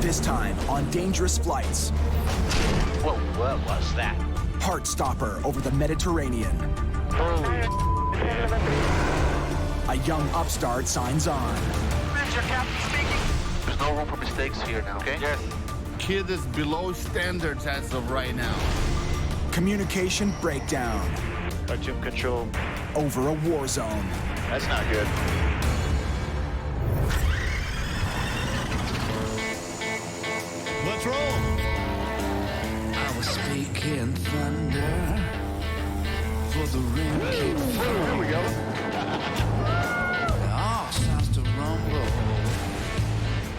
This time on dangerous flights. Whoa, what was that? Heartstopper over the Mediterranean. Holy. A young upstart signs on. Manager, Captain speaking. There's no room for mistakes here now, okay? Yes. Kid is below standards as of right now. Communication breakdown. Tune control. Over a war zone. That's not good. Let's roll. I was speaking thunder for the rain keep falling. There we go. All sounds to rumble.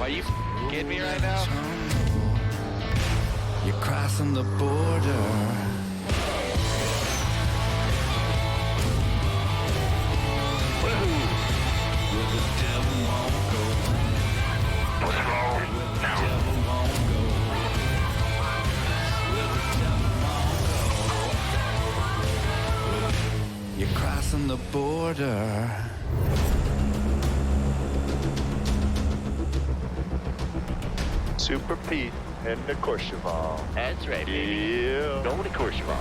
Are you kidding me right now? You're crossing the border. You're crossing the border. Super Pete and the Courchevel. That's right, baby. Yeah. Going to Courchevel.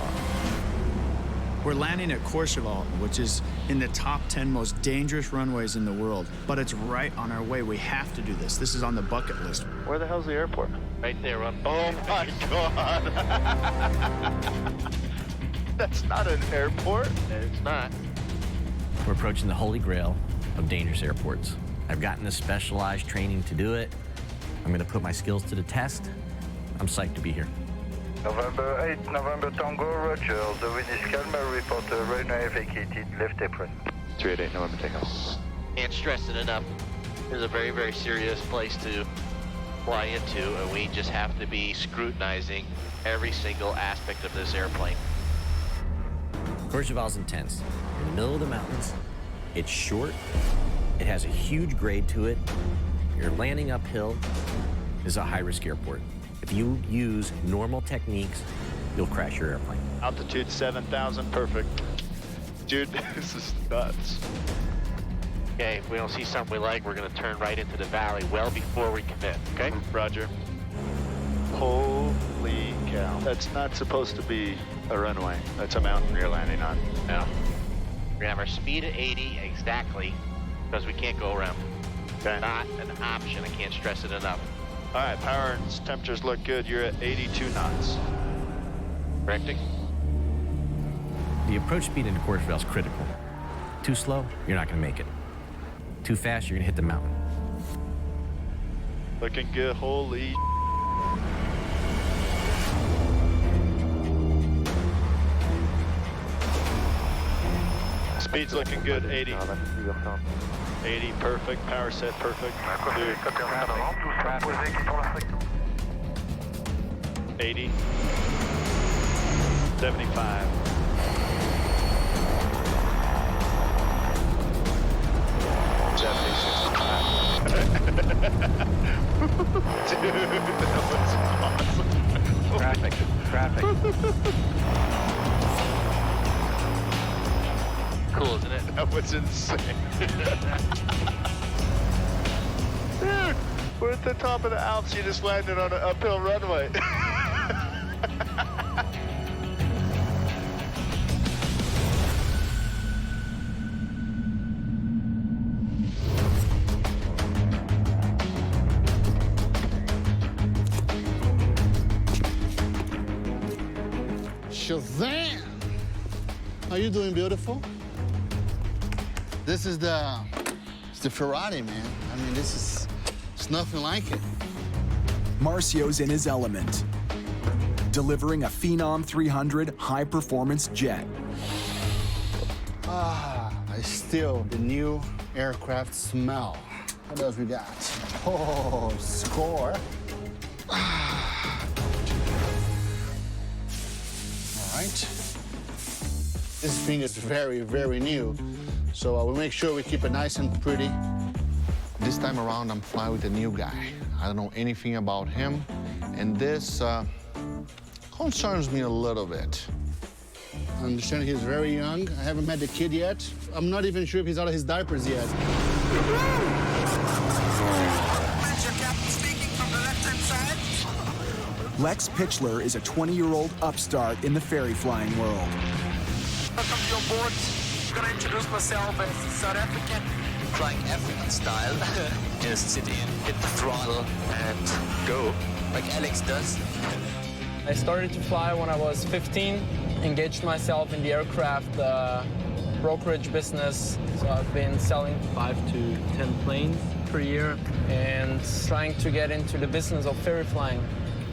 We're landing at Courchevel, which is in the top 10 most dangerous runways in the world. But it's right on our way. We have to do this. This is on the bucket list. Where the hell's the airport? Right there, on. Oh my God. That's not an airport. It's not. We're approaching the holy grail of dangerous airports. I've gotten the specialized training to do it. I'm gonna put my skills to the test. I'm psyched to be here. November 8, November Tango, Roger. The wind is calm, report runway vacated, left apron. 388 November takeoff. Can't stress it enough. This is a very, very serious place to fly into, and we just have to be scrutinizing every single aspect of this airplane. Courchevel's intense. In the middle of the mountains, it's short, it has a huge grade to it, you're landing uphill. This is a high-risk airport. If you use normal techniques, you'll crash your airplane. Altitude 7,000, perfect. Dude, this is nuts. Okay, if we don't see something we like, we're gonna turn right into the valley well before we commit, okay? Roger. Holy cow. That's not supposed to be a runway. That's a mountain you're landing on. No. We're gonna have our speed at 80 exactly, because we can't go around. Okay. Not an option, I can't stress it enough. All right, power and temperatures look good. You're at 82 knots. Correcting? The approach speed into Courchevel is critical. Too slow, you're not gonna make it. Too fast, you're gonna hit the mountain. Looking good, holy. Speed's looking good, 80. 80, perfect. Power set, perfect. Dude. 80. 75. 70, 65. Dude, that was awesome. Traffic. Cool, isn't it? That was insane. Dude, we're at the top of the Alps. You just landed on an uphill runway. Shazam! How you doing, beautiful? This is it's the Ferrari, man. I mean, it's nothing like it. Marcio's in his element, delivering a Phenom 300 high-performance jet. I still the new aircraft smell. What else we got? Oh, score. All right. This thing is very, very new. So we'll make sure we keep it nice and pretty. This time around, I'm flying with a new guy. I don't know anything about him, and this concerns me a little bit. I understand he's very young. I haven't met the kid yet. I'm not even sure if he's out of his diapers yet. Manager, Captain speaking from the left-hand side. Lex Pitchler is a 20-year-old upstart in the ferry flying world. Welcome to your board. I'm gonna introduce myself as South African. Flying African style. Just sit in, hit the throttle, and go, like Alex does. I started to fly when I was 15, engaged myself in the aircraft brokerage business. So I've been selling 5 to 10 planes per year and trying to get into the business of ferry flying.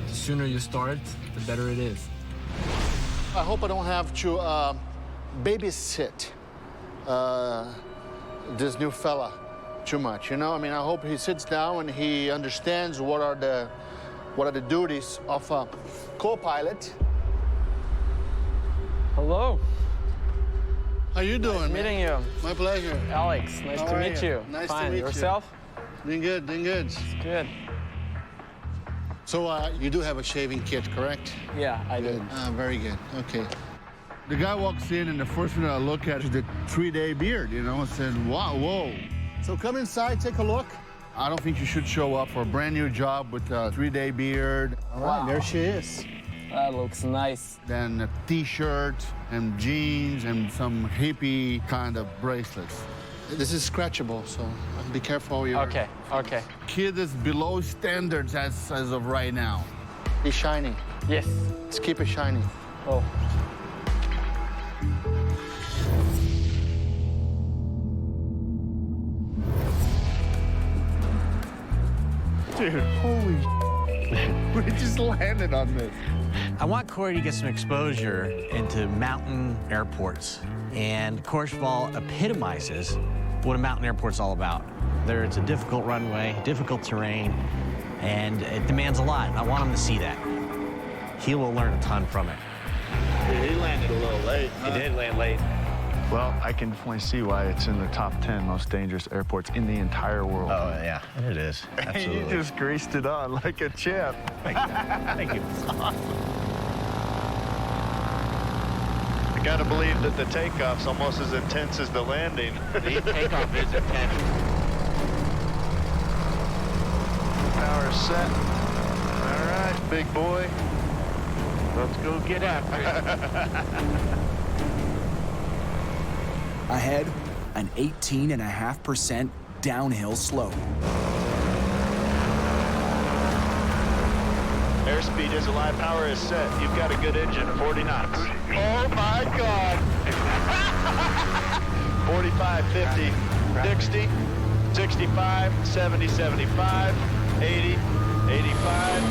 The sooner you start, the better it is. I hope I don't have to babysit this new fella too much, you know? I mean, I hope he sits down and he understands what are the duties of a co-pilot. Hello. How you doing, Nice meeting you. My pleasure. Alex, nice to meet you. Nice Fine. to meet Yourself? you. Doing good, doing good. Good. So you do have a shaving kit, correct? Yeah, I do. Very good, okay. The guy walks in and the first thing I look at is the 3-day beard, you know, and said, wow, whoa. So come inside, take a look. I don't think you should show up for a brand new job with a 3-day beard. All right, there she is. That looks nice. Then a t-shirt and jeans and some hippie kind of bracelets. This is scratchable, so be careful. Okay, okay. Kid is below standards as of right now. Be shiny. Yes. Let's keep it shiny. Oh. Dude, holy we just landed on this. I want Corey to get some exposure into mountain airports. And Courchevel epitomizes what a mountain airport's all about. It's a difficult runway, difficult terrain, and it demands a lot. I want him to see that. He will learn a ton from it. He landed a little late. He did land late. Well, I can definitely see why it's in the top 10 most dangerous airports in the entire world. Oh, yeah, it is. Absolutely. You just greased it on like a champ. Thank you. Thank you. I gotta believe that the takeoff's almost as intense as the landing. The takeoff is intense. Power set. All right, big boy. Let's go get after it. Ahead, an 18.5% downhill slope. Airspeed is alive, power is set. You've got a good engine, 40 knots. Oh my God. 45, 50, 60, 65, 70, 75, 80, 85.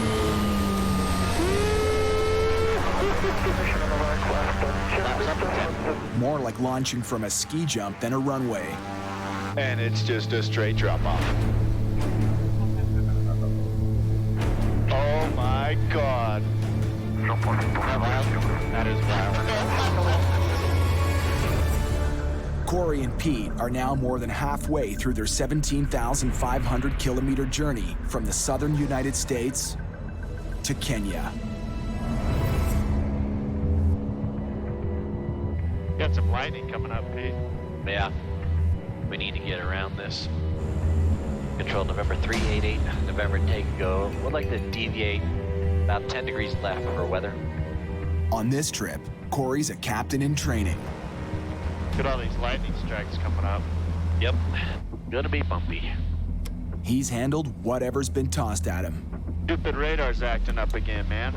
More like launching from a ski jump than a runway. And it's just a straight drop off. Oh my God. That is wild. Corey and Pete are now more than halfway through their 17,500 kilometer journey from the southern United States to Kenya. Got some lightning coming up, Pete. Yeah. We need to get around this. Control November 388, November take go. We'd like to deviate about 10 degrees left for weather. On this trip, Corey's a captain in training. Look at all these lightning strikes coming up. Yep. Gonna be bumpy. He's handled whatever's been tossed at him. Stupid radar's acting up again, man.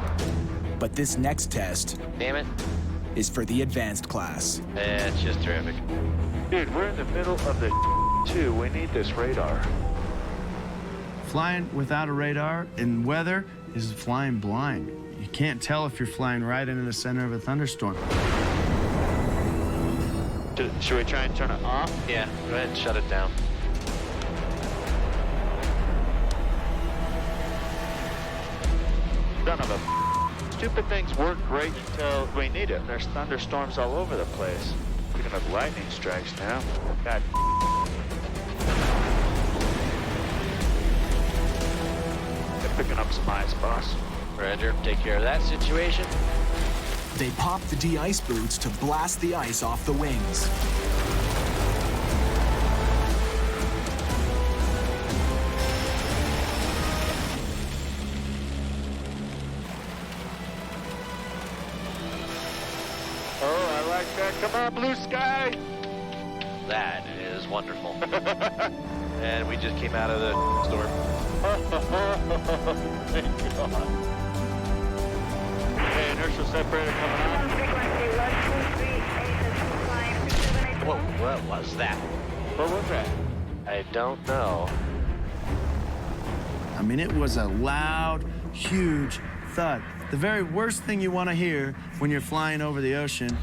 But this next test Damn it. is for the advanced class. It's just terrific. Dude, we're in the middle of the too. We need this radar. Flying without a radar in weather is flying blind. You can't tell if you're flying right into the center of a thunderstorm. Should we try and turn it off? Yeah, go ahead and shut it down. Son of a stupid things work great until we need it. There's thunderstorms all over the place. We're gonna have lightning strikes now. God. They're picking up some ice, boss. Roger, take care of that situation. They pop the de-ice boots to blast the ice off the wings. like that. Come on, blue sky. That is wonderful. And we just came out of the storm. Thank God. Hey, inertial separator coming on. Whoa, what was that? What was that? I don't know. I mean, it was a loud, huge thud. The very worst thing you want to hear when you're flying over the ocean,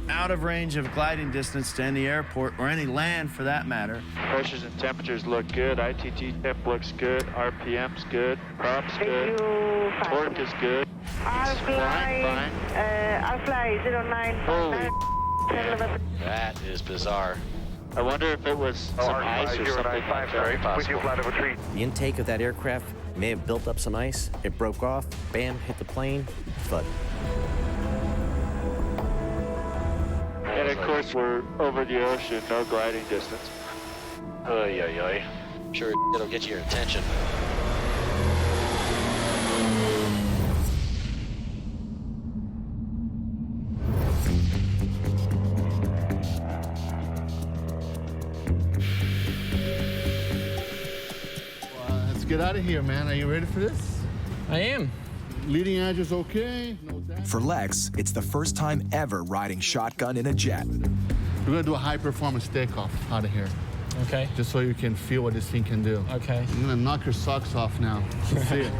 out of range of gliding distance to any airport or any land for that matter. Pressures and temperatures look good. ITT temp looks good. RPM's good. Prop's good. Torque is good. I'll fly 09. Holy Yeah, that is bizarre. I wonder if it was some ice or something like that. Very possible. The intake of that aircraft may have built up some ice. It broke off, bam, hit the plane, thud. And of course, we're over the ocean, no gliding distance. Oy, oy, oy. Sure, it'll get your attention. Let's get out of here, man. Are you ready for this? I am. Leading edge is okay. No damage. For Lex, it's the first time ever riding shotgun in a jet. We're gonna do a high performance takeoff out of here, Okay. just so you can feel what this thing can do. Okay. I'm gonna knock your socks off now. Let's see it.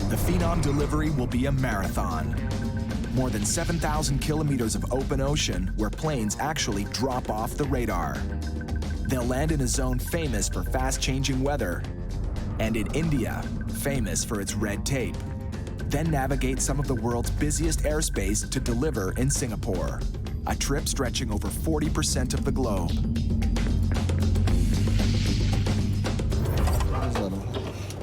The Phenom delivery will be a marathon. More than 7,000 kilometers of open ocean where planes actually drop off the radar. They'll land in a zone famous for fast-changing weather, and in India, famous for its red tape. Then navigate some of the world's busiest airspace to deliver in Singapore, a trip stretching over 40% of the globe.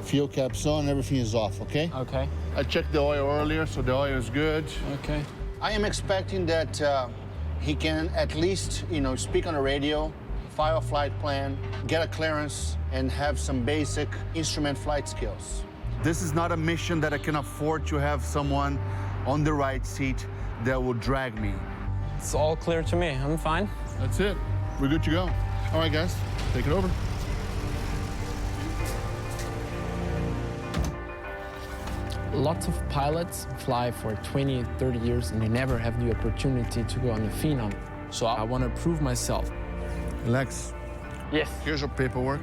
Fuel cap's on, everything is off, okay? Okay. I checked the oil earlier, so the oil is good. Okay. I am expecting that he can at least, speak on the radio, file a flight plan, get a clearance, and have some basic instrument flight skills. This is not a mission that I can afford to have someone on the right seat that will drag me. It's all clear to me. I'm fine. That's it. We're good to go. All right, guys, take it over. Lots of pilots fly for 20, 30 years, and they never have the opportunity to go on the Phenom. So I want to prove myself. Lex, Yes. here's your paperwork.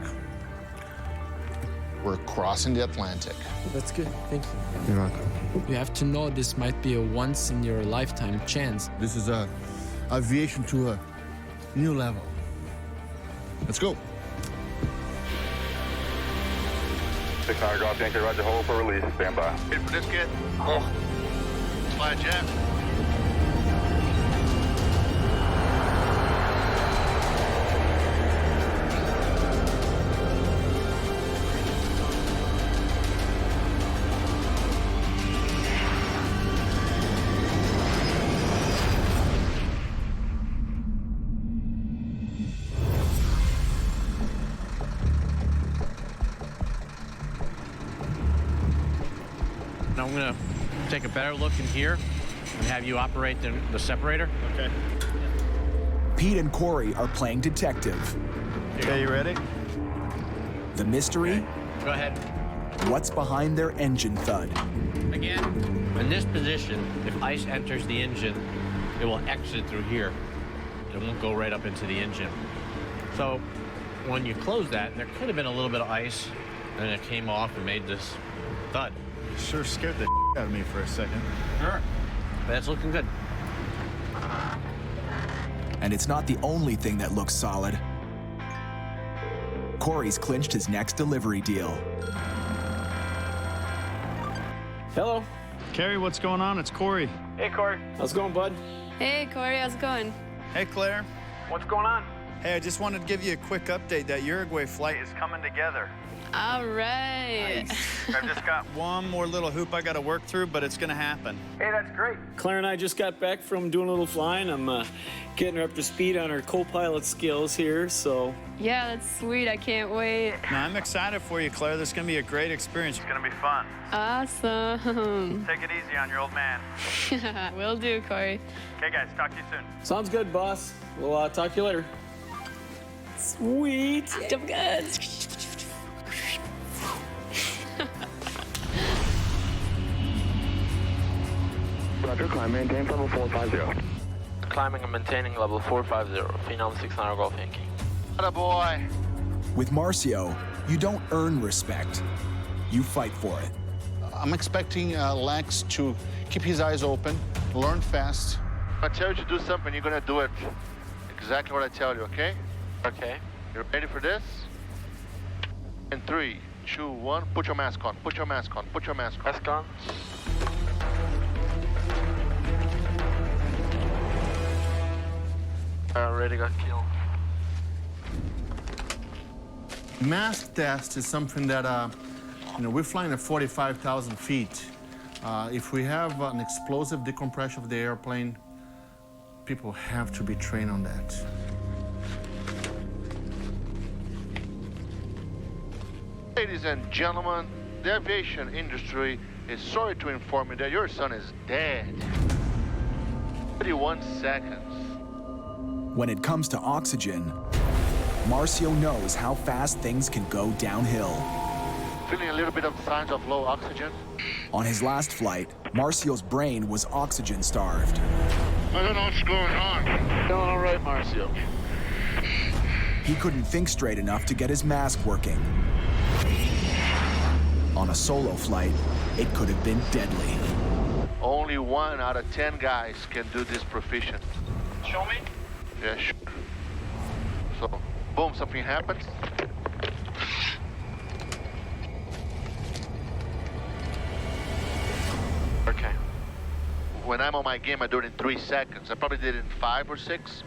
We're crossing the Atlantic. That's good. Thank you. You're welcome. You have to know this might be a once-in-your-lifetime chance. This is aviation to a new level. Let's go. 600 drop anchor, roger, hold for release, stand by. Ready for this, kid? Oh. Fly a jet. Now I'm gonna take a better look in here and have you operate the separator. Okay. Pete and Corey are playing detective. Okay, you ready? The mystery, Go ahead. what's behind their engine thud. Again, in this position, if ice enters the engine, it will exit through here. It won't go right up into the engine. So when you close that, there could have been a little bit of ice, and it came off and made this thud. Sure scared the out of me for a second. Sure. But it's looking good. And it's not the only thing that looks solid. Corey's clinched his next delivery deal. Hello. Carrie, what's going on? It's Corey. Hey, Corey. How's it going, bud? Hey, Corey, how's it going? Hey, Claire. What's going on? Hey, I just wanted to give you a quick update that Uruguay flight is coming together. All right. I've just got one more little hoop I got to work through, but it's going to happen. Hey, that's great. Claire and I just got back from doing a little flying. I'm getting her up to speed on her co-pilot skills here, so. Yeah, that's sweet. I can't wait. No, I'm excited for you, Claire. This is going to be a great experience. It's going to be fun. Awesome. Take it easy on your old man. Will do, Corey. Okay, guys, talk to you soon. Sounds good, boss. We'll talk to you later. Sweet. Jump good. Roger, climb, maintain level 450. Climbing and maintaining level 450, Phenom 600 Golf Yankee. Attaboy. With Marcio, you don't earn respect. You fight for it. I'm expecting Lex to keep his eyes open, learn fast. If I tell you to do something, you're gonna do it exactly what I tell you, okay? Okay. You ready for this? In 3, 2, 1, put your mask on, put your mask on, put your mask on. Mask on. I already got killed. Mask test is something that, we're flying at 45,000 feet. If we have an explosive decompression of the airplane, people have to be trained on that. Ladies and gentlemen, the aviation industry is sorry to inform you that your son is dead. 31 seconds. When it comes to oxygen, Marcio knows how fast things can go downhill. Feeling a little bit of signs of low oxygen? On his last flight, Marcio's brain was oxygen starved. I don't know what's going on. Feeling all right, Marcio. He couldn't think straight enough to get his mask working. On a solo flight, it could have been deadly. Only 1 out of 10 guys can do this proficient. Show me. Yeah, sure. So, boom, something happens. Okay. When I'm on my game, I do it in 3 seconds. I probably did it in 5 or 6,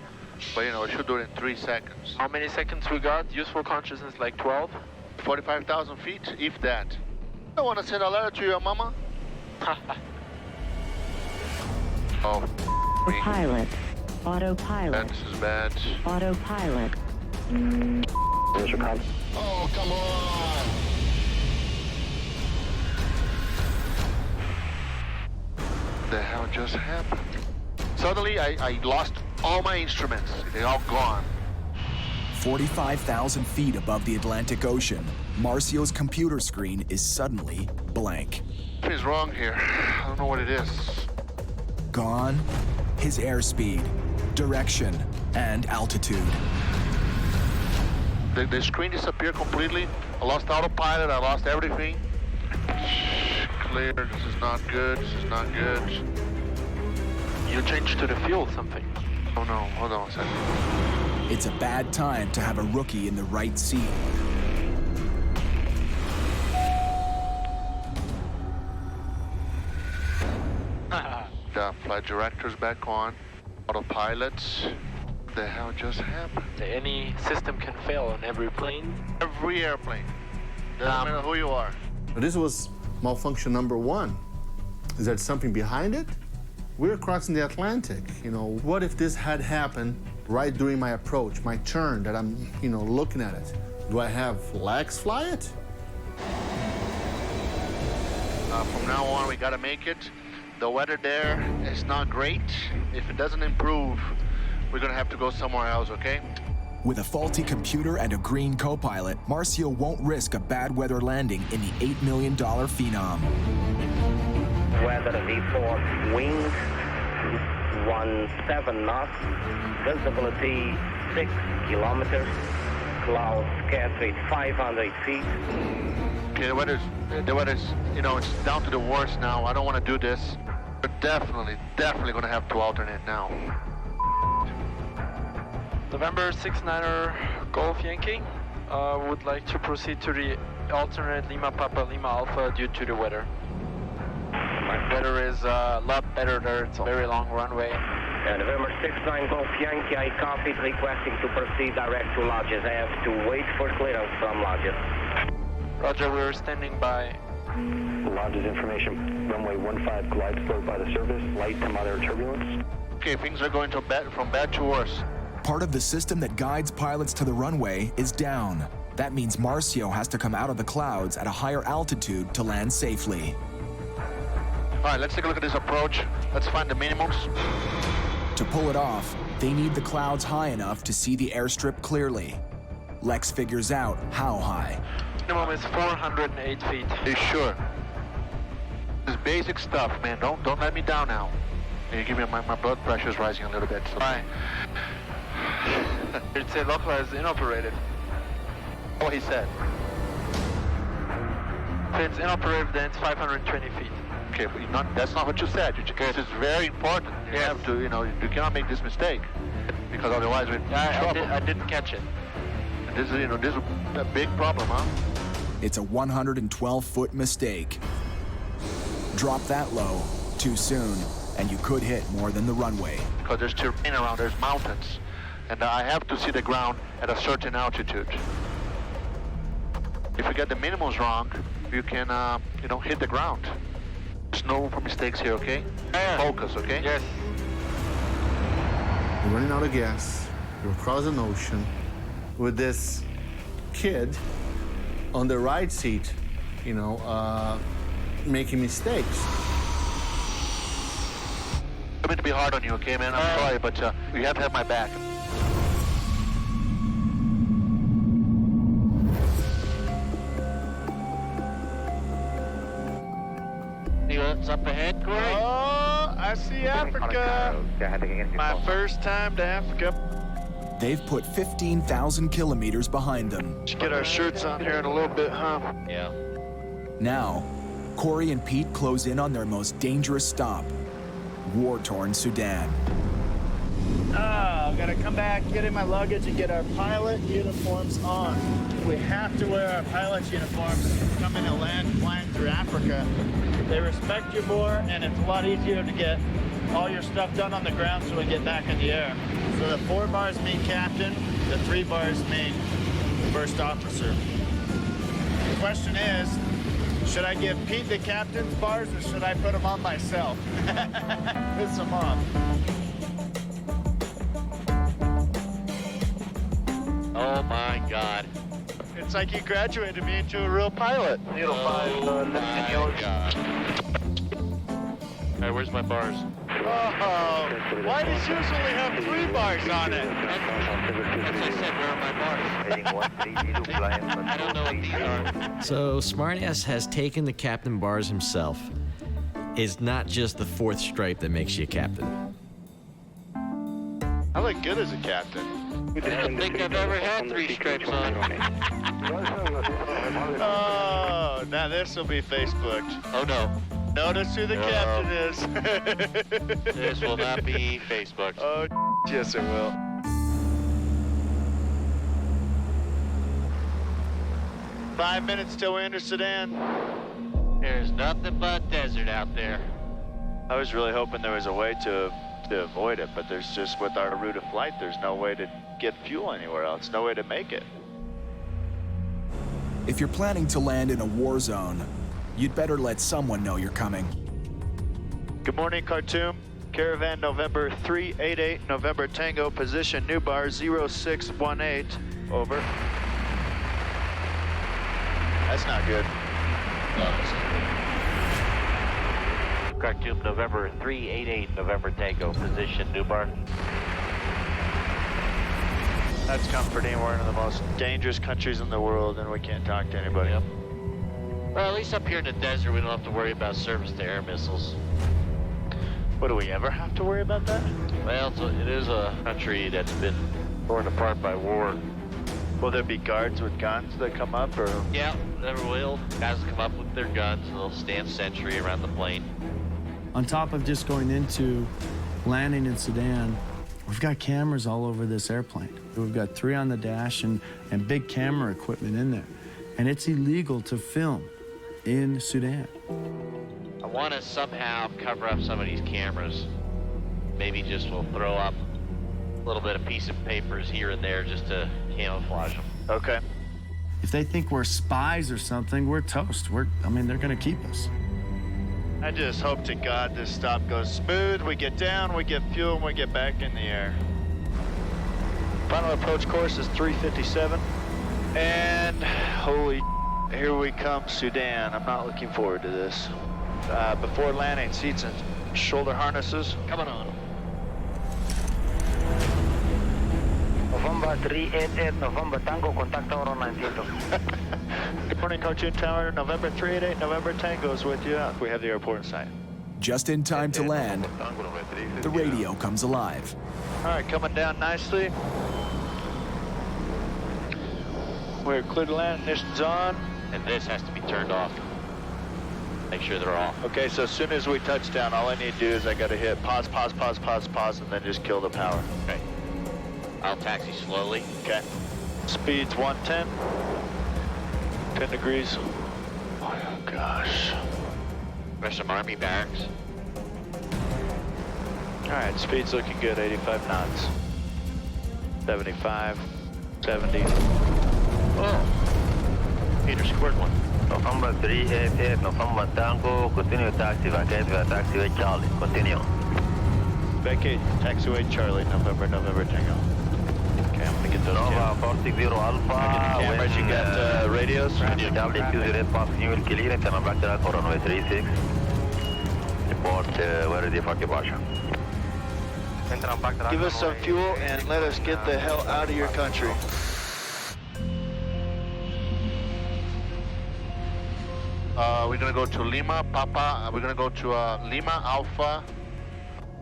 but I should do it in 3 seconds. How many seconds we got? Useful consciousness like 12? 45,000 feet, if that. I want to send a letter to your mama. Oh, Autopilot. Autopilot. this is bad. Autopilot. Oh, come on! The hell just happened? Suddenly, I lost all my instruments. They're all gone. 45,000 feet above the Atlantic Ocean, Marcio's computer screen is suddenly blank. What is wrong here? I don't know what it is. Gone, his airspeed, direction, and altitude. The screen disappeared completely. I lost autopilot. I lost everything. Clear. This is not good. This is not good. You changed to the fuel something. Oh no, hold on a second. It's a bad time to have a rookie in the right seat. The flight director's back on. Autopilots. What the hell just happened? Any system can fail on every plane. Every airplane. Doesn't matter who you are. This was malfunction number 1. Is there something behind it? We're crossing the Atlantic. What if this had happened right during my approach, my turn, that I'm, looking at it? Do I have Lex fly it? From now on, we gotta make it. The weather there is not great. If it doesn't improve, we're gonna have to go somewhere else, okay? With a faulty computer and a green co-pilot, Marcio won't risk a bad weather landing in the $8 million Phenom. Weather report, wind 17 knots, visibility 6 kilometers, clouds scattered 500 feet. Okay, the weather's, it's down to the worst now. I don't want to do this. We're definitely gonna have to alternate now. November 69er Golf Yankee. Would like to proceed to the alternate Lima Papa Lima Alpha due to the weather. Weather is a lot better there. It's a very long runway. November 69 Golf Yankee, I copied, requesting to proceed direct to lodges. I have to wait for clearance from lodges. Roger, we're standing by. Launches information. Runway 15 glide slope by the surface. Light to moderate turbulence. Okay, things are going from bad to worse. Part of the system that guides pilots to the runway is down. That means Marcio has to come out of the clouds at a higher altitude to land safely. All right, let's take a look at this approach. Let's find the minimums. To pull it off, they need the clouds high enough to see the airstrip clearly. Lex figures out how high. Minimum is 408 feet. Are you sure? This is basic stuff, man. Don't let me down now. You give me my blood pressure is rising a little bit. So. Right. It's a localized inoperative. What he said. If it's inoperative, then it's 520 feet. Okay, but that's not what you said. This is very important. You have to, you cannot make this mistake because otherwise we're in trouble. I didn't catch it. This is, this is a big problem, huh? It's a 112-foot mistake. Drop that low too soon, and you could hit more than the runway. Because there's terrain around, there's mountains, and I have to see the ground at a certain altitude. If you get the minimums wrong, you can, hit the ground. There's no room for mistakes here, okay? Focus, okay? Yes. You're running out of gas. You're across an ocean with this kid on the right seat, making mistakes. I mean to be hard on you, okay, man? I'm sorry, but you have to have my back. See what's up ahead, Corey? Oh, I see Africa. My first time to Africa. They've put 15,000 kilometers behind them. Should get our shirts on here in a little bit, huh? Yeah. Now, Corey and Pete close in on their most dangerous stop, war-torn Sudan. I've got to come back, get in my luggage, and get our pilot uniforms on. We have to wear our pilot's uniforms coming to land flying through Africa. They respect you more, and it's a lot easier to get all your stuff done on the ground so we get back in the air. So the 4 bars mean captain, the 3 bars mean first officer. The question is, should I give Pete the captain's bars or should I put them on myself? Piss them off. Oh my God. It's like you graduated me into a real pilot. Oh my God. All right, where's my bars? Oh, why does usually have 3 bars on it? As I said, where are my bars? I don't know what these are. So Smartass has taken the captain bars himself. It's not just the 4th stripe that makes you a captain. I look good as a captain. I don't think I've ever had 3 stripes on. Oh, now this will be Facebooked. Oh no. Notice who the captain is. This will not be Facebook. Oh, yes it will. Five minutes till we're into Sudan. There's nothing but desert out there. I was really hoping there was a way to avoid it, but there's just, with our route of flight, there's no way to get fuel anywhere else, no way to make it. If you're planning to land in a war zone, you'd better let someone know you're coming. Good morning, Khartoum. Caravan November 388, November Tango, position new bar 0618. Over. That's not good. Khartoum, November 388, November Tango, position new bar. That's comforting. We're in the most dangerous countries in the world and we can't talk to anybody. Yep. Well, at least up here in the desert, we don't have to worry about surface-to-air missiles. What, do we ever have to worry about that? Well, it is a country that's been torn apart by war. Will there be guards with guns that come up, or? Yeah, there will. Guys come up with their guns, and they'll stand sentry around the plane. On top of just going into landing in Sudan, we've got cameras all over this airplane. We've got 3 on the dash and big camera equipment in there. And it's illegal to film in Sudan. I want to somehow cover up some of these cameras. Maybe just we'll throw up a little bit of piece of papers here and there just to camouflage them. Okay. If they think we're spies or something, we're toast. They're gonna keep us. I just hope to God this stop goes smooth. We get down, we get fuel, and we get back in the air. Final approach course is 357. And holy, here we come, Sudan. I'm not looking forward to this. Before landing, seats and shoulder harnesses. Coming on. November 388, November Tango, contact tower on 19. Good morning, Cartoon Tower. November 388, November Tango is with you. We have the airport in sight. Just in time to land, the radio comes alive. All right, coming down nicely. We're clear to land, ignition's on. And this has to be turned off. Make sure they're off. Okay, so as soon as we touch down, all I need to do is I gotta hit pause, pause, pause, pause, pause, and then just kill the power. Okay. I'll taxi slowly. Okay. Speed's 110. 10 degrees. Oh, gosh. There's some Army barracks. All right, speed's looking good, 85 knots. 75, 70. Oh, Peter scored one. November 388, November Tango, continue taxi vacate via taxiway Charlie, continue. Vacate, taxiway Charlie, November Tango. Okay, I'm gonna get those Nova 460 Alpha. cameras, you got radios? Charlie 28 passing will clear, internal back to for runway 36. Report, we're ready for departure. Give us some fuel and let us get the hell out of your country. We're gonna go to Lima, Papa. We're gonna go to Lima Alpha.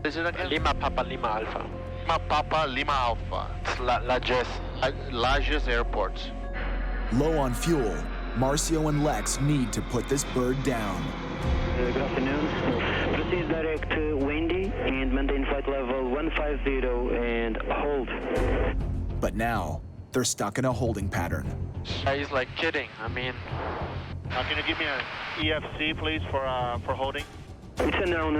Is it again? Lima Papa Lima Alpha. Lima Papa Lima Alpha. It's Lajes. Lajes Airport. Low on fuel, Marcio and Lex need to put this bird down. Good afternoon. Proceed direct to Wendy and maintain flight level 150 and hold. But now, they're stuck in a holding pattern. He's like kidding. Can you give me an EFC, please, for holding? It's unknown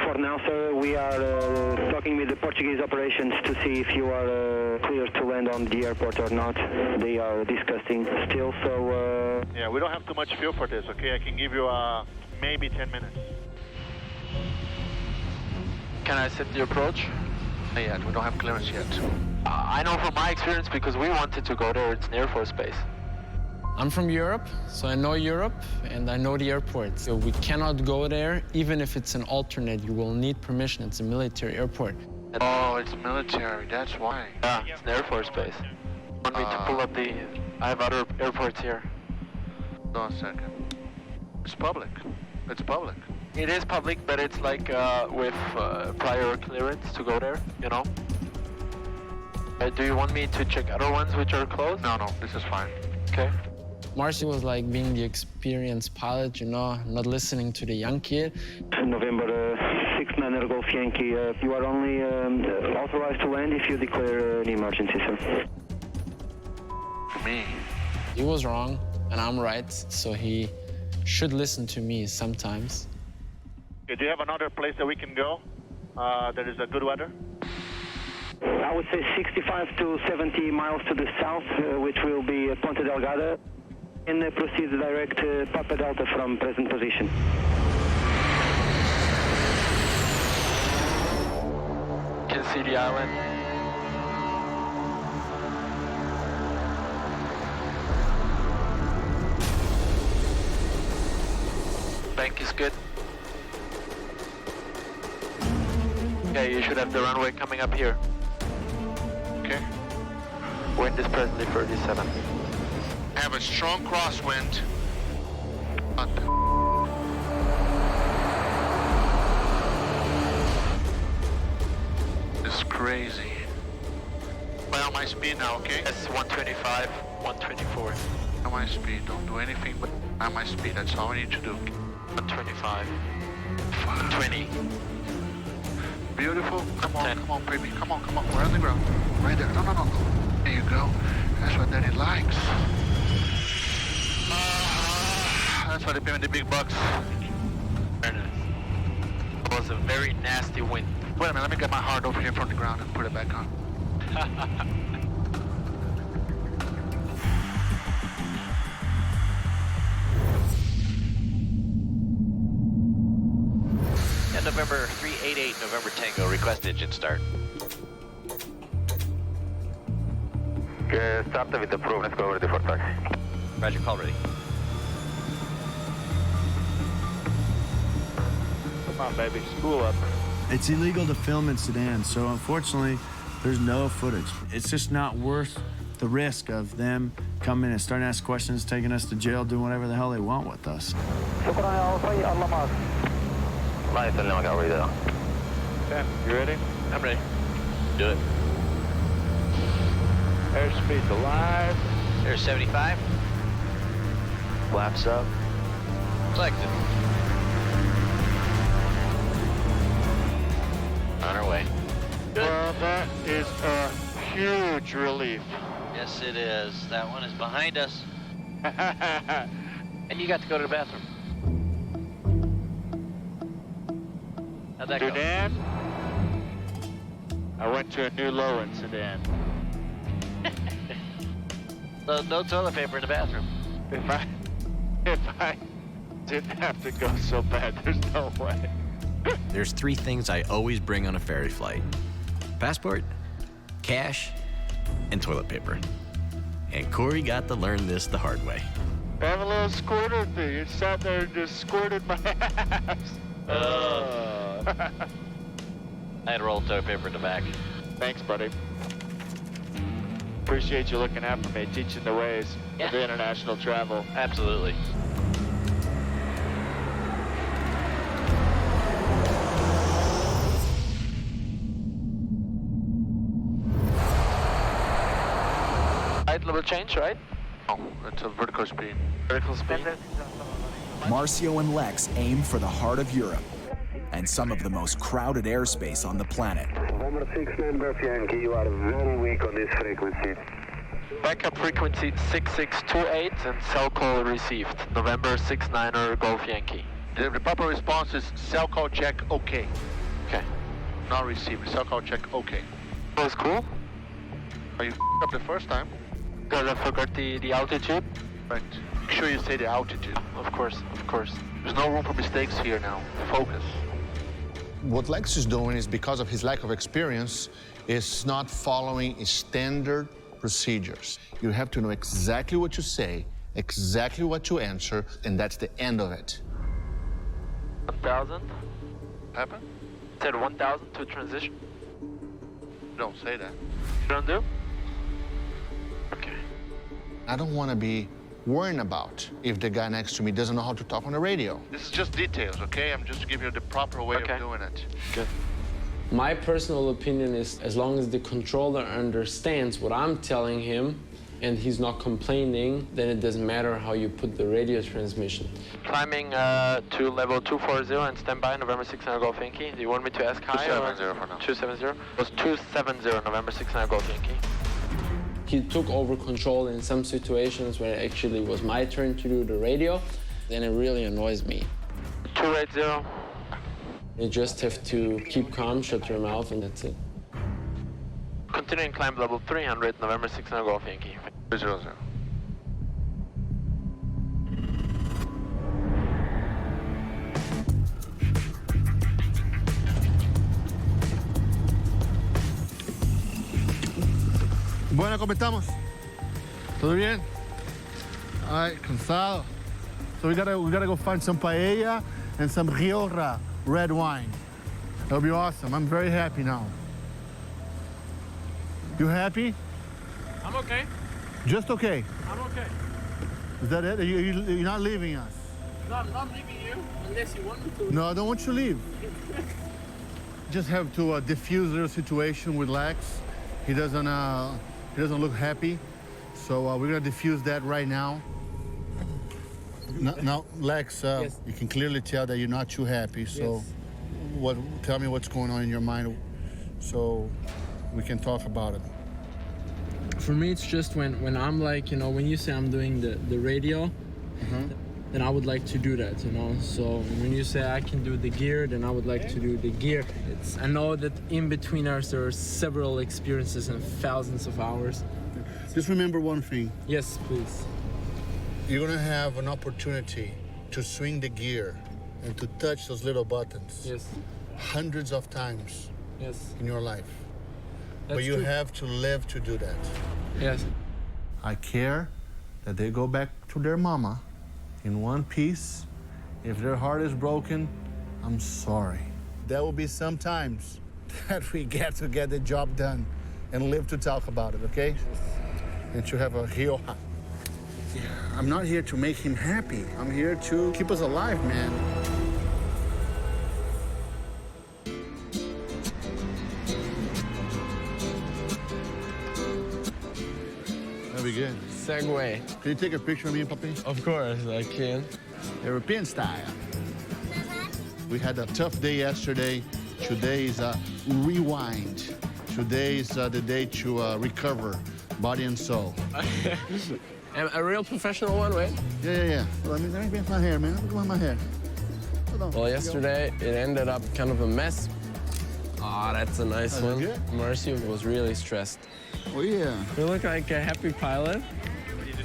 for now, sir. We are talking with the Portuguese operations to see if you are clear to land on the airport or not. They are discussing still, so... Yeah, we don't have too much fuel for this, okay? I can give you maybe 10 minutes. Can I set the approach? Not yet. We don't have clearance yet. I know from my experience because we wanted to go there. It's an Air Force base. I'm from Europe, so I know Europe and I know the airport. So we cannot go there, even if it's an alternate. You will need permission. It's a military airport. Oh, it's military. That's why. Yeah, it's an Air Force base. Want me to pull up the... I have other airports here. Hold on a second. It's public. It's public. It is public, but it's like with prior clearance to go there, you know? Do you want me to check other ones which are closed? No, this is fine. Okay. Marcy was like being the experienced pilot, you know, not listening to the young kid. November 69 Golf Yankee, you are only authorized to land if you declare an emergency, sir. Me? He was wrong, and I'm right, so he should listen to me sometimes. Okay, do you have another place that we can go that is a good weather? I would say 65 to 70 miles to the south, which will be Ponte Delgada, and proceed direct Papa Delta from present position. Can see the island. Bank is good. Okay, you should have the runway coming up here. Okay. Wind is presently 37. I have a strong crosswind. This is crazy. Play on my speed now, okay? Yes, 125, 124. On my speed, don't do anything but on my speed, that's all I need to do. 125. 20. Beautiful. Come on, baby. Come on. We're on the ground. Right there. No. There you go. That's what Daddy likes. That's why they pay me the big bucks. Very nice. It was a very nasty wind. Wait a minute, let me get my heart over here from the ground and put it back on. November 388, November Tango, request engine start. Started with the probe, let's go ready for taxi. Roger, call ready. Come on, baby, spool up. It's illegal to film in sedans, so unfortunately, there's no footage. It's just not worth the risk of them coming and starting to ask questions, taking us to jail, doing whatever the hell they want with us. Okay, you ready? I'm ready. Do it. Airspeed to live. There's 75. Flaps up. Selected. On our way. Good. Well, that is a huge relief. Yes, it is. That one is behind us. And you got to go to the bathroom. How'd that go? Sedan. I went to a new low in Sedan. So no toilet paper in the bathroom. If I didn't have to go so bad, there's no way. There's 3 things I always bring on a ferry flight: passport, cash, and toilet paper. And Corey got to learn this the hard way. I have a little squirter thing. It sat there and just squirted my ass. I had a roll of toilet paper in the back. Thanks, buddy. Appreciate you looking out for me, teaching the ways of international travel. Absolutely. Height level change, right? Oh, it's a vertical speed. Vertical speed. Marcio and Lex aim for the heart of Europe and some of the most crowded airspace on the planet. November 6-9 Golf Yankee, you are very weak on this frequency. Backup frequency 6628 and cell call received. November 69er Golf Yankee. The proper response is cell call check, okay. Okay. Not received, cell call check, okay. That's cool. Are you up the first time? Because I forgot the altitude. Right. Make sure you say the altitude. Of course, of course. There's no room for mistakes here now. Focus. What Lex is doing is, because of his lack of experience, is not following standard procedures. You have to know exactly what you say, exactly what you answer, and that's the end of it. 1,000. Happen? Said 1,000 to transition. Don't say that. You don't do? Okay. I don't want to be worrying about if the guy next to me doesn't know how to talk on the radio. This is just details, okay? I'm just giving you the proper way Okay. of doing it. Good. My personal opinion is, as long as the controller understands what I'm telling him and he's not complaining, then it doesn't matter how you put the radio transmission. Climbing to level 240 and stand by, November 600 Golf Yankee. Do you want me to ask high? 270 for now. 270? It was 270, November 600 Golf Yankee. He took over control in some situations where it actually was my turn to do the radio. Then it really annoys me. 280. You just have to keep calm, shut your mouth, and that's it. Continuing climb level 300, November 600 Golf Yankee. 300. Bueno, ¿cómo estamos? ¿Todo bien? Ay, cansado. So we gotta go find some paella and some Rioja red wine. That'll be awesome. I'm very happy now. You happy? I'm okay. Just okay. I'm okay. Is that it? You're not leaving us? No, I'm not leaving you unless you want me to. No, I don't want you to leave. Just have to diffuse the situation with Lex. He doesn't look happy, so we're gonna diffuse that right now. Now, Lex, Yes. you can clearly tell that you're not too happy. So, Yes. tell me what's going on in your mind, so we can talk about it. For me, it's just when I'm like, you know, when you say I'm doing the radio, then I would like to do that, you know. So when you say I can do the gear, then I would like to do the gear. I know that in between us there are several experiences and thousands of hours. Just remember one thing. Yes, please. You're gonna have an opportunity to swing the gear and to touch those little buttons. Yes. Hundreds of times. Yes. In your life. That's but you true. have to live to do that. Yes. I care that they go back to their mama in one piece. If their heart is broken, I'm sorry. There will be some times that we get to get the job done and live to talk about it, okay? And to have a real heart. Yeah, I'm not here to make him happy. I'm here to keep us alive, man. That'll be good. Segway. Can you take a picture of me, Papi? Of course, I can. European style. We had a tough day yesterday. Today is a rewind. Today is the day to recover body and soul. A real professional one, right? Yeah. Let me paint my hair, man. Look at my hair. Hold on. Well, yesterday it ended up kind of a mess. Ah, that's a nice one. Good? Marcio was really stressed. Oh, yeah. You look like a happy pilot.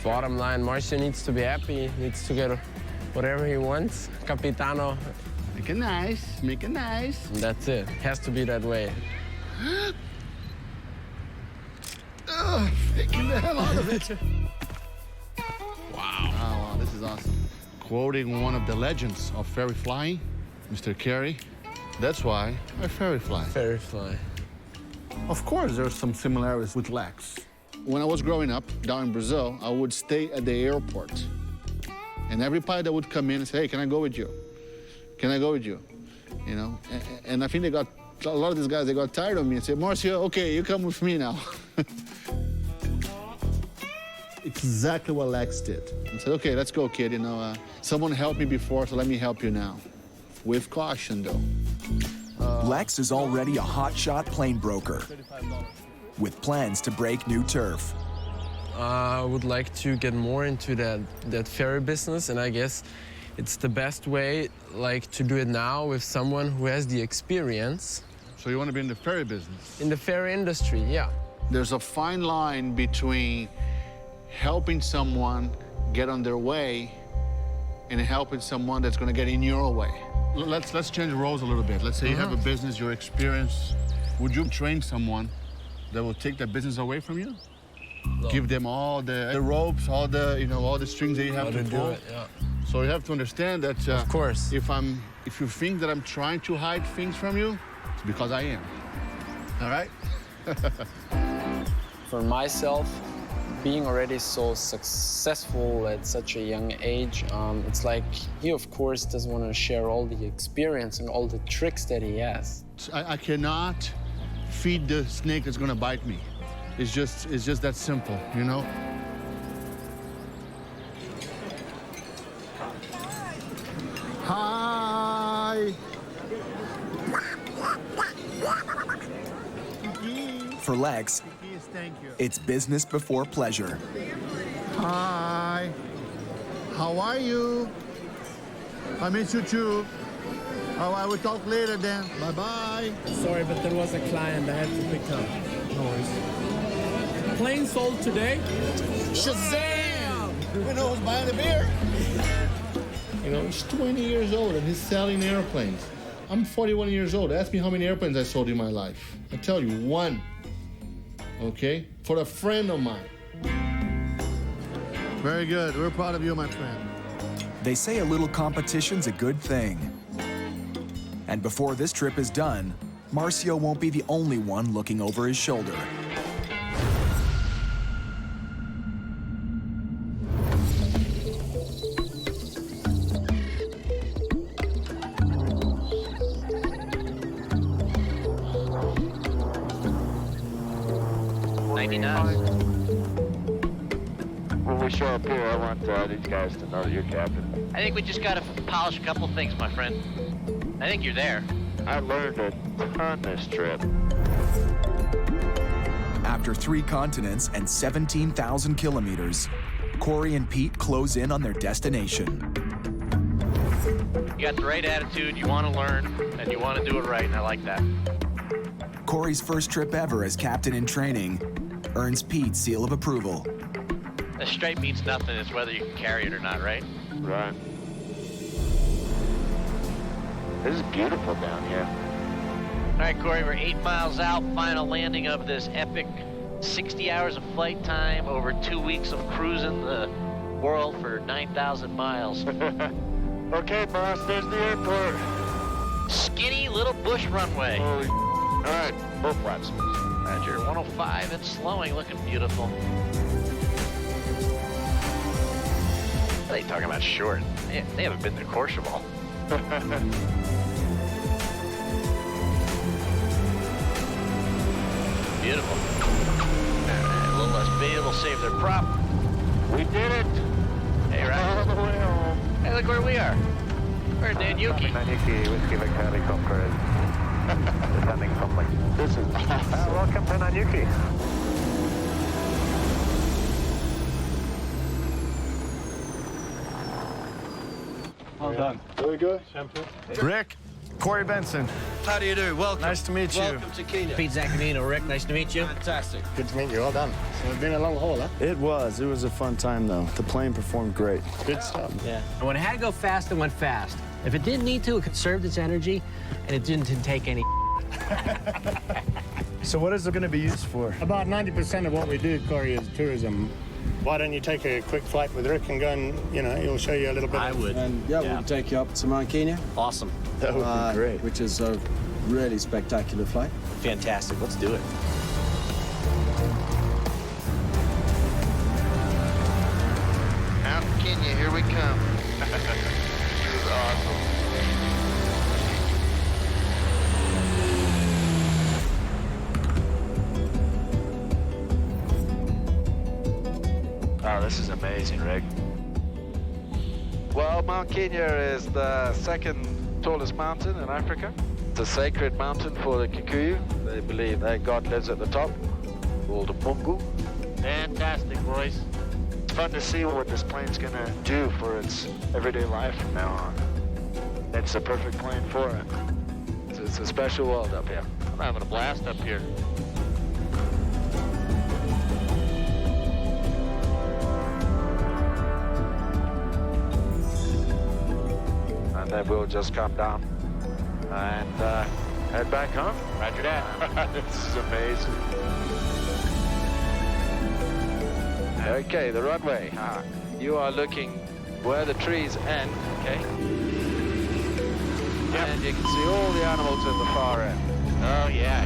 Bottom line, Marcio needs to be happy, needs to get whatever he wants. Capitano. Make it nice, make it nice. And that's it. Has to be that way. Taking the hell out of it. Wow, this is awesome. Quoting one of the legends of ferry flying, Mr. Carey. That's why I ferry fly. Ferry fly. Of course, there are some similarities with Lex. When I was growing up down in Brazil, I would stay at the airport. And every pilot that would come in and say, hey, can I go with you? Can I go with you? You know, and I think a lot of these guys, they got tired of me and said, Marcio, okay, you come with me now. Exactly what Lex did. I said, okay, let's go, kid. You know, someone helped me before, so let me help you now. With caution, though. Lex is already a hotshot plane broker with plans to break new turf. I would like to get more into that ferry business, and I guess it's the best way, like, to do it now with someone who has the experience. So you want to be in the ferry business? In the ferry industry, yeah. There's a fine line between helping someone get on their way and helping someone that's going to get in your way. Let's change the roles a little bit. Let's say you have a business, you're experienced. Would you train someone that will take that business away from you? No. Give them all the ropes, all the strings that you have to pull. do it, yeah. So you have to understand that. Of course. If you think that I'm trying to hide things from you, it's because I am. All right? For myself, being already so successful at such a young age, it's like he, of course, doesn't want to share all the experience and all the tricks that he has. I cannot feed the snake that's gonna bite me. It's just that simple, you know? Hi! For Lex, it's business before pleasure. Hi! How are you? I miss you too. Oh, I will talk later then. Bye-bye. Sorry, but there was a client I had to pick up. No worries. Plane sold today. Shazam! You know who's buying the beer? You know, he's 20 years old and he's selling airplanes. I'm 41 years old. Ask me how many airplanes I sold in my life. I tell you, one. Okay? For a friend of mine. Very good. We're proud of you, my friend. They say a little competition's a good thing. And before this trip is done, Marcio won't be the only one looking over his shoulder. When we show up here, I want these guys to know that you're captain. I think we just gotta polish a couple things, my friend. I think you're there. I learned a ton this trip. After 3 continents and 17,000 kilometers, Corey and Pete close in on their destination. You got the right attitude, you want to learn, and you want to do it right, and I like that. Corey's first trip ever as captain in training earns Pete's seal of approval. A stripe means nothing, it's whether you can carry it or not, right? Right. This is beautiful down here. All right, Corey, we're 8 miles out. Final landing of this epic 60 hours of flight time over 2 weeks of cruising the world for 9,000 miles. Okay, boss, there's the airport. Skinny little bush runway. Holy. All right, full flaps. Roger, 105 and slowing, looking beautiful. What are they talking about short? They haven't been to Courchevel. Beautiful. All right, a little less speed, it'll save their prop. We did it. Hey, right. All the way home. Hey, look where we are. We're in Nanyuki. Nanyuki, Whiskey Victor helicopter is descending from This is awesome. welcome to Nanyuki. Well done. Very good. Rick, Corey Benson. How do you do? Welcome. Nice to meet you. Welcome to Kenya. Pete Zaccanino, Rick, nice to meet you. Fantastic. Good to meet you. Well done. So it's been a long haul, huh? It was a fun time though. The plane performed great. Good stuff. Yeah. And when it had to go fast, it went fast. If it didn't need to, it conserved its energy, and it didn't take any. So what is it going to be used for? About 90% of what we do, Corey, is tourism. Why don't you take a quick flight with Rick and go and, he'll show you a little bit. I would. And we'll take you up to Mount Kenya. Awesome. That would be great. Which is a really spectacular flight. Fantastic. Let's do it. Out in Kenya, here we come. This is awesome. Oh, this is amazing, Rick. Well, Mount Kenya is the second tallest mountain in Africa. It's a sacred mountain for the Kikuyu. They believe that God lives at the top, called Mungu. Fantastic, boys. It's fun to see what this plane's gonna do for its everyday life from now on. It's the perfect plane for it. It's a special world up here. I'm having a blast up here. And then we'll just come down and head back home. Roger that. This is amazing. Okay, the runway. You are looking where the trees end, okay? Yep. And you can see all the animals at the far end. Oh, yeah.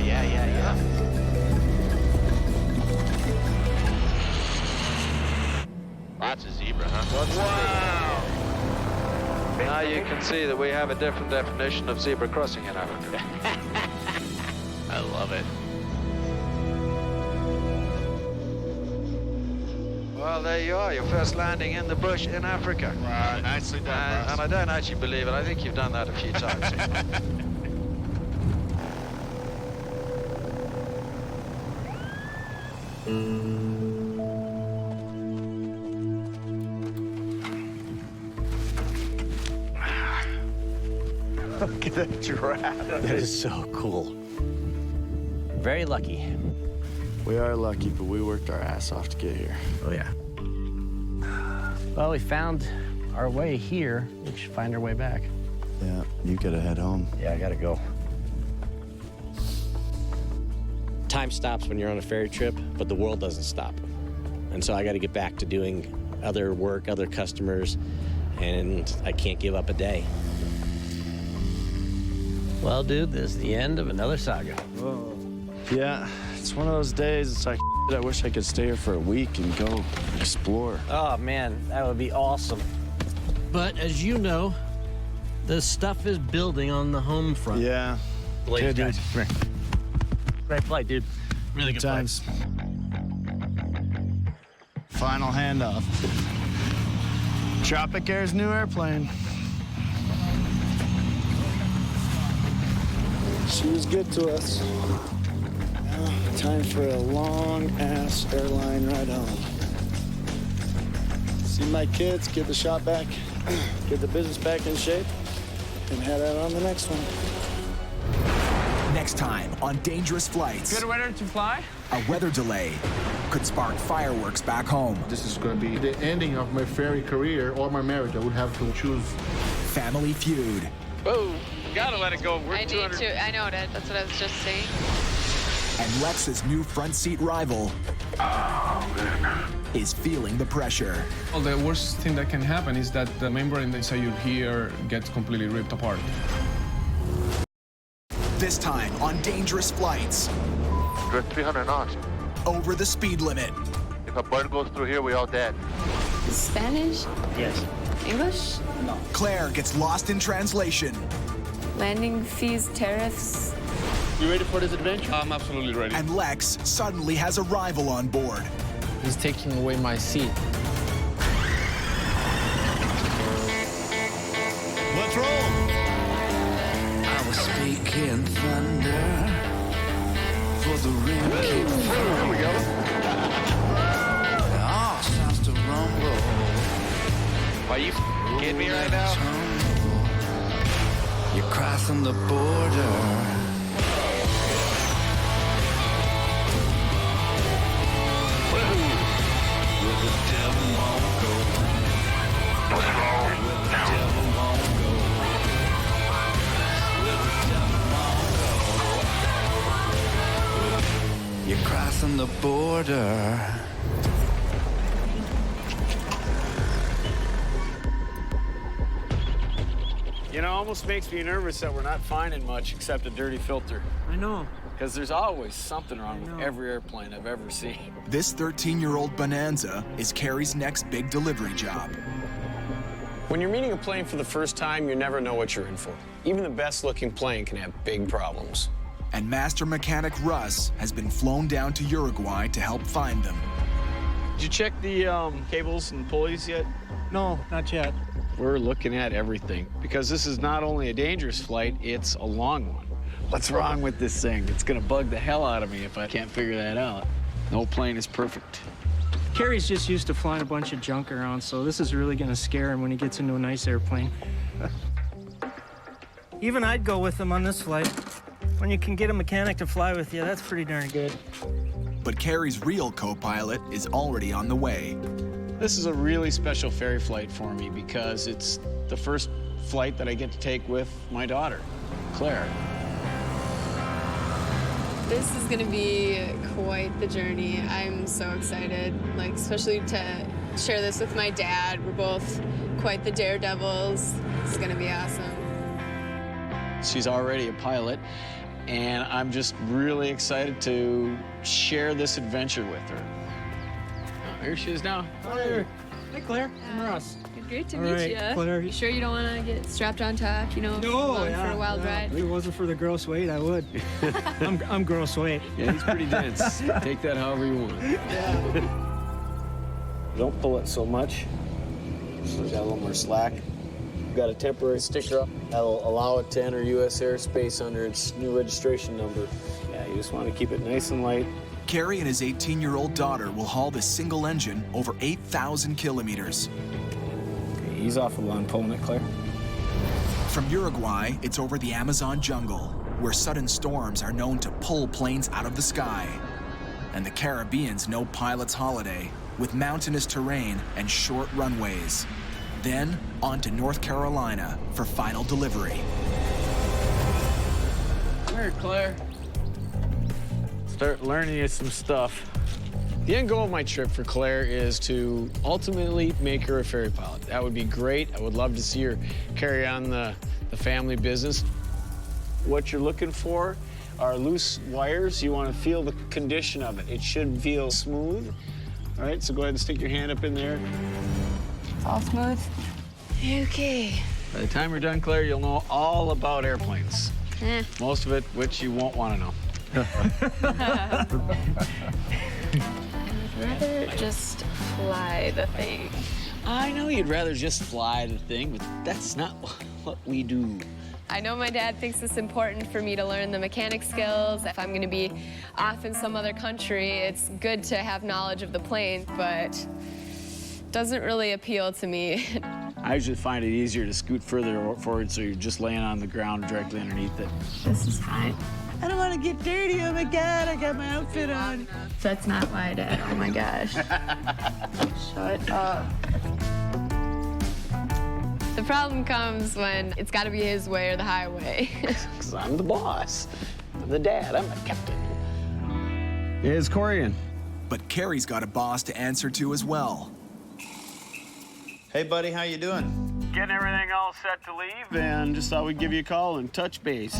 Lots of zebra, huh? Wow! Now you can see that we have a different definition of zebra crossing in Africa. I love it. Well, there you are, your first landing in the bush in Africa. Wow, nicely done, And I don't actually believe it. I think you've done that a few times. Look at that giraffe. That is so cool. Very lucky. We are lucky, but we worked our ass off to get here. Oh, yeah. Well, we found our way here. We should find our way back. Yeah, you gotta head home. Yeah, I gotta go. Time stops when you're on a ferry trip, but the world doesn't stop. And so I gotta get back to doing other work, other customers, and I can't give up a day. Well, dude, this is the end of another saga. Whoa. Yeah, it's one of those days, it's like, I wish I could stay here for a week and go explore. Oh, man, that would be awesome. But as you know, the stuff is building on the home front. Yeah. Ladies, guys. Great flight, dude. Really good times. Final handoff. Tropic Air's new airplane. She was good to us. Now, time for a long-ass airline ride home. See my kids, get the shop back, get the business back in shape, and head out on the next one. Next time on Dangerous Flights. Good weather to fly? A weather delay could spark fireworks back home. This is going to be the ending of my ferry career or my marriage. I would have to choose. Family Feud Whoa, gotta let it go. We're I 200. need to. I know that. That's what I was just saying. And Lex's new front seat rival is feeling the pressure. Well, the worst thing that can happen is that the membrane inside your ear gets completely ripped apart. This time on dangerous flights. We're at 300 knots. Over the speed limit. If a bird goes through here, we all dead. Spanish? Yes. English? No. Claire gets lost in translation. Landing fees, tariffs. You ready for this adventure? I'm absolutely ready. And Lex suddenly has a rival on board. He's taking away my seat. Let's roll. I was speaking thunder for the rain keep falling. There we go. Oh, sounds to rumble. Are you kidding me right now? You're crossing the border. You're crossing the border. You know, it almost makes me nervous that we're not finding much except a dirty filter. I know. Because there's always something wrong with every airplane I've ever seen. This 13-year-old Bonanza is Carrie's next big delivery job. When you're meeting a plane for the first time, you never know what you're in for. Even the best-looking plane can have big problems. And master mechanic Russ has been flown down to Uruguay to help find them. Did you check the cables and pulleys yet? No, not yet. We're looking at everything because this is not only a dangerous flight, it's a long one. What's wrong with this thing? It's gonna bug the hell out of me if I can't figure that out. No plane is perfect. Carrie's just used to flying a bunch of junk around, so this is really gonna scare him when he gets into a nice airplane. Even I'd go with him on this flight. When you can get a mechanic to fly with you, that's pretty darn good. But Carrie's real co-pilot is already on the way. This is a really special ferry flight for me because it's the first flight that I get to take with my daughter, Claire. This is gonna be quite the journey. I'm so excited, like especially to share this with my dad. We're both quite the daredevils. It's gonna be awesome. She's already a pilot, and I'm just really excited to share this adventure with her. Oh, here she is now. Hi. Hey, Claire. I'm Russ. Great to All meet right, you. Claire. You sure you don't want to get strapped on top, you know, No, for a wild ride? If it wasn't for the gross weight, I would. I'm gross weight. Yeah, he's pretty dense. Take that however you want. Don't pull it so much. So got a little more slack. We've got a temporary sticker up that'll allow it to enter U.S. airspace under its new registration number. Yeah, you just want to keep it nice and light. Carrie and his 18-year-old daughter will haul this single engine over 8,000 kilometers. Okay, ease off a little on pulling it, Claire. From Uruguay, it's over the Amazon jungle, where sudden storms are known to pull planes out of the sky. And the Caribbean's no pilot's holiday, with mountainous terrain and short runways. Then, on to North Carolina for final delivery. Come here, Claire. Start learning you some stuff. The end goal of my trip for Claire is to ultimately make her a ferry pilot. That would be great. I would love to see her carry on the family business. What you're looking for are loose wires. You want to feel the condition of it. It should feel smooth. All right, so go ahead and stick your hand up in there. It's all smooth. Okay. By the time you're done, Claire, you'll know all about airplanes. Most of it, which you won't want to know. I'd rather just fly the thing. I know you'd rather just fly the thing, but that's not what we do. I know my dad thinks it's important for me to learn the mechanic skills. If I'm going to be off in some other country, it's good to have knowledge of the plane, but it doesn't really appeal to me. I usually find it easier to scoot further forward so you're just laying on the ground directly underneath it. This is fine. I don't want to get dirty. Oh my God, I got my outfit on. That's not why, Dad. Oh my gosh. Shut up. The problem comes when it's got to be his way or the highway. Because I'm the boss. I'm the dad. I'm the captain. Here's Corian. But Carrie's got a boss to answer to as well. Hey, buddy, how you doing? Getting everything all set to leave, and just thought we'd give you a call and touch base.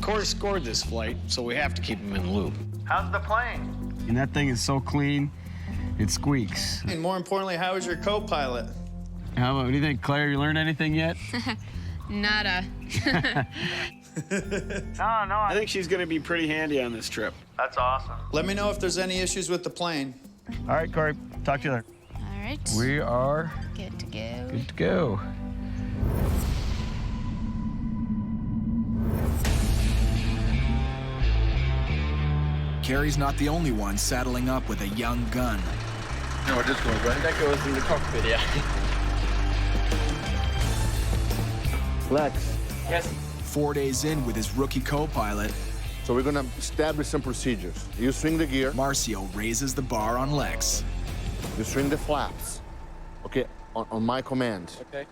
Corey scored this flight, so we have to keep him in the loop. How's the plane? And that thing is so clean, it squeaks. And more importantly, how is your co-pilot? How about, what do you think, Claire? You learned anything yet? Nada. No, I think she's gonna be pretty handy on this trip. That's awesome. Let me know if there's any issues with the plane. All right, Corey, talk to you later. All right. We are Good to go. good to go. Carrie's not the only one saddling up with a young gun. No, this goes right. That goes in the cockpit, yeah. Lex. Yes. 4 days in with his rookie co-pilot, So we're gonna establish some procedures. You swing the gear. Marcio raises the bar on Lex. You swing the flaps. Okay, on my command. Okay.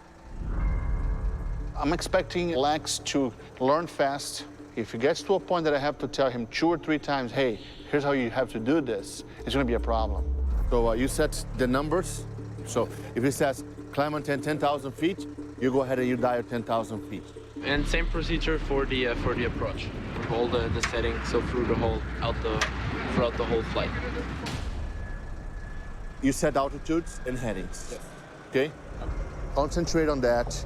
I'm expecting Lex to learn fast. If he gets to a point that I have to tell him 2 or 3 times, hey, here's how you have to do this, it's gonna be a problem. So you set the numbers. So if he says, climb on 10,000 feet, you go ahead and you dial 10,000 feet. And same procedure for the approach. Hold the setting, so throughout the whole flight. You set altitudes and headings. Okay? Concentrate on that.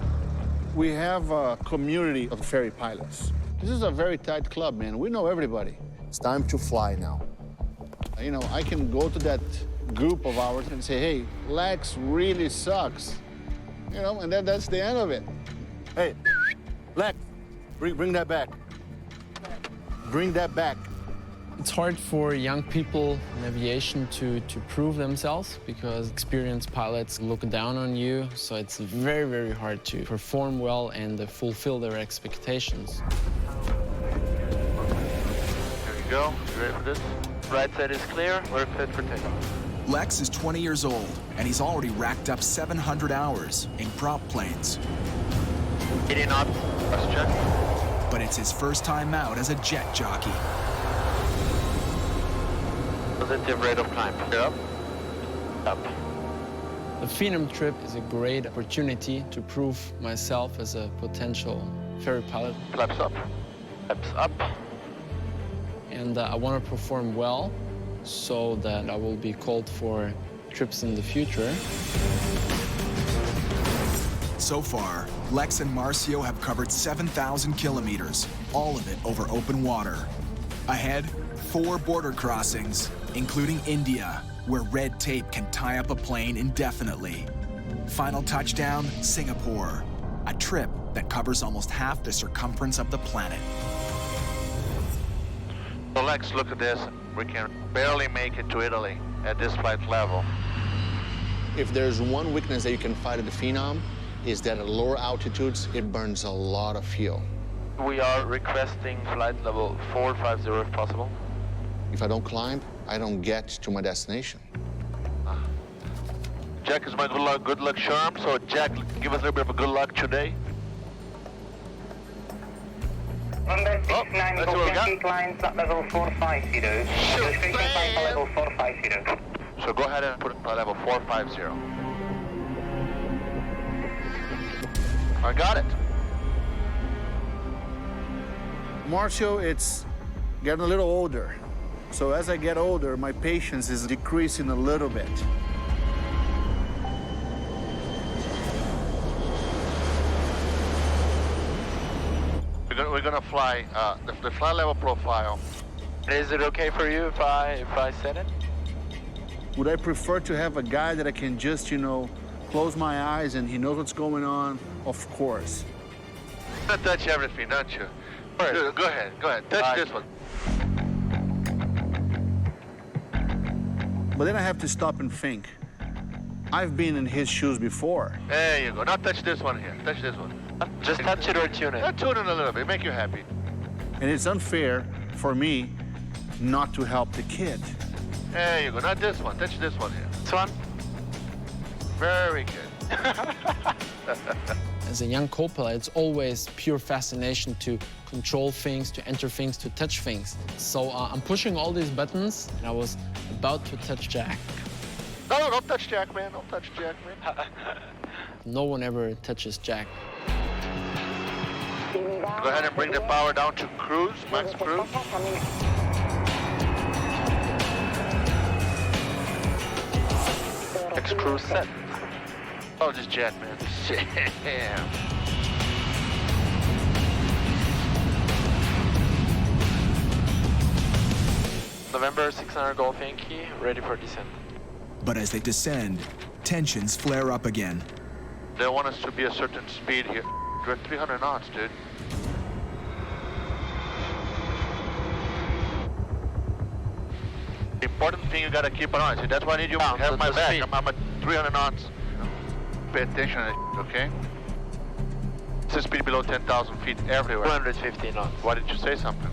We have a community of ferry pilots. This is a very tight club, man. We know everybody. It's time to fly now. You know, I can go to that group of ours and say, hey, Lex really sucks. You know, and that's the end of it. Hey, Lex, bring that back. Bring that back. It's hard for young people in aviation to prove themselves because experienced pilots look down on you, so it's very, very hard to perform well and fulfill their expectations. There you go. You ready for this? Right side is clear. We're fit for takeoff. Lex is 20 years old, and he's already racked up 700 hours in prop planes. 80 knots. First check. But it's his first time out as a jet jockey. Positive rate of climb. Up. Up. The Phenom trip is a great opportunity to prove myself as a potential ferry pilot. Flaps up. Flaps up. And I want to perform well so that I will be called for trips in the future. So far, Lex and Marcio have covered 7,000 kilometers, all of it over open water. Ahead, 4 border crossings, including India, where red tape can tie up a plane indefinitely. Final touchdown, Singapore, a trip that covers almost half the circumference of the planet. So Lex, look at this. We can barely make it to Italy at this flight level. If there's one weakness that you can fight at the Phenom, is that at lower altitudes, it burns a lot of fuel. We are requesting flight level 450 if possible. If I don't climb, I don't get to my destination. Jack is my good luck charm, so Jack, give us a little bit of a good luck today. Number 69, go 20 climbs at level 450. Go straight to climb for level 450. So go ahead and put it level 450. I got it. Marcio, it's getting a little older. So as I get older, my patience is decreasing a little bit. We're gonna fly the flight level profile. Is it okay for you if I set it? Would I prefer to have a guy that I can just, you know, close my eyes and he knows what's going on? Of course. You touch everything, don't you? All right. Go ahead. Touch this one. But then I have to stop and think. I've been in his shoes before. There you go. Now touch this one here. Touch this one. Just touch it or tune it. Tune it a little bit. Make you happy. And it's unfair for me not to help the kid. There you go. Not this one. Touch this one here. This one. Very good. As a young co-pilot, it's always pure fascination to control things, to enter things, to touch things. So I'm pushing all these buttons, and I was about to touch Jack. No, don't touch Jack, man. Don't touch Jack, man. No one ever touches Jack. Go ahead and bring the power down to cruise, max cruise. X cruise set. Oh, just jet, man. Damn. November 600 Golf Yankee, ready for descent. But as they descend, tensions flare up again. They want us to be a certain speed here. We're at 300 knots, dude. The important thing you gotta keep an eye on. See, that's why I need you to have my back. I'm at 300 knots. Pay attention to that, okay? It's a speed below 10,000 feet everywhere. 250 knots. Why did you say something?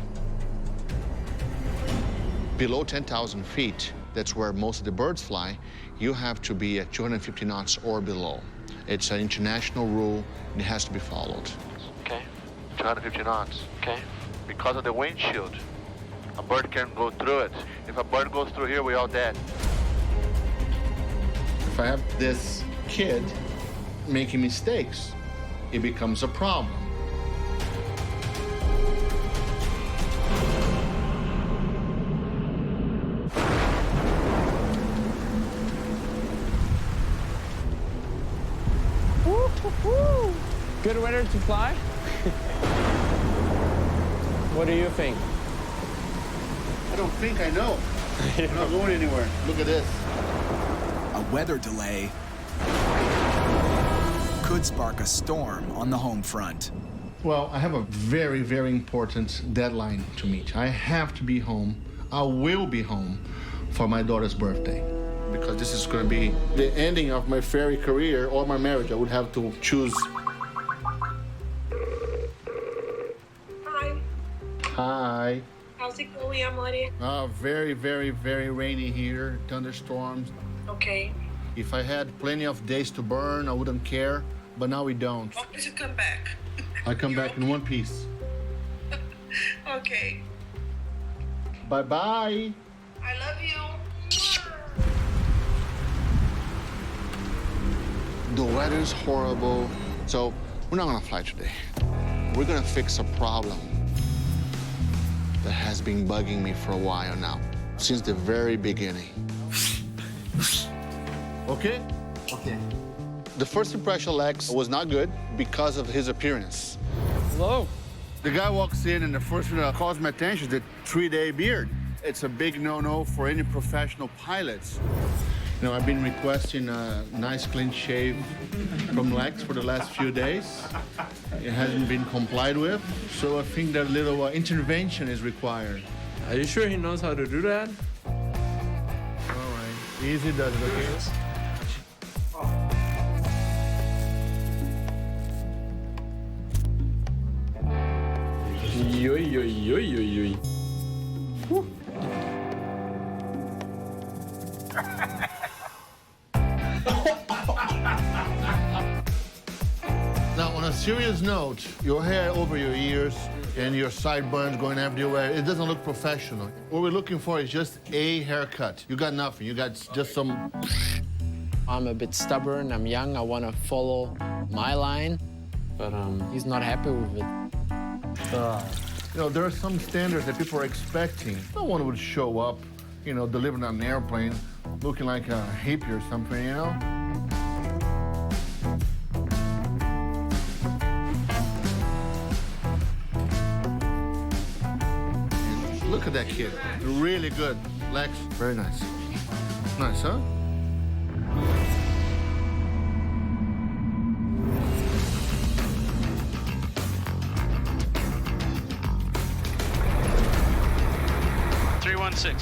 Below 10,000 feet, that's where most of the birds fly, you have to be at 250 knots or below. It's an international rule, and it has to be followed. Okay. 250 knots. Okay. Because of the windshield, a bird can go through it. If a bird goes through here, we're all dead. If I have this kid making mistakes, it becomes a problem. Good weather to fly? What do you think? I don't think I know. I'm not going anywhere. Look at this. A weather delay could spark a storm on the home front. Well, I have a very, very important deadline to meet. I have to be home. I will be home for my daughter's birthday. Because this is going to be the ending of my ferry career or my marriage. I would have to choose. Hi. Hi. How's it going, Amore? Very, very, very rainy here. Thunderstorms. Okay. If I had plenty of days to burn, I wouldn't care. But now we don't. Want me to come back? I come back in one piece. Okay. Bye-bye. I love you. The weather's horrible, so we're not gonna fly today. We're gonna fix a problem that has been bugging me for a while now, since the very beginning. Okay? Okay. The first impression of Lex was not good because of his appearance. Hello. The guy walks in and the first thing that calls my attention is the 3-day beard. It's a big no-no for any professional pilots. You know, I've been requesting a nice clean shave from Lex for the last few days. It hasn't been complied with, so I think that a little intervention is required. Are you sure he knows how to do that? All right, easy does it, okay? Yo, yo, yo, yo, yo. Woo. Now, on a serious note, your hair over your ears and your sideburns going everywhere, it doesn't look professional. What we're looking for is just a haircut. You got nothing. You got just some... I'm a bit stubborn. I'm young. I want to follow my line, but he's not happy with it. You know, there are some standards that people are expecting. No one would show up, you know, delivering on an airplane looking like a hippie or something, you know? Look at that kid. Really good. Lex, very nice. Nice, huh?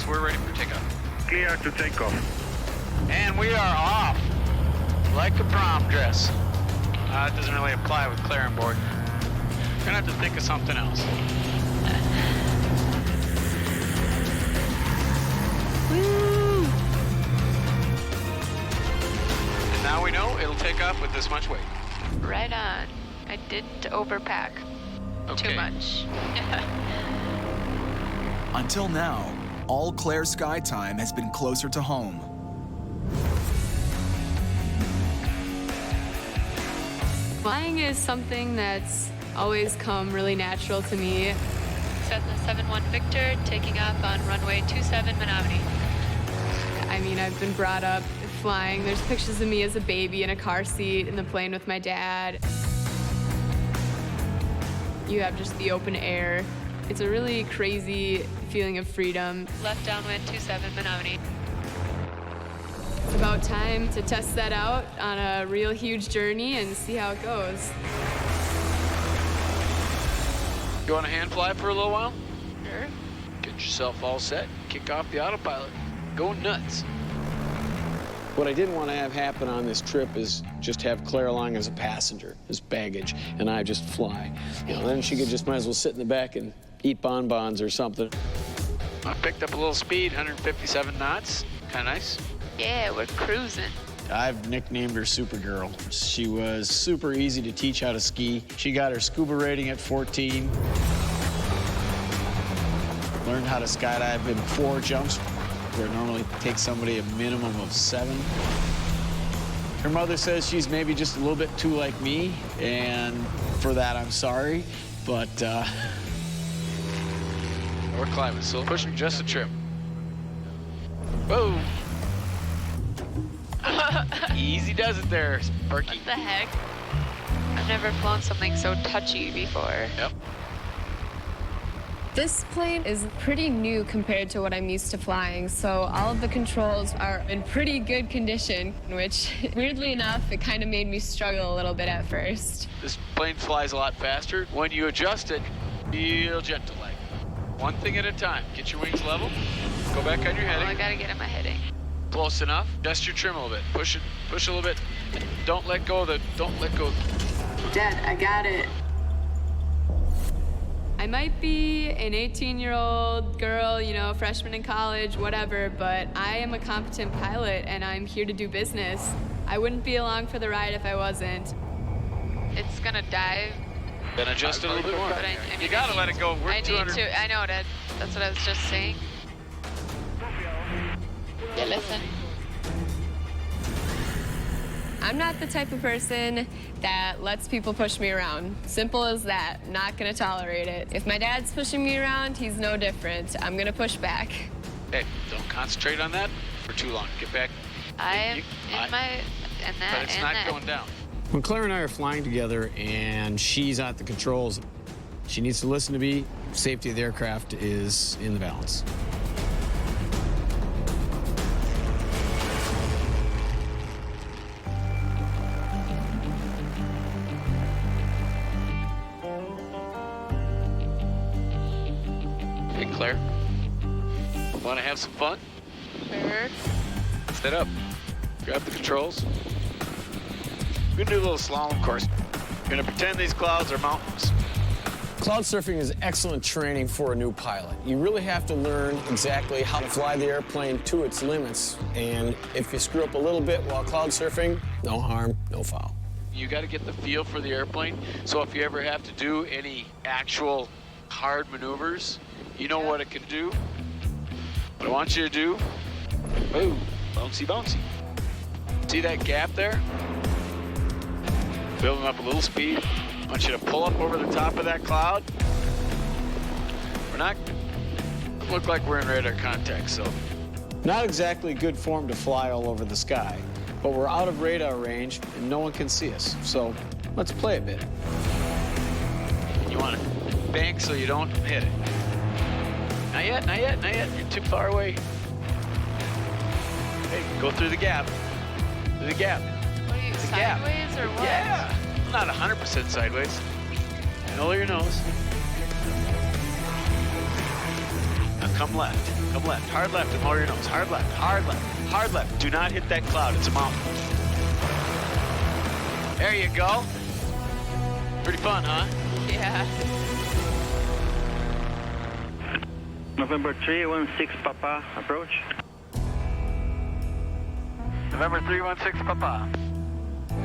We're ready for takeoff. Clear to take off. And we are off. Like a prom dress. It doesn't really apply with Claire on board. Gonna have to think of something else. Woo! And now we know it'll take off with this much weight. Right on. I didn't overpack too much. Until now, all Claire's sky time has been closer to home. Flying is something that's always come really natural to me. Cessna 71 Victor, taking off on runway 27 Menominee. I mean, I've been brought up flying. There's pictures of me as a baby in a car seat in the plane with my dad. You have just the open air. It's a really crazy feeling of freedom. Left downwind 27 Menominee. It's about time to test that out on a real huge journey and see how it goes. You want to hand fly for a little while? Sure. Get yourself all set. Kick off the autopilot. Go nuts. What I didn't want to have happen on this trip is just have Claire along as a passenger, as baggage, and I just fly. You know, then she could just might as well sit in the back and eat bonbons or something. I picked up a little speed, 157 knots. Kind of nice. Yeah, we're cruising. I've nicknamed her Supergirl. She was super easy to teach how to ski. She got her scuba rating at 14. Learned how to skydive in 4 jumps, where it normally takes somebody a minimum of 7. Her mother says she's maybe just a little bit too like me, and for that I'm sorry, but We're climbing, so pushing just a trim. Whoa! Easy does it there, Sparky. What the heck? I've never flown something so touchy before. Yep. This plane is pretty new compared to what I'm used to flying, so all of the controls are in pretty good condition, which, weirdly enough, it kind of made me struggle a little bit at first. This plane flies a lot faster. When you adjust it, real gentle like. One thing at a time. Get your wings level. Go back on your heading. Oh, I gotta get in my heading. Close enough. Adjust your trim a little bit. Push it. Push a little bit. Don't let go of the. Don't let go. Dad, I got it. I might be an 18-year-old girl, you know, freshman in college, whatever, but I am a competent pilot and I'm here to do business. I wouldn't be along for the ride if I wasn't. It's gonna dive. Then adjust it a little bit more. But I mean, you gotta let it go. We're I need 200. to. I know, Dad. That's what I was just saying. Yeah, listen. I'm not the type of person that lets people push me around. Simple as that. Not gonna tolerate it. If my dad's pushing me around, he's no different. I'm gonna push back. Hey, don't concentrate on that for too long. Get back. I am in that But it's not that. going down. when Claire and I are flying together and she's at the controls, she needs to listen to me. Safety of the aircraft is in the balance. Hey, Claire. Want to have some fun? Sure. Set up. Grab the controls. We're gonna do a little slalom course. We're gonna pretend these clouds are mountains. Cloud surfing is excellent training for a new pilot. You really have to learn exactly how to fly the airplane to its limits. And if you screw up a little bit while cloud surfing, no harm, no foul. You got to get the feel for the airplane. So if you ever have to do any actual hard maneuvers, you know what it can do. What I want you to do, ooh, bouncy, bouncy. See that gap there? Building up a little speed. I want you to pull up over the top of that cloud. We're not, look like we're in radar contact, so. Not exactly good form to fly all over the sky, but we're out of radar range and no one can see us. So let's play a bit. You want to bank so you don't hit it. Not yet, not yet, not yet. You're too far away. Hey, go through the gap. Through the gap. What are you, sideways or what? Yeah. Not 100% sideways. Lower your nose. Now come left. Come left. Hard left and lower your nose. Hard left. Hard left. Hard left. Do not hit that cloud. It's a mountain. There you go. Pretty fun, huh? Yeah. November 316 Papa, approach. November 316 Papa.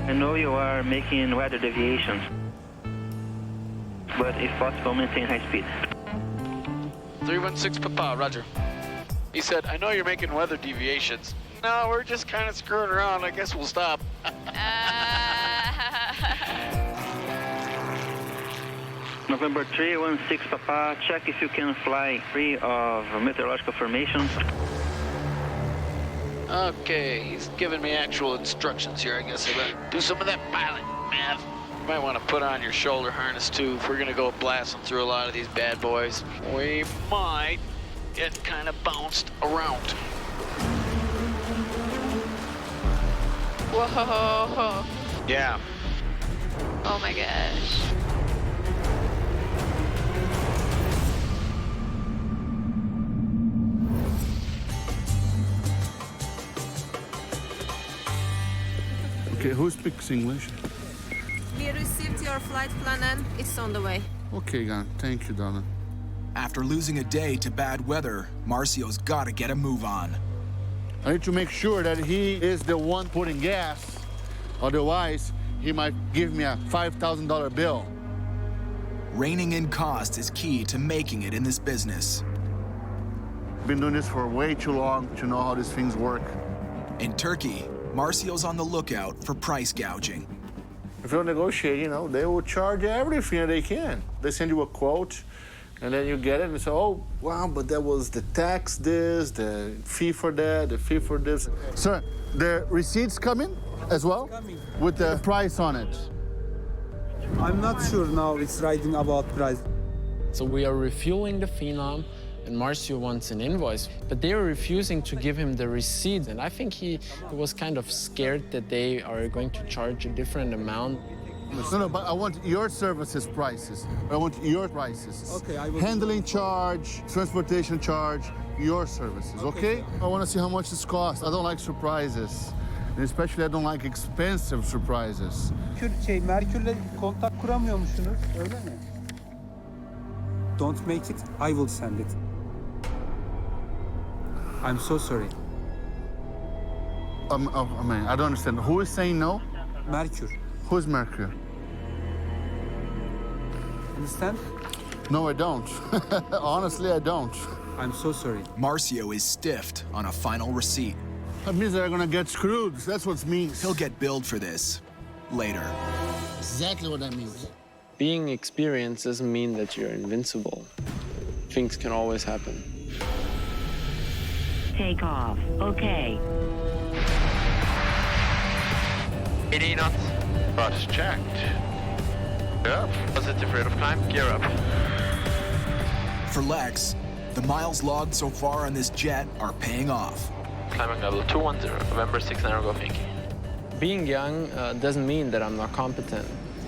I know you are making weather deviations. but if possible, maintain high speed. 316 Papa, roger. He said, I know you're making weather deviations. No, we're just kind of screwing around. I guess we'll stop. November 316 Papa, check if you can fly free of meteorological formations. Okay, he's giving me actual instructions here. I guess I better do some of that pilot math. You might want to put on your shoulder harness too if we're going to go blasting through a lot of these bad boys. We might get kind of bounced around. Whoa. Yeah. Oh my gosh. Okay, who speaks English? We received your flight plan and it's on the way. Okay, Gan. Thank you, Donna. After losing a day to bad weather, Marcio's got to get a move on. I need to make sure that he is the one putting gas. Otherwise, he might give me a $5,000 bill. Reining in cost is key to making it in this business. Been doing this for way too long to know how these things work. In Turkey, Marcio's on the lookout for price gouging. If you negotiate, they will charge everything that they can. They send you a quote, and then you get it and say, oh, wow, but that was the tax this, the fee for that, the fee for this. Sir, the receipts coming as well? Coming. With the price on it? I'm not sure now it's writing about price. So we are refueling the Phenom, and Marcio wants an invoice, but they are refusing to give him the receipt. And I think he was kind of scared that they are going to charge a different amount. No, but I want your services prices. I want your prices. Okay, I will. Handling charge, transportation charge, your services, okay? I want to see how much this costs. I don't like surprises. And especially I don't like expensive surprises. Merkür'le kontak kuramıyormuşsunuz, öyle mi? Don't make it, I will send it. I'm so sorry. I mean, I don't understand. Who is saying no? Merkür. Who's Mercury? Understand? No, I don't. Honestly, I don't. I'm so sorry. Marcio is stiffed on a final receipt. That means they're gonna get screwed. That's what it means. He'll get billed for this later. Exactly what that means. Being experienced doesn't mean that you're invincible. Things can always happen. Take off. Okay. 80 knots. Roger, checked. Gear up. Positive rate of climb. Gear up. For Lex, the miles logged so far on this jet are paying off. Climbing level 210, November 69 Golf Yankee. Being young doesn't mean that I'm not competent.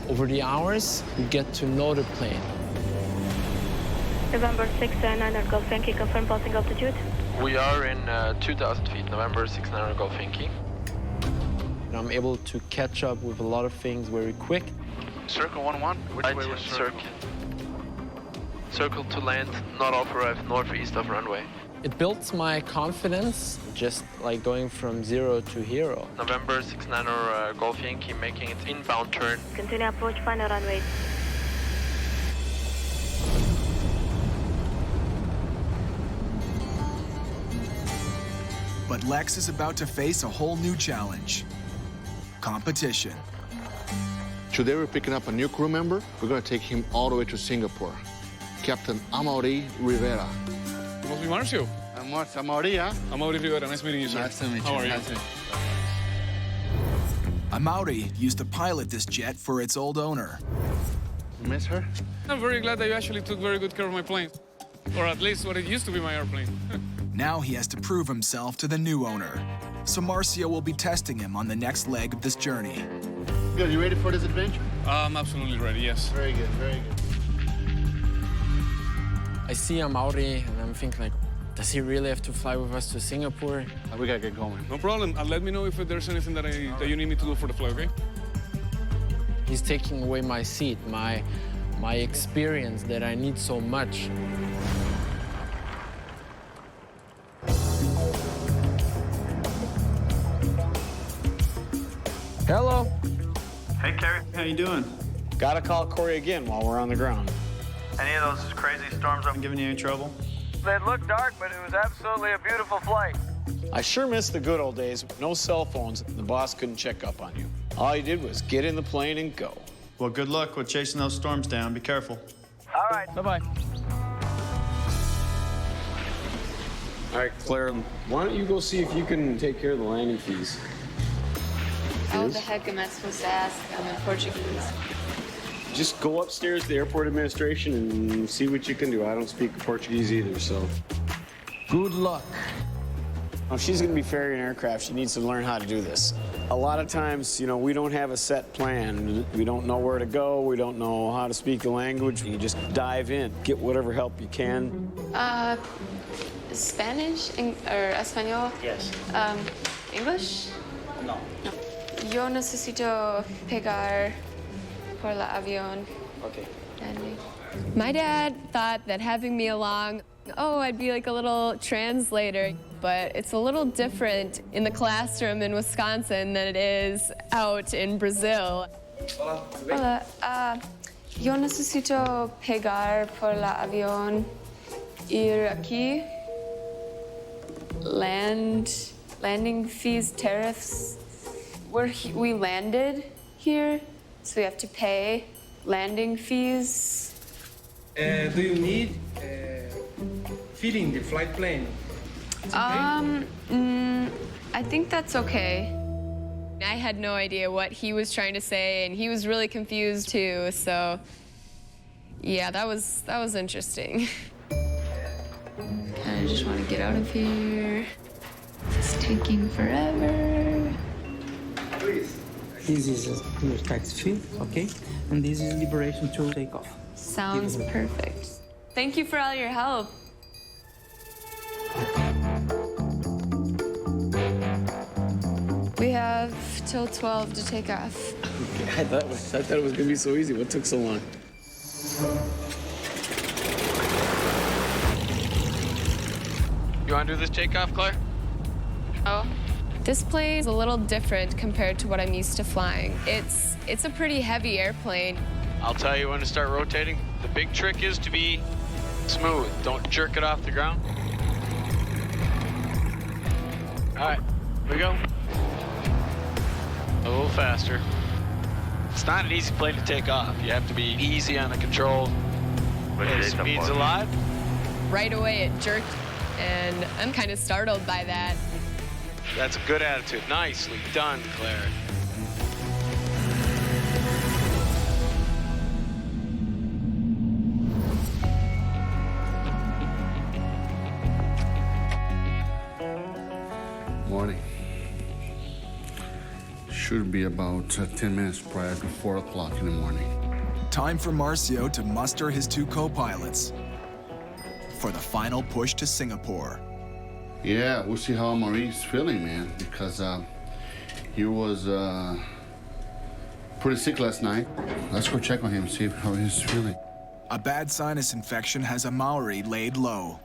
Over the hours, you get to know the plane. November 69 Golf Yankee, confirm passing altitude. We are in 2,000 feet, November 69 Golf Yankee. And I'm able to catch up with a lot of things very quick. Circle 11, which way was circle? Circle to land, not off arrive, north or east of runway. It builds my confidence, just like going from 0 to hero. November 69 Golf Yankee making its inbound turn. Continue approach final runway. But Lex is about to face a whole new challenge. Competition. Today we're picking up a new crew member. We're gonna take him all the way to Singapore. Captain Amaury Rivera. You must be Marcio. Amaury, huh? Amaury Rivera, nice meeting you, sir. Nice to meet you. How are you? Nice to meet Amaury used to pilot this jet for its old owner. you. Miss her? I'm very glad that you actually took very good care of my plane. Or at least what it used to be my airplane. Now he has to prove himself to the new owner. So Marcio will be testing him on the next leg of this journey. Good, you ready for this adventure? I'm absolutely ready, yes. Very good, very good. I see Amaury and I'm thinking like, does he really have to fly with us to Singapore? We gotta get going. No problem. And let me know if there's anything that you need me to do for the flight, okay? He's taking away my seat, my experience that I need so much. Hello. Hey, Kerry. How you doing? Gotta call Corey again while we're on the ground. Any of those crazy storms I'm giving you any trouble? They looked dark, but it was absolutely a beautiful flight. I sure miss the good old days. No cell phones. The boss couldn't check up on you. All you did was get in the plane and go. Well, good luck with chasing those storms down. Be careful. All right. Bye-bye. All right, Claire, why don't you go see if you can take care of the landing fees? How the heck am I supposed to ask them in Portuguese? Just go upstairs to the airport administration and see what you can do. I don't speak Portuguese either, so. Good luck. If she's gonna be ferrying aircraft, she needs to learn how to do this. A lot of times, you know, we don't have a set plan. We don't know where to go. We don't know how to speak the language. You just dive in, get whatever help you can. Spanish or Espanol? Yes. English? No. Yo necesito pegar por la avión. Okay. Landing. My dad thought that having me along, I'd be like a little translator, but it's a little different in the classroom in Wisconsin than it is out in Brazil. Hola, yo necesito pegar por la avión, ir aquí, landing fees, tariffs. We landed here, so we have to pay landing fees. Do you need feeding the flight plane? I think that's okay. I had no idea what he was trying to say, and he was really confused too, so yeah, that was interesting. I just want to get out of here. It's taking forever. Please. This is your taxi fee, okay? And this is liberation to take off. Sounds perfect. Thank you for all your help. We have till 12 to take off. Okay, I thought it was gonna be so easy. What took so long? You want to do this takeoff, Claire? Oh. This plane is a little different compared to what I'm used to flying. It's a pretty heavy airplane. I'll tell you when to start rotating. The big trick is to be smooth. Don't jerk it off the ground. All right, here we go. A little faster. It's not an easy plane to take off. You have to be easy on the control. Okay, speed's a lot. Right away it jerked, and I'm kind of startled by that. That's a good attitude. Nicely done, Claire. Morning. Should be about 10 minutes prior to 4 o'clock in the morning. Time for Marcio to muster his two co-pilots for the final push to Singapore. Yeah, we'll see how Maurice feeling, man, because he was pretty sick last night. Let's go check on him, see how he's feeling. A bad sinus infection has Amaury laid low.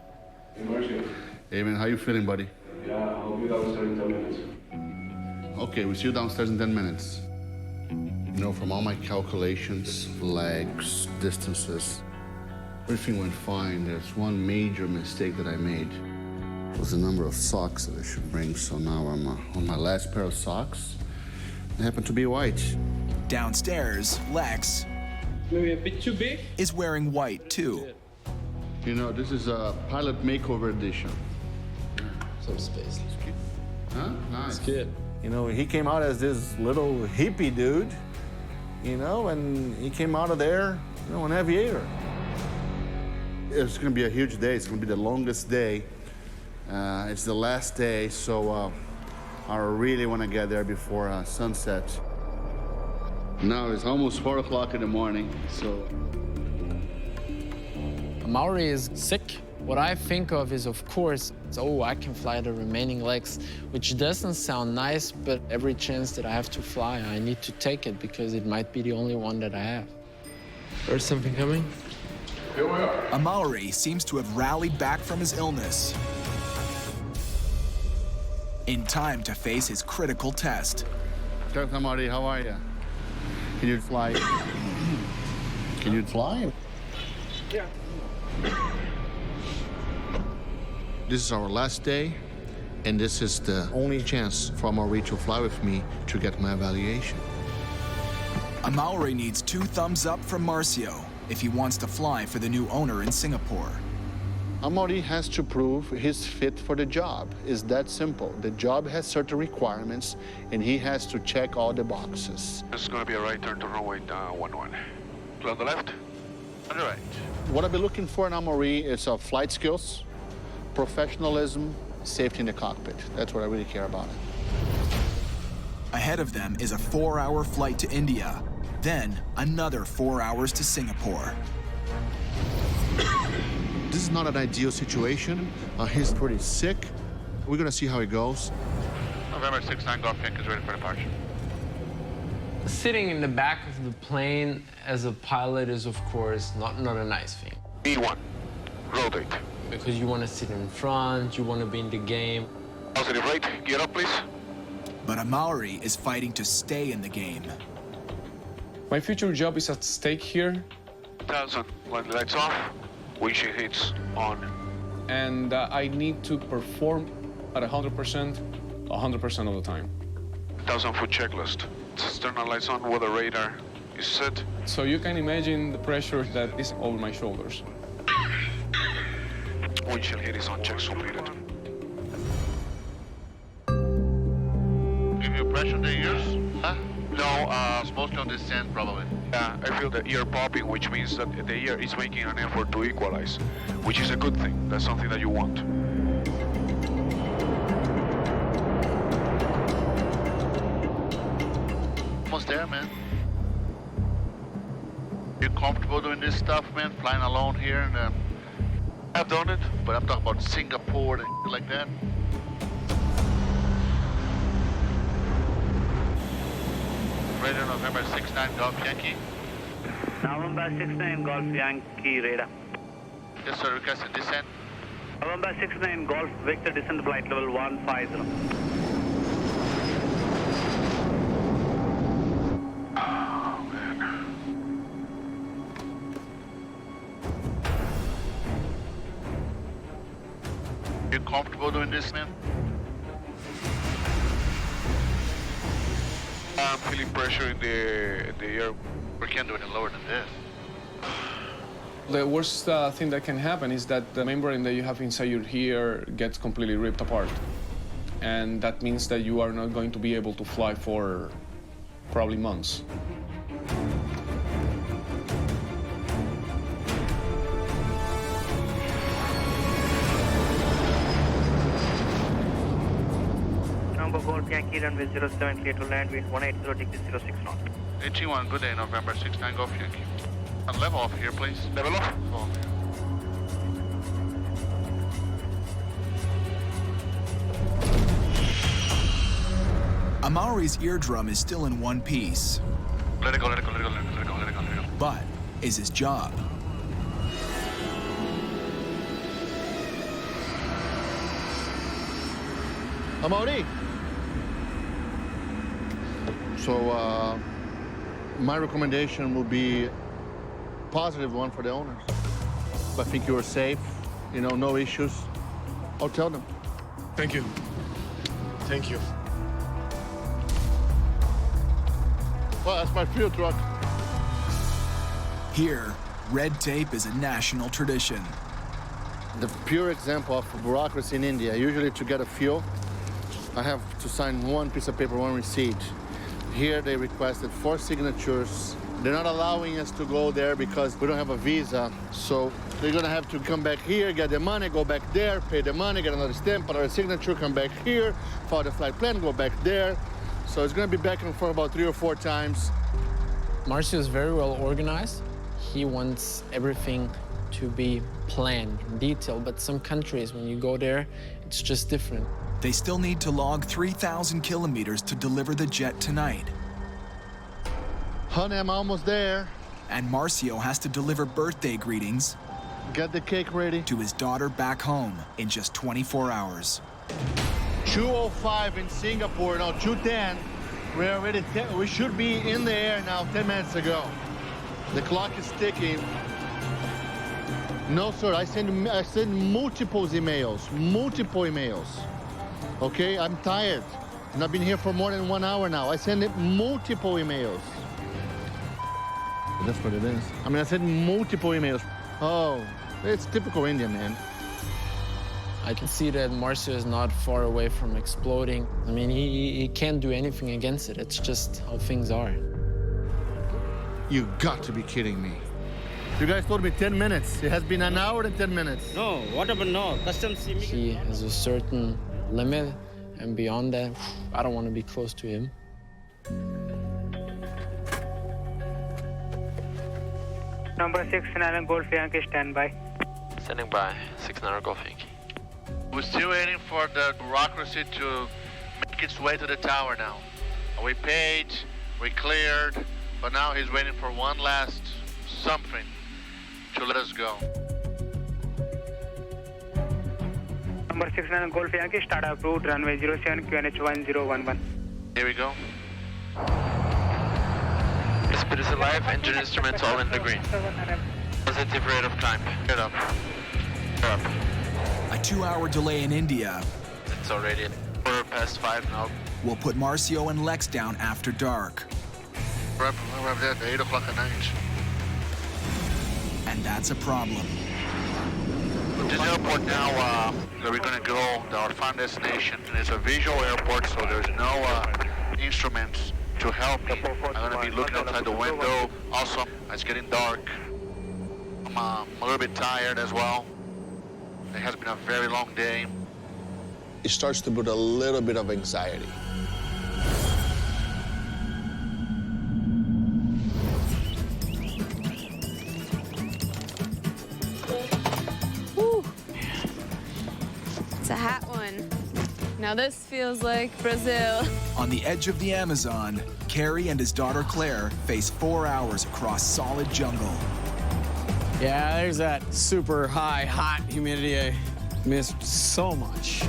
Hey, man, how you feeling, buddy? Yeah, I'll be downstairs in 10 minutes. Okay, we'll see you downstairs in 10 minutes. You know, from all my calculations, flags, distances, everything went fine. There's one major mistake that I made. It was the number of socks that I should bring, so now I'm on my last pair of socks. They happen to be white. Downstairs, Lex Maybe a bit too big? is wearing white too. You know, this is a pilot makeover edition. Some space. Huh? Nice. Good. You know, he came out as this little hippie dude, you know, and he came out of there, you know, an aviator. It's gonna be a huge day. It's gonna be the longest day. It's the last day, so I really wanna get there before sunset. Now it's almost 4 o'clock in the morning, so. Mauri is sick. What I think of is, of course, I can fly the remaining legs, which doesn't sound nice, but every chance that I have to fly, I need to take it because it might be the only one that I have. There's something coming. Here we are. Amaury seems to have rallied back from his illness in time to face his critical test. Captain Amaury, how are you? Can you fly? Can you fly? Yeah. This is our last day, and this is the only chance for Maori to fly with me to get my evaluation. A Maori needs 2 thumbs up from Marcio if he wants to fly for the new owner in Singapore. A Maori has to prove he's fit for the job. It's that simple. The job has certain requirements, and he has to check all the boxes. This is going to be a right turn to runway 11. Clear on the left. On the right. What I've been looking for in a Maori is flight skills, professionalism, safety in the cockpit. That's what I really care about. Ahead of them is a 4-hour flight to India, then another 4 hours to Singapore. This is not an ideal situation. He's pretty sick. We're gonna see how it goes. November 69 Golf Yankee is ready for departure. Sitting in the back of the plane as a pilot is, of course, not a nice thing. B1, rotate. Because you want to sit in front, you want to be in the game. Positive right, gear up, please. But a Maori is fighting to stay in the game. My future job is at stake here. 1000, when the lights off, windshield hits on. And I need to perform at 100% of the time. 1,000-foot checklist. External lights on, weather radar is set. So you can imagine the pressure that is over my shoulders. Windshield hit is on, checks completed. Give you pressure in the ears? Huh? No, it's mostly on the sand, probably. Yeah, I feel the ear popping, which means that the ear is making an effort to equalize, which is a good thing. That's something that you want. Almost there, man. You comfortable doing this stuff, man? Flying alone here? And, I've done it. But I'm talking about Singapore and like that. Radar November 69 Golf Yankee. November 69 Golf Yankee radar. Yes, sir. Request a descent. November 69 Golf Victor descent flight level 150. You comfortable doing this, man? I'm feeling pressure in the air. We can't do it lower than this. The worst thing that can happen is that the membrane that you have inside your ear gets completely ripped apart. And that means that you are not going to be able to fly for probably months. Golf Yankee runway 07 clear to land, wind 180 degrees 06 knot. 81, good day, November 69 Golf Yankee. Level off here, please. Level off. Oh. A Maori's eardrum is still in one piece. Let it go, let it go, let it go, let it go, let it go, let it go. But is his job. Maori. So, my recommendation would be a positive one for the owners. I think you are safe, you know, no issues. I'll tell them. Thank you. Thank you. Well, that's my fuel truck. Here, red tape is a national tradition. The pure example of bureaucracy in India. Usually to get a fuel, I have to sign one piece of paper, one receipt. Here they requested 4 signatures. They're not allowing us to go there because we don't have a visa. So they're gonna have to come back here, get the money, go back there, pay the money, get another stamp, another signature, come back here, file the flight plan, go back there. So it's gonna be back and forth about 3 or 4 times. Marcio is very well organized. He wants everything to be planned in detail, but some countries, when you go there, it's just different. They still need to log 3,000 kilometers to deliver the jet tonight. Honey, I'm almost there. And Marcio has to deliver birthday greetings. Get the cake ready. To his daughter back home in just 24 hours. 2:05 in Singapore, no, 2:10. We're already, we should be in the air now 10 minutes ago. The clock is ticking. No, sir. I send multiple emails. Okay, I'm tired. And I've been here for more than 1 hour now. I send multiple emails. That's what it is. I mean, I sent multiple emails. Oh, it's typical Indian, man. I can see that Marcio is not far away from exploding. I mean, he can't do anything against it. It's just how things are. You got to be kidding me. You guys told me 10 minutes. It has been an hour and 10 minutes. No, what about no? Customs. He has a certain limit, and beyond that, I don't want to be close to him. Number 69 Golf Yankee, stand by. Standing by, 69 Golf Yankee. We're still waiting for the bureaucracy to make its way to the tower now. We paid, we cleared, but now he's waiting for one last something to let us go. Number 69 Golf Yankee, start approved, runway 07, QNH 1011. Here we go. Speed is alive, engine instruments all in the green. Positive rate of climb. Get up. Get up. A 2-hour delay in India. It's already 5:15 now. Will put Marcio and Lex down after dark. We're there at 8 o'clock at night. And that's a problem. This airport now, where we're going to go, our final destination, and it's a visual airport, so there's no instruments to help me. I'm going to be looking outside the window. Also, it's getting dark. I'm a little bit tired as well. It has been a very long day. It starts to build a little bit of anxiety. Woo. It's a hot one. Now this feels like Brazil. On the edge of the Amazon, Carrie and his daughter Claire face 4 hours across solid jungle. Yeah, there's that super high, hot humidity I missed so much.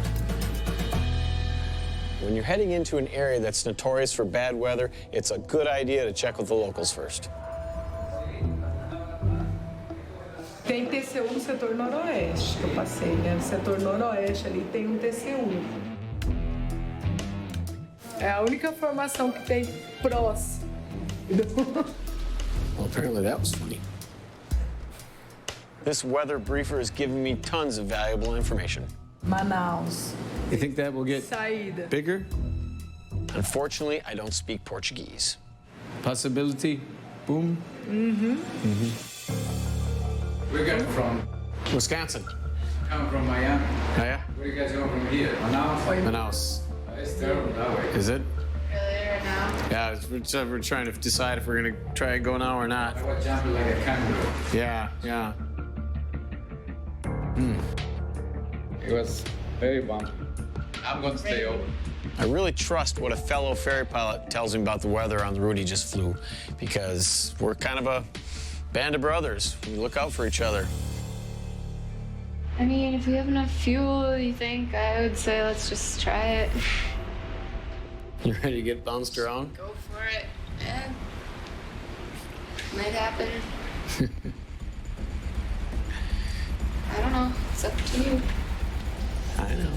When you're heading into an area that's notorious for bad weather, it's a good idea to check with the locals first. Tem TCU no setor noroeste, que eu passei, né? No setor noroeste ali tem TCU. É a única formação que tem próximo. Well, apparently that was funny. This weather briefer is giving me tons of valuable information. Manaus. You think that will get Saída. bigger? Unfortunately, I don't speak Portuguese. Possibility, boom. Where you guys from? Wisconsin. Coming from Miami. Oh, yeah? Where you guys going from here? Manaus? Manaus. It's terrible that way. Is it? Really, right now? Yeah, we're trying to decide if we're gonna try and go now or not. I was jumping like a kangaroo. Yeah, yeah. It was very bumpy. I'm going to stay over. I really trust what a fellow ferry pilot tells me about the weather on the route he just flew, because we're kind of a band of brothers. We look out for each other. I mean, if we have enough fuel, you think, I would say let's just try it. You ready to get bounced around? Go for it. Yeah. Might happen. I don't know. It's up to you. I know.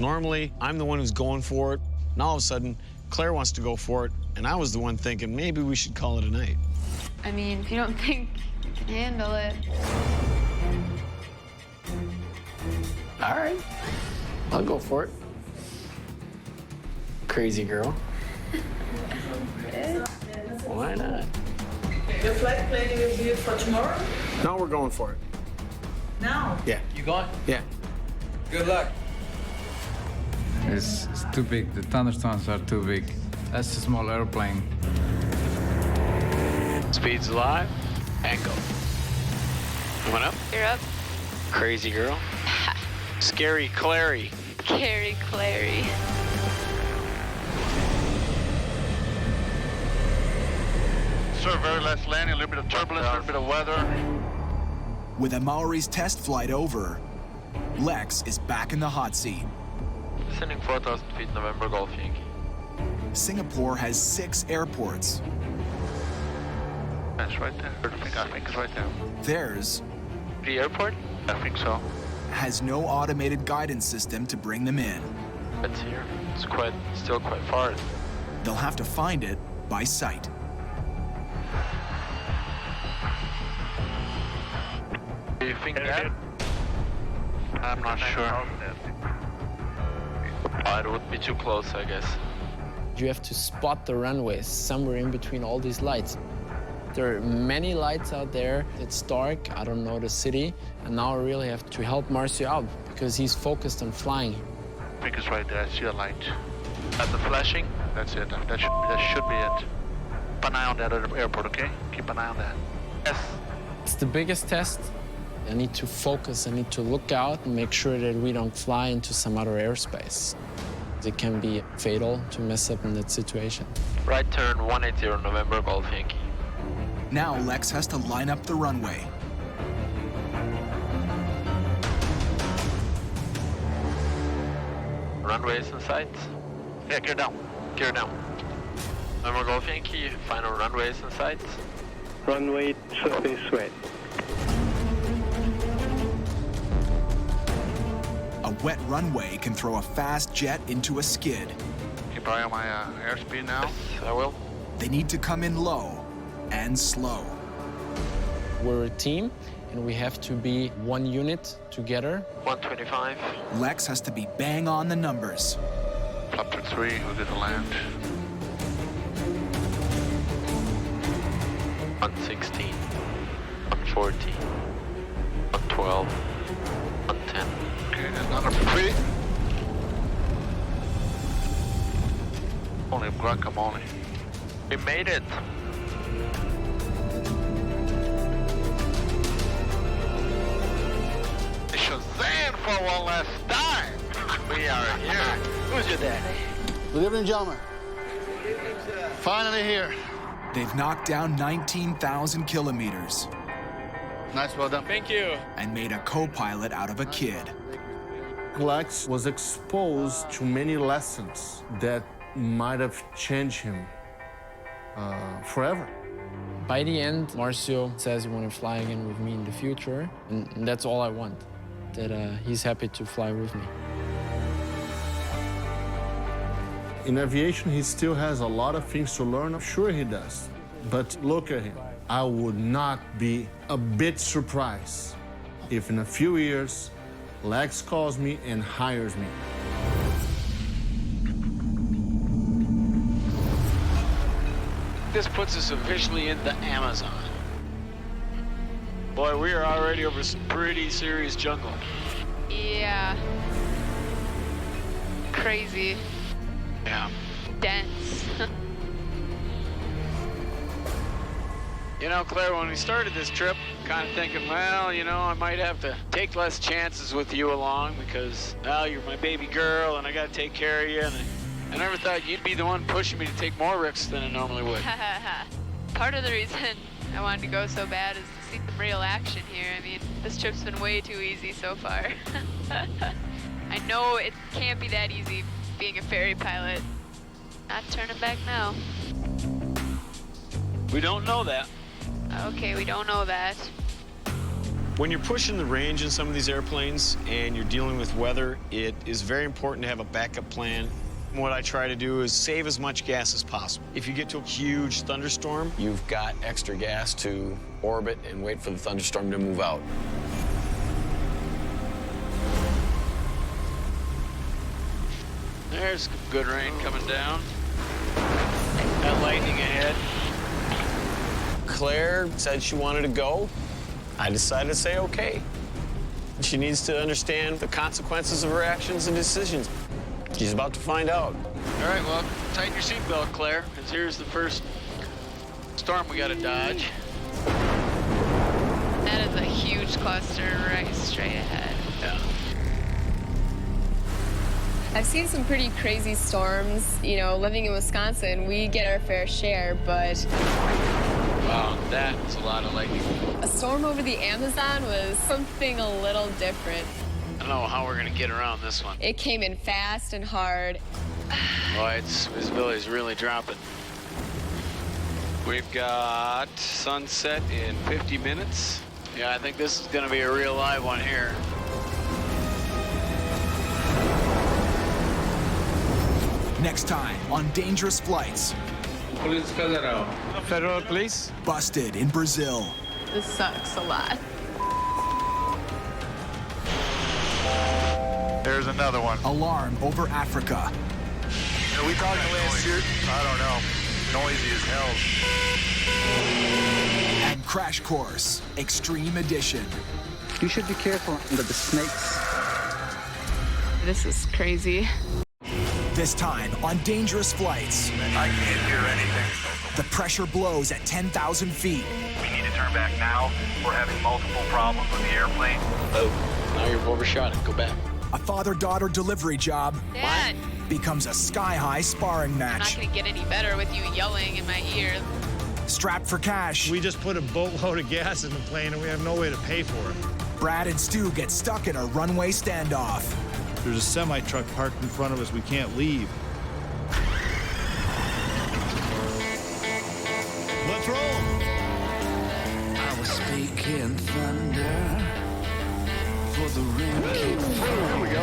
Normally, I'm the one who's going for it, and all of a sudden, Claire wants to go for it, and I was the one thinking maybe we should call it a night. I mean, if you don't think you can handle it. All right. I'll go for it. Crazy girl. Why not? Your flight planning will be for tomorrow? No, we're going for it. Now? Yeah. You going? Yeah. Good luck. It's too big. The thunderstorms are too big. That's a small airplane. Speed's alive, and go. Coming up. You're up. Crazy girl. Scary Clary. Carrie Clary. Sir, very last landing, a little bit of turbulence, a little bit of weather. With Amaury's test flight over, Lex is back in the hot seat. Descending 4,000 feet, November Golf Yankee. Singapore has 6 airports. That's right there. I think it's right there. Theirs The airport? I think so. Has no automated guidance system to bring them in. It's here. It's still quite far. They'll have to find it by sight. Do you think that? I'm not sure. It would be too close, I guess. You have to spot the runways somewhere in between all these lights. There are many lights out there. It's dark. I don't know the city. And now I really have to help Marcio out because he's focused on flying. I think it's right there. I see a light. At the flashing? That's it. That should be it. Keep an eye on that at the airport, okay? Keep an eye on that. Yes. It's the biggest test. I need to focus. I need to look out and make sure that we don't fly into some other airspace. It can be fatal to mess up in that situation. Right turn 180 November Golf Yankee. Now Lex has to line up the runway. Runways in sight? Yeah, gear down. Gear down. November Golf Yankee, final runways in sight. Runway surface right. A wet runway can throw a fast jet into a skid. Keep an eye on my airspeed now. Yes, I will. They need to come in low and slow. We're a team, and we have to be one unit together. 125. Lex has to be bang on the numbers. Flap to 3, we're good to land. 116, 114, 112, 110. Okay, another 3. Only guacamole. We made it. Shazam for one last time. We are here. Who's your daddy? Good evening, gentlemen. Finally here. They've knocked down 19,000 kilometers. Nice, well done. Thank you. And made a co-pilot out of a kid. Lex was exposed to many lessons that might have changed him forever. By the end, Marcio says he wants to fly again with me in the future, and that's all I want, that he's happy to fly with me. In aviation, he still has a lot of things to learn. I'm sure he does. But look at him. I would not be a bit surprised if in a few years, Lex calls me and hires me. This puts us officially in the Amazon. Boy, we are already over some pretty serious jungle. Yeah. Crazy. Yeah. Dense. You know, Claire, when we started this trip, kind of thinking, well, you know, I might have to take less chances with you along because, well, you're my baby girl and I got to take care of you. And I never thought you'd be the one pushing me to take more risks than I normally would. Part of the reason I wanted to go so bad is to see some real action here. I mean, this trip's been way too easy so far. I know it can't be that easy being a ferry pilot. Not turning back now. We don't know that. Okay, we don't know that. When you're pushing the range in some of these airplanes and you're dealing with weather, it is very important to have a backup plan. What I try to do is save as much gas as possible. If you get to a huge thunderstorm, You've got extra gas to orbit and wait for the thunderstorm to move out. There's good rain coming down. That lightning ahead. Claire said she wanted to go. I decided to say okay. She needs to understand the consequences of her actions and decisions. She's about to find out. All right, well, tighten your seatbelt, Claire, because here's the first storm we got to dodge. That is a huge cluster right straight ahead. Yeah. I've seen some pretty crazy storms. You know, living in Wisconsin, we get our fair share, but Wow, that's a lot of lightning. a storm over the Amazon was something a little different. I don't know how we're going to get around this one. It came in fast and hard. Boy, its visibility is really dropping. We've got sunset in 50 minutes, Yeah, I think this is going to be a real live one here. Next time on Dangerous Flights. Police Federal. Federal Police. Busted in Brazil. This sucks a lot. There's another one. Alarm over Africa. Are we talking last year? I don't know. Noisy as hell. And Crash Course Extreme Edition. You should be careful under the snakes. This is crazy. This time on Dangerous Flights. I can't hear anything. The pressure blows at 10,000 feet. We need to turn back now. We're having multiple problems with the airplane. Oh, now you've overshot it. Go back. A father-daughter delivery job Dad, becomes a sky-high sparring I'm match. not gonna get any better with you yelling in my ear. Strapped for cash. We just put a boatload of gas in the plane and we have no way to pay for it. Brad and Stu get stuck in a runway standoff. There's a semi-truck parked in front of us. We can't leave. Let's roll. I was speaking thunder for the ring keep falling. Here we go.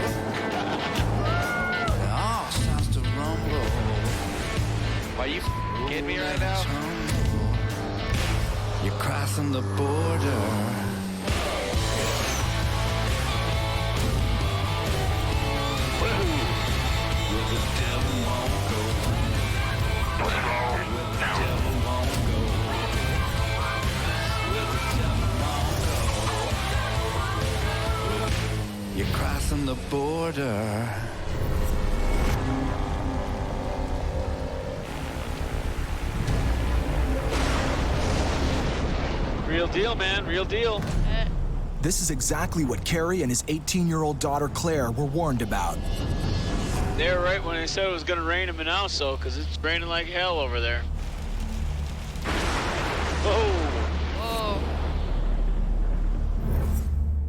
It all sounds to rumble. Are you kidding me right now? You're crossing the border. You're crossing the border. Real deal, man. Real deal. This is exactly what Kerry and his 18-year-old daughter Claire were warned about. They were right when they said it was going to rain in Manaus, though, because it's raining like hell over there. Whoa.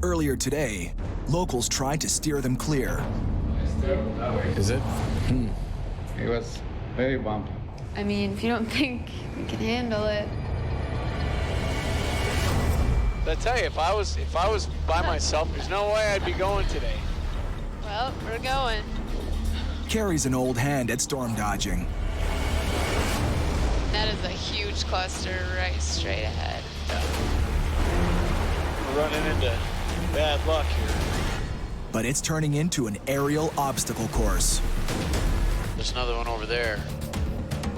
Earlier today, locals tried to steer them clear. Is it? It was very bumpy. I mean, if you don't think we can handle it. I tell you, if I was by myself, there's no way I'd be going today. Well, we're going. Kerry's an old hand at storm dodging. That is a huge cluster right straight ahead. We're running into bad luck here. But it's turning into an aerial obstacle course. There's another one over there.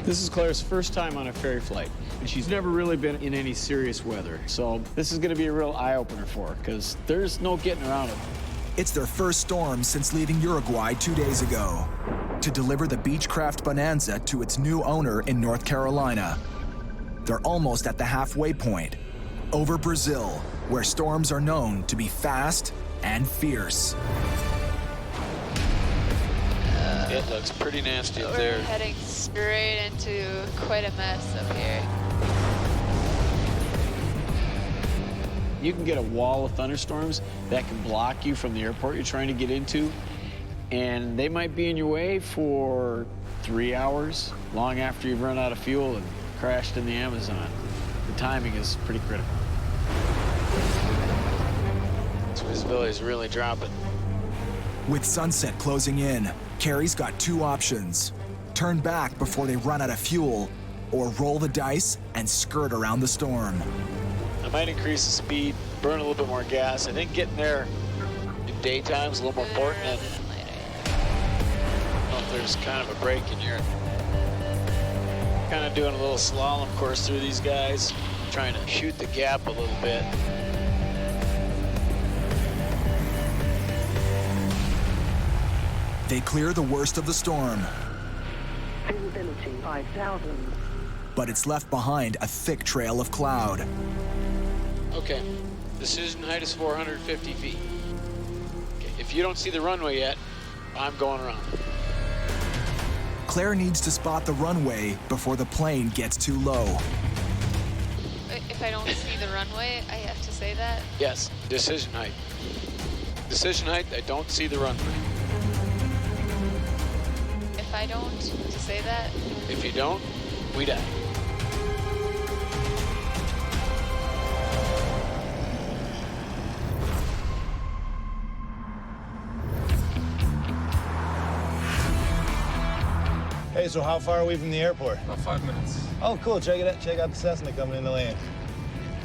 This is Claire's first time on a ferry flight, and she's never really been in any serious weather. So this is going to be a real eye-opener for her, because there's no getting around it. It's their first storm since leaving Uruguay 2 days ago to deliver the Beechcraft Bonanza to its new owner in North Carolina. They're almost at the halfway point, over Brazil, where storms are known to be fast and fierce. It looks pretty nasty up We're there. heading straight into quite a mess up here. You can get a wall of thunderstorms that can block you from the airport you're trying to get into, and they might be in your way for 3 hours, long after you've run out of fuel and crashed in the Amazon. The timing is pretty critical. This visibility is really dropping. With sunset closing in, Kerry's got two options. Turn back before they run out of fuel, or roll the dice and skirt around the storm. I might increase the speed, burn a little bit more gas. I think getting there in daytime is a little more important. And I don't know if there's kind of a break in here. Kind of doing a little slalom course through these guys, trying to shoot the gap a little bit. They clear the worst of the storm, Visibility 5,000. but it's left behind a thick trail of cloud. Okay, decision height is 450 feet. Okay, if you don't see the runway yet, I'm going around. Claire needs to spot the runway before the plane gets too low. If I don't see the runway, I have to say that? Yes, decision height. Decision height, I don't see the runway. If I don't, to say that? If you don't, we die. Hey, so how far are we from the airport? About 5 minutes. Oh, cool. Check it out. Check out the Cessna coming in the lane.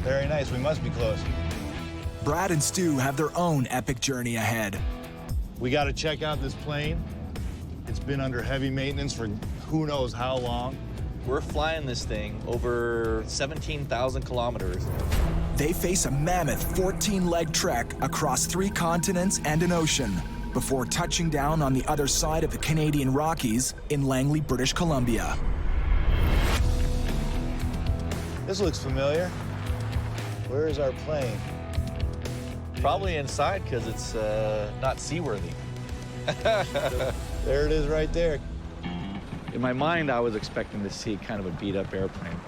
Very nice. We must be close. Brad and Stu have their own epic journey ahead. We got to check out this plane. It's been under heavy maintenance for who knows how long. We're flying this thing over 17,000 kilometers. They face a mammoth 14-leg trek across 3 continents and an ocean before touching down on the other side of the Canadian Rockies in Langley, British Columbia. This looks familiar. Where is our plane? Probably inside because it's not seaworthy. There it is right there. In my mind, I was expecting to see kind of a beat-up airplane.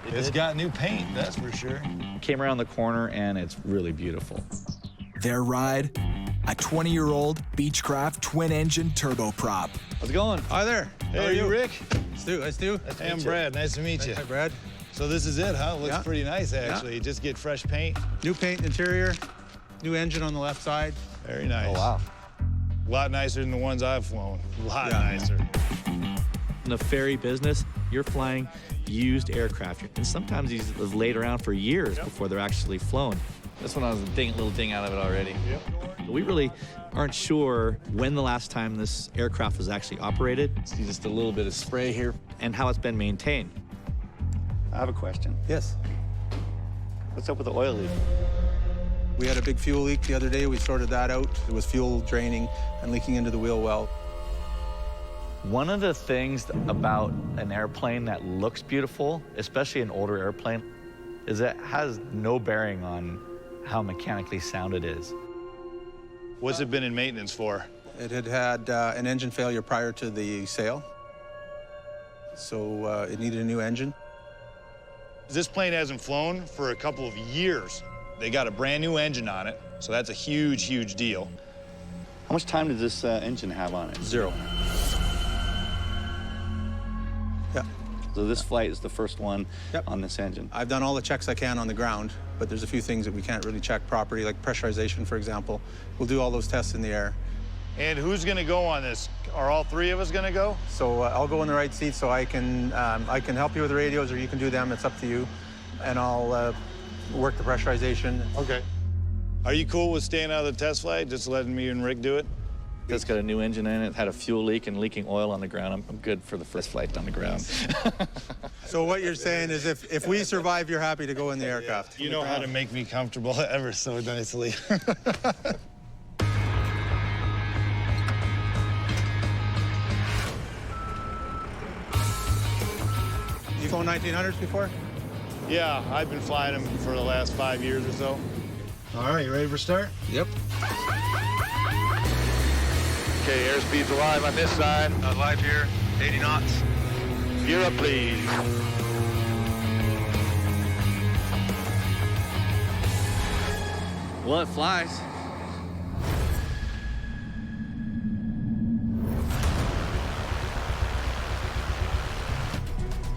It's got new paint, that's for sure. Came around the corner, and it's really beautiful. Their ride, a 20-year-old Beechcraft twin-engine turboprop. How's it going? Hi there. Hey, are you Rick? Stu, hi Stu. Hey, I'm Brad. Nice to meet you. Hi, Brad. So this is it, huh? Looks Yeah. pretty nice, actually. Yeah. Just get fresh paint. New paint interior, new engine on the left side. Very nice. Oh, wow. A lot nicer than the ones I've flown. A lot nicer. In the ferry business, you're flying used aircraft, and sometimes these have laid around for years before they're actually flown. This one has a little ding out of it already. Yep. We really aren't sure when the last time this aircraft was actually operated. See just a little bit of spray here, and how it's been maintained. I have a question. Yes. What's up with the oil leak? We had a big fuel leak the other day. We sorted that out. It was fuel draining and leaking into the wheel well. One of the things about an airplane that looks beautiful, especially an older airplane, is it has no bearing on how mechanically sound it is. What's it been in maintenance for? It had had an engine failure prior to the sale, so it needed a new engine. This plane hasn't flown for a couple of years. They got a brand new engine on it, so that's a huge, huge deal. How much time does this engine have on it? 0. Yeah. So this flight is the first one on this engine. I've done all the checks I can on the ground, but there's a few things that we can't really check properly, like pressurization, for example. We'll do all those tests in the air. And who's going to go on this? Are all 3 of us going to go? So I'll go in the right seat so I can help you with the radios, or you can do them. It's up to you. And I'll work the pressurization. Okay. Are you cool with staying out of the test flight, just letting me and Rick do it? It's got a new engine in it, had a fuel leak and leaking oil on the ground. I'm good for the first flight on the ground. So what you're saying is if we survive, you're happy to go in the aircraft? You know how to make me comfortable ever so nicely. You flown 1900s before? Yeah, I've been flying them for the last 5 years or so. All right, you ready for start? Yep. Okay, airspeed's alive on this side. Live here, 80 knots. Gear up, please. Well, it flies.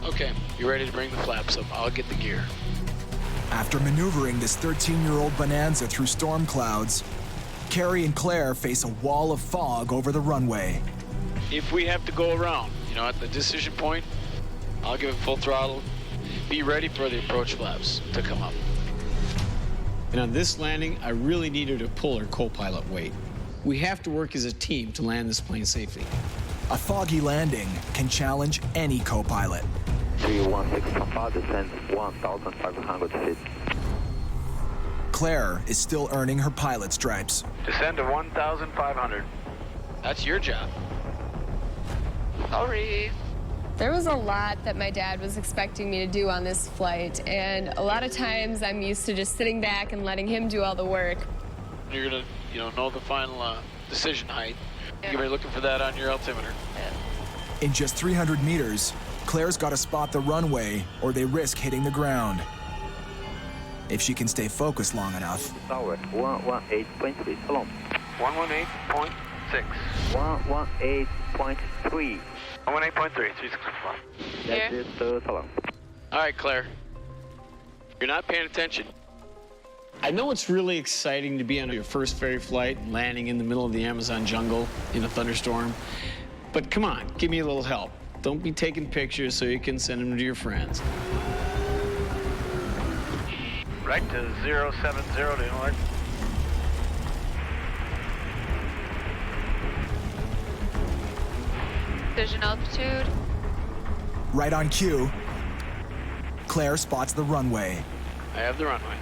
Okay, you ready to bring the flaps up? I'll get the gear. After maneuvering this 13-year-old Bonanza through storm clouds, Carrie and Claire face a wall of fog over the runway. If we have to go around, at the decision point, I'll give it full throttle. Be ready for the approach flaps to come up. And on this landing, I really need her to pull her co-pilot weight. We have to work as a team to land this plane safely. A foggy landing can challenge any co-pilot. 316 from far, descend 1,500 feet. Claire is still earning her pilot stripes. Descend to 1,500. That's your job. Sorry. There was a lot that my dad was expecting me to do on this flight, and a lot of times I'm used to just sitting back and letting him do all the work. You're gonna, know the final decision height. You're gonna be looking for that on your altimeter. In just 300 meters, Claire's got to spot the runway or they risk hitting the ground. If she can stay focused long enough. Tower, 118.3, salon. 118.6. 118.3. 118.3, 365. That's it, salon. All right, Claire. You're not paying attention. I know it's really exciting to be on your first ferry flight, landing in the middle of the Amazon jungle in a thunderstorm. But come on, give me a little help. Don't be taking pictures so you can send them to your friends. Right to 070 to north. Vision altitude. Right on cue, Claire spots the runway. I have the runway.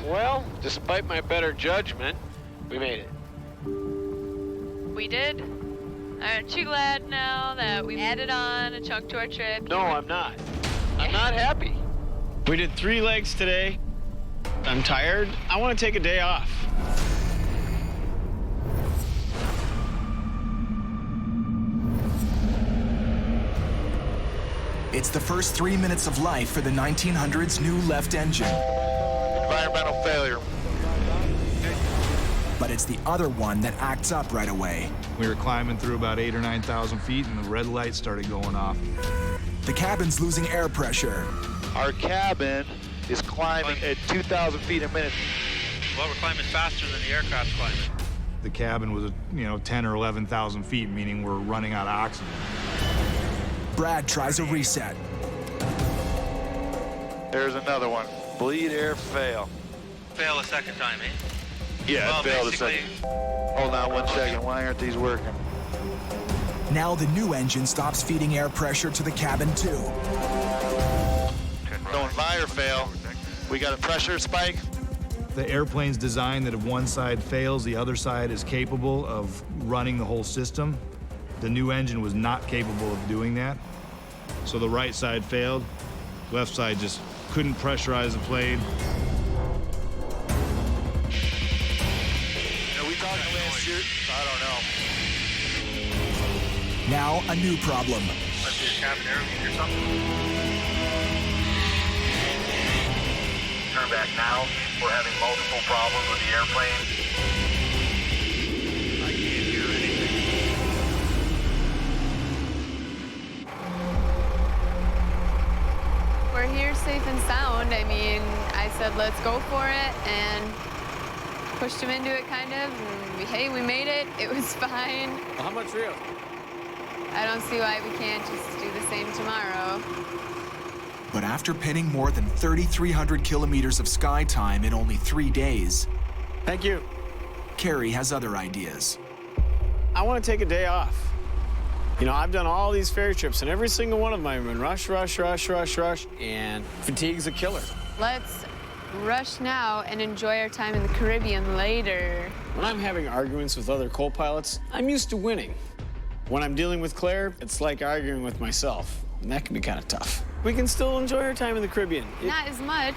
Well, despite my better judgment, we made it. We did? Aren't you glad now that we added on a chunk to our trip? No, I'm not. I'm not happy. We did 3 legs today. I'm tired. I want to take a day off. It's the first 3 minutes of life for the 1900's new left engine. Environmental failure. But it's the other one that acts up right away. We were climbing through about 8,000 or 9,000 feet, and the red light started going off. The cabin's losing air pressure. Our cabin is climbing at 2,000 feet a minute. Well, we're climbing faster than the aircraft's climbing. The cabin was, 10 or 11,000 feet, meaning we're running out of oxygen. Brad tries a reset. There's another one. Bleed air fail. Fail a second time, eh? Yeah, well, it failed a basically... second. Hold on 1 second. Why aren't these working? Now the new engine stops feeding air pressure to the cabin too. No fire fail. We got a pressure spike. The airplane's designed that if one side fails, the other side is capable of running the whole system. The new engine was not capable of doing that. So the right side failed, left side just couldn't pressurize the plane. Are we talking last year? I don't know. Now a new problem. Must be a cabin air leak or something. Turn back now. We're having multiple problems with the airplane. I can't hear anything. We're here safe and sound. I mean, I said, let's go for it, and pushed him into it, kind of. And hey, we made it. It was fine. Well, how much real? I don't see why we can't just do the same tomorrow. But after pinning more than 3,300 kilometers of sky time in only 3 days, Thank you. Carrie has other ideas. I want to take a day off. I've done all these ferry trips, and every single one of them I've been rush, and fatigue's a killer. Let's rush now and enjoy our time in the Caribbean later. When I'm having arguments with other co-pilots, I'm used to winning. When I'm dealing with Claire, it's like arguing with myself, and that can be kind of tough. We can still enjoy our time in the Caribbean. Not as much.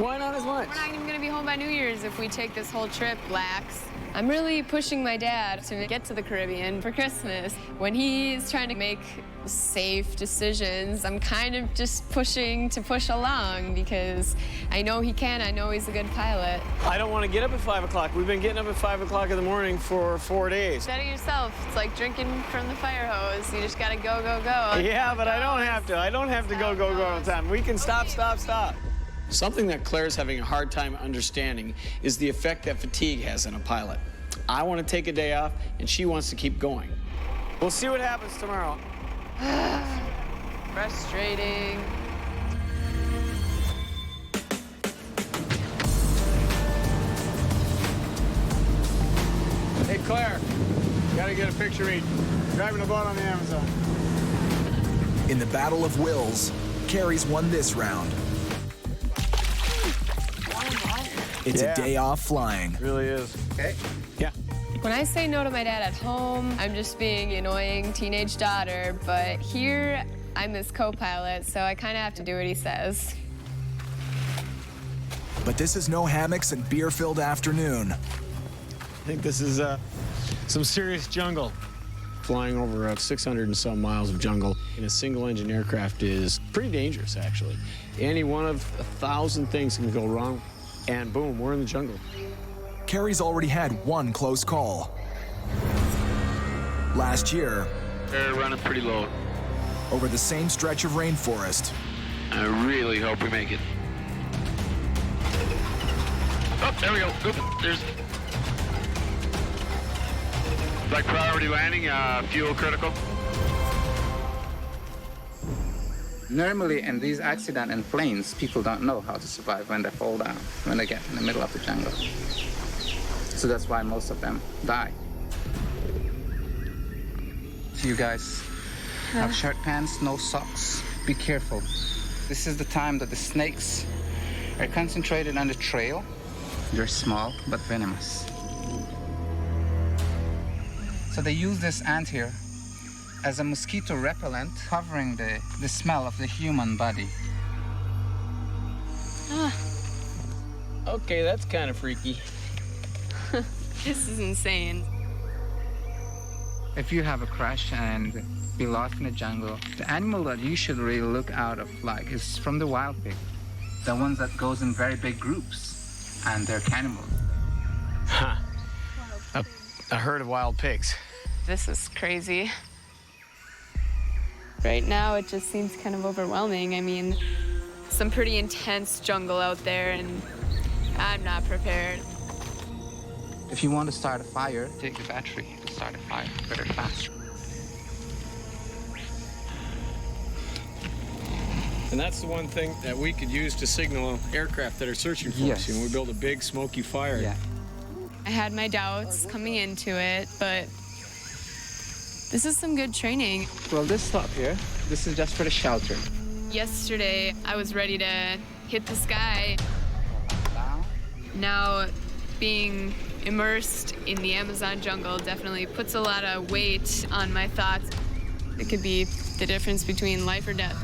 Why not as much? We're not even going to be home by New Year's if we take this whole trip lax. I'm really pushing my dad to get to the Caribbean for Christmas. When he's trying to make safe decisions, I'm kind of just pushing to push along because I know he can. I know he's a good pilot. I don't want to get up at 5 o'clock. We've been getting up at 5 o'clock in the morning for 4 days. Steady yourself. It's like drinking from the fire hose. You just got to go, go, go. Yeah, but I don't have to. I don't have to go all the time. We can stop. Something that Claire's having a hard time understanding is the effect that fatigue has on a pilot. I want to take a day off, and she wants to keep going. We'll see what happens tomorrow. Frustrating. Hey, Claire, gotta get a picture of me driving a boat on the Amazon. In the battle of wills, Carrie's won this round. It's a day off flying. It really is. Okay. Yeah. When I say no to my dad at home, I'm just being an annoying teenage daughter, but here I'm his co-pilot, so I kind of have to do what he says. But this is no hammocks and beer-filled afternoon. I think this is some serious jungle. Flying over 600 and some miles of jungle in a single-engine aircraft is pretty dangerous, actually. Any one of 1,000 things can go wrong, and boom, we're in the jungle. Carrie's already had one close call. Last year, They're running pretty low. over the same stretch of rainforest, I really hope we make it. Oh, there we go. Oop, there's... Like priority landing, fuel critical. Normally in these accidents in planes, people don't know how to survive when they fall down, when they get in the middle of the jungle. So that's why most of them die. So you guys have short pants, no socks. Be careful. This is the time that the snakes are concentrated on the trail. They're small but venomous. So they use this ant here as a mosquito repellent, covering the smell of the human body. Okay, that's kind of freaky. This is insane. If you have a crash and be lost in the jungle, the animal that you should really look out of like is from the wild pig. The ones that goes in very big groups, and they're cannibals. Huh. A herd of wild pigs. This is crazy. Right now, it just seems kind of overwhelming. I mean, some pretty intense jungle out there, and I'm not prepared. If you want to start a fire, take the battery to start a fire very fast. And that's the one thing that we could use to signal aircraft that are searching for us. You know, we build a big smoky fire. Yeah. I had my doubts coming into it, but this is some good training. Well, this stop here, this is just for the shelter. Yesterday, I was ready to hit the sky. Now, being immersed in the Amazon jungle definitely puts a lot of weight on my thoughts. It could be the difference between life or death.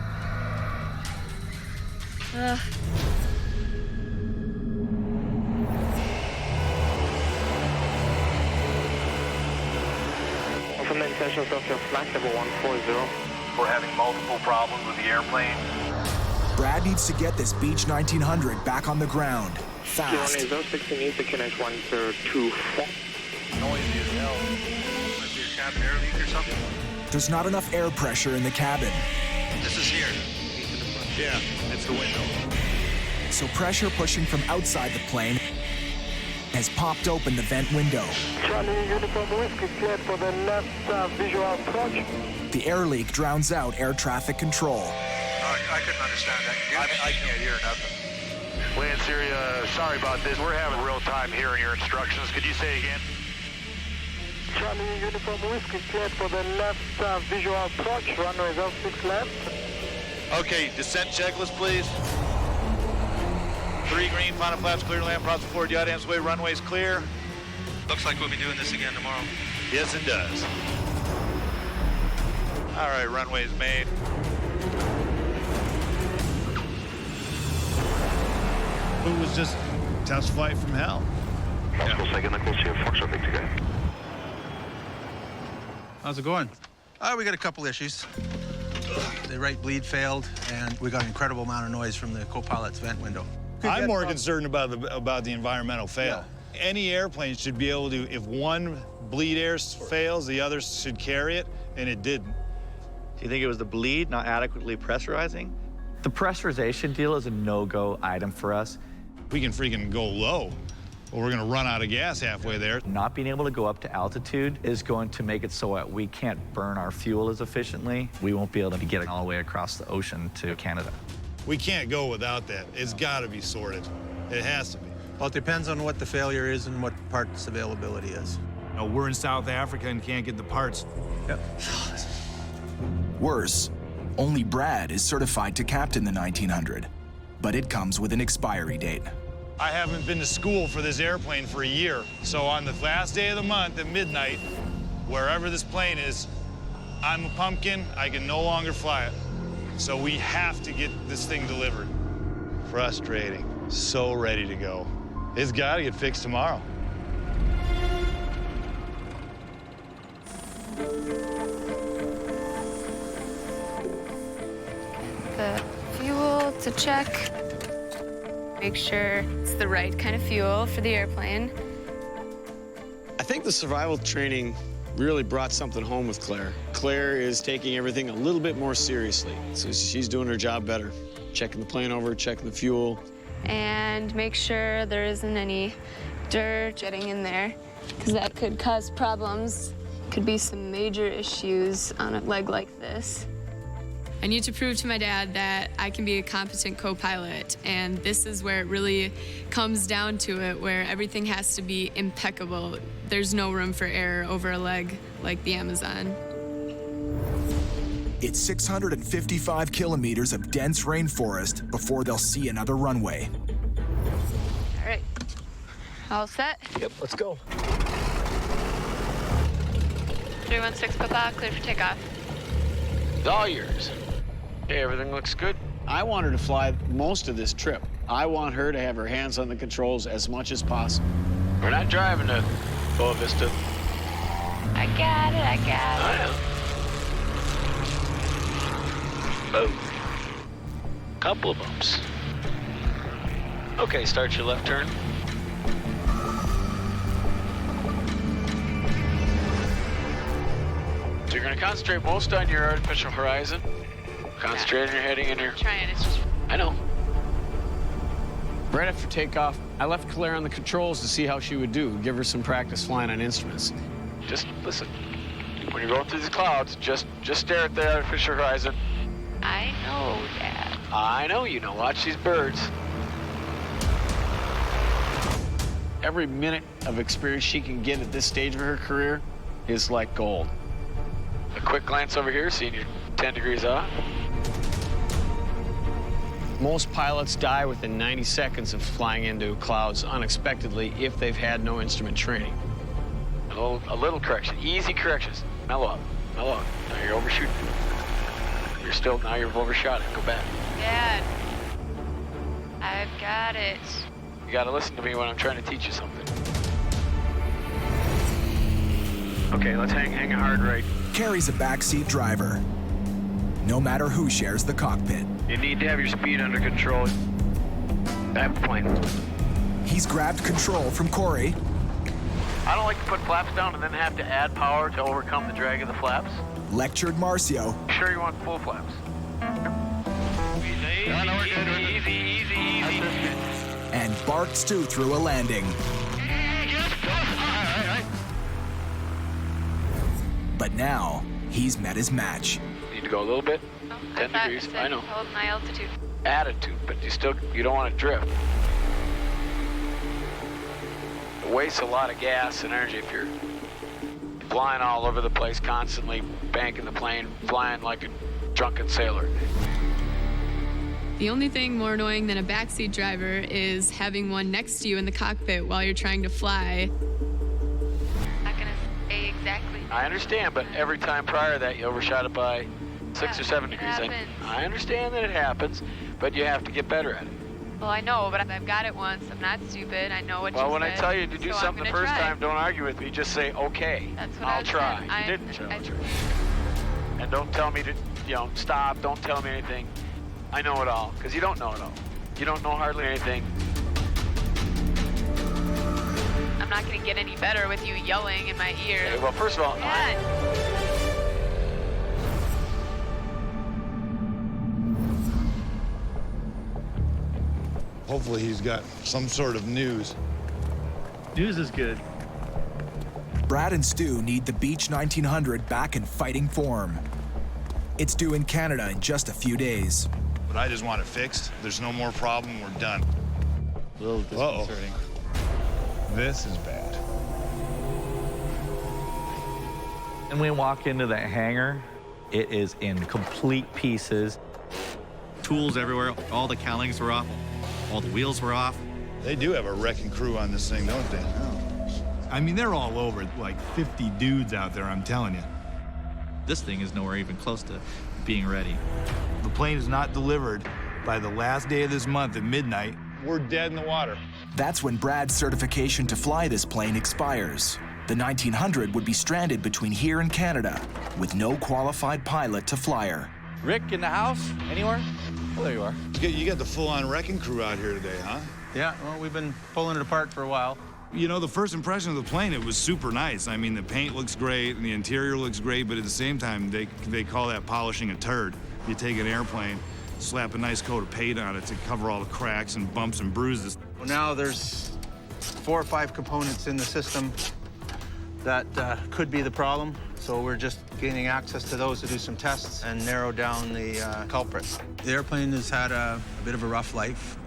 From the intentions of your flight level 140. We're having multiple problems with the airplane. Brad needs to get this Beech 1900 back on the ground, fast. Is 060 to connect 124. Noisy as hell. Might be a cabin air leak or something. There's not enough air pressure in the cabin. This is here. Yeah, it's the window. So pressure pushing from outside the plane has popped open the vent window. Charlie, uniform whiskey, cleared for the left visual approach. The air leak drowns out air traffic control. I couldn't understand that. I can't hear nothing. Land Syria, sorry about this. We're having real-time hearing your instructions. Could you say again? Charlie, uniform whiskey, cleared for the left visual approach. Runway 06 left. Okay, descent checklist, please. 3 green, final flaps, clear land, props forward, yacht ends way, runways clear. Looks like we'll be doing this again tomorrow. Yes, it does. All right, runways made. It was just test flight from hell. How's it going? We got a couple issues. The right bleed failed, and we got an incredible amount of noise from the co-pilot's vent window. I'm more concerned about the environmental fail. Yeah. Any airplane should be able to, if one bleed air fails, the others should carry it, and it didn't. Do you think it was the bleed not adequately pressurizing? The pressurization deal is a no-go item for us. We can freaking go low, but we're gonna run out of gas halfway there. Not being able to go up to altitude is going to make it so that we can't burn our fuel as efficiently. We won't be able to get it all the way across the ocean to Canada. We can't go without that. It's gotta be sorted. It has to be. Well, it depends on what the failure is and what parts availability is. You know, we're in South Africa and can't get the parts. Yep. Worse, only Brad is certified to captain the 1900, but it comes with an expiry date. I haven't been to school for this airplane for a year, so on the last day of the month at midnight, wherever this plane is, I'm a pumpkin, I can no longer fly it. So we have to get this thing delivered. Frustrating, so ready to go. It's gotta get fixed tomorrow. The fuel to check. Make sure it's the right kind of fuel for the airplane. I think the survival training really brought something home with Claire. Claire is taking everything a little bit more seriously, so she's doing her job better. Checking the plane over, checking the fuel. And make sure there isn't any dirt getting in there, because that could cause problems Could be some major issues on a leg like this. I need to prove to my dad that I can be a competent co-pilot, and this is where it really comes down to it, where everything has to be impeccable. There's no room for error over a leg like the Amazon. It's 655 kilometers of dense rainforest before they'll see another runway. All right, all set? Yep, let's go. 316 Papa, clear for takeoff. It's all yours. Hey, everything looks good. I want her to fly most of this trip. I want her to have her hands on the controls as much as possible. We're not driving to Boa Vista. I got it, I got I know. Boom. Couple of bumps. Okay, start your left turn. So you're going to concentrate most on your artificial horizon. Concentrate on your heading and your... Trying, it's just... I know. Right after takeoff, I left Claire on the controls to see how she would do, give her some practice flying on instruments. Just listen. When you're going through these clouds, just stare at the artificial horizon. I know, Dad. I know you know. Watch these birds. Every minute of experience she can get at this stage of her career is like gold. A quick glance over here, seeing you're 10 degrees off. Most pilots die within 90 seconds of flying into clouds unexpectedly if they've had no instrument training. A little correction, easy corrections. Mellow up, mellow up. Now you're overshooting. Now you've overshot it. Go back. Dad, I've got it. You gotta listen to me when I'm trying to teach you something. Okay, let's hang a hard right. Carrie's a backseat driver, no matter who shares the cockpit. You need to have your speed under control. At point. He's grabbed control from Corey. I don't like to put flaps down and then have to add power to overcome the drag of the flaps. Lectured Marcio. Sure you want full flaps? Easy. And barked Stu through a landing. But now, he's met his match. Need to go a little bit. 10 degrees, I know. Hold my altitude. Attitude, but you don't want to drift. It wastes a lot of gas and energy if you're flying all over the place, constantly banking the plane, flying like a drunken sailor. The only thing more annoying than a backseat driver is having one next to you in the cockpit while you're trying to fly. Not gonna say exactly. I understand, but every time prior to that, you overshot it by 6 or 7 degrees. I understand that it happens, but you have to get better at it. Well, I know, but I've got it once. I'm not stupid. I know what you said. Well, when I tell you to do something the first time, don't argue with me. Just say, okay, That's what I'll try. I You didn't try. And don't tell me to, stop. Don't tell me anything. I know it all, because you don't know it all. You don't know hardly anything. I'm not going to get any better with you yelling in my ear. Okay, well, first of all, Hopefully he's got some sort of news. News is good. Brad and Stu need the Beech 1900 back in fighting form. It's due in Canada in just a few days. But I just want it fixed. There's no more problem. We're done. A little disconcerting. This is bad. And we walk into that hangar, it is in complete pieces. Tools everywhere. All the cowlings were off. All the wheels were off. They do have a wrecking crew on this thing, don't they? I mean, they're all over, like 50 dudes out there, I'm telling you. This thing is nowhere even close to being ready. The plane is not delivered by the last day of this month at midnight. We're dead in the water. That's when Brad's certification to fly this plane expires. The 1900 would be stranded between here and Canada with no qualified pilot to fly her. Rick in the house? Anywhere? Oh, there you are. You got the full-on wrecking crew out here today, huh? Yeah, well, we've been pulling it apart for a while. You know, the first impression of the plane, it was super nice. I mean, the paint looks great and the interior looks great, but at the same time, they call that polishing a turd. You take an airplane, slap a nice coat of paint on it to cover all the cracks and bumps and bruises. Well, now there's 4 or 5 components in the system that could be the problem. So we're just gaining access to those to do some tests and narrow down the culprit. The airplane has had a bit of a rough life.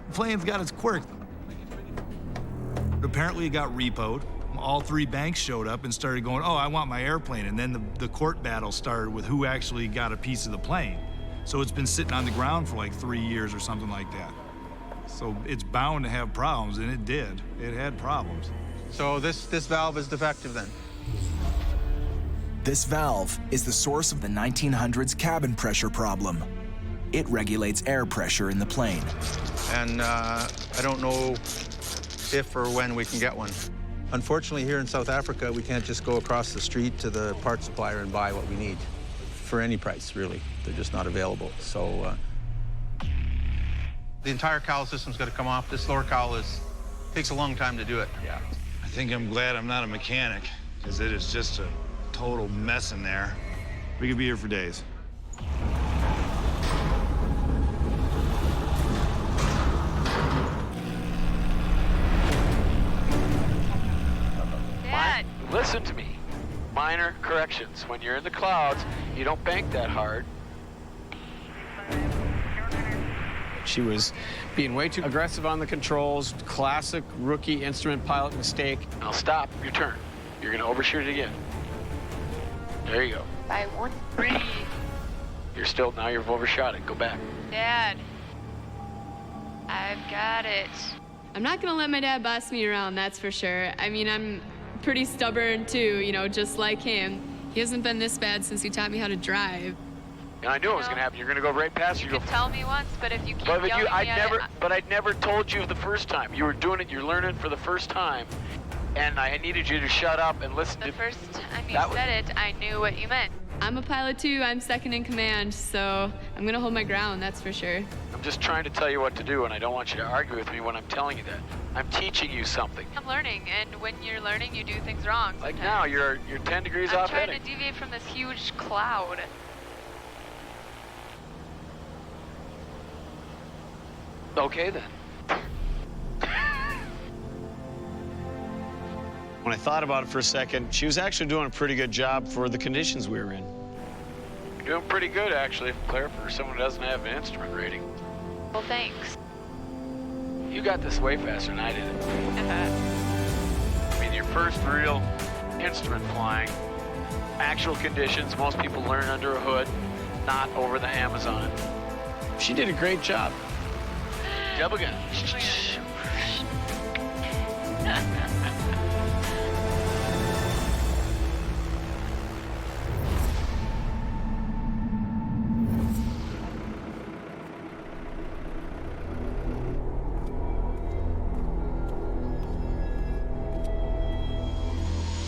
The plane's got its quirk. Apparently it got repoed. All three banks showed up and started going, oh, I want my airplane. And then the court battle started with who actually got a piece of the plane. So it's been sitting on the ground for like 3 years or something like that. So it's bound to have problems, and it did. It had problems. So this valve is defective then? This valve is the source of the 1900s cabin pressure problem. It regulates air pressure in the plane. And I don't know if or when we can get one. Unfortunately, here in South Africa, we can't just go across the street to the part supplier and buy what we need for any price, really. They're just not available. So the entire cowl system's got to come off. This lower cowl takes a long time to do it. Yeah. I think I'm glad I'm not a mechanic, because it is just a total mess in there. We could be here for days. Dad! Listen to me. Minor corrections. When you're in the clouds, you don't bank that hard. She was being way too aggressive on the controls. Classic rookie instrument pilot mistake. Now stop. Your turn. You're going to overshoot it again. There you go. By 1-3. You've overshot it. Go back. Dad, I've got it. I'm not gonna let my dad boss me around, that's for sure. I mean, I'm pretty stubborn too, you know, just like him. He hasn't been this bad since he taught me how to drive. And I knew it was going to happen. You're going to go right past. You could tell me once, but if you keep but yelling I'd never told you the first time. You were doing it. You're learning for the first time, and I needed you to shut up and listen. The first time you said it, I knew what you meant. I'm a pilot too. I'm second in command, so I'm going to hold my ground. That's for sure. I'm just trying to tell you what to do, and I don't want you to argue with me when I'm telling you that. I'm teaching you something. I'm learning, and when you're learning, you do things wrong. Like now, you're 10 degrees off heading. I'm trying to deviate from this huge cloud. Okay, then. When I thought about it for a second, she was actually doing a pretty good job for the conditions we were in. You're doing pretty good, actually, Claire, for someone who doesn't have an instrument rating. Well, thanks. You got this way faster than I did it. I mean, your first real instrument flying, actual conditions, most people learn under a hood, not over the Amazon. She did a great job. Double gun.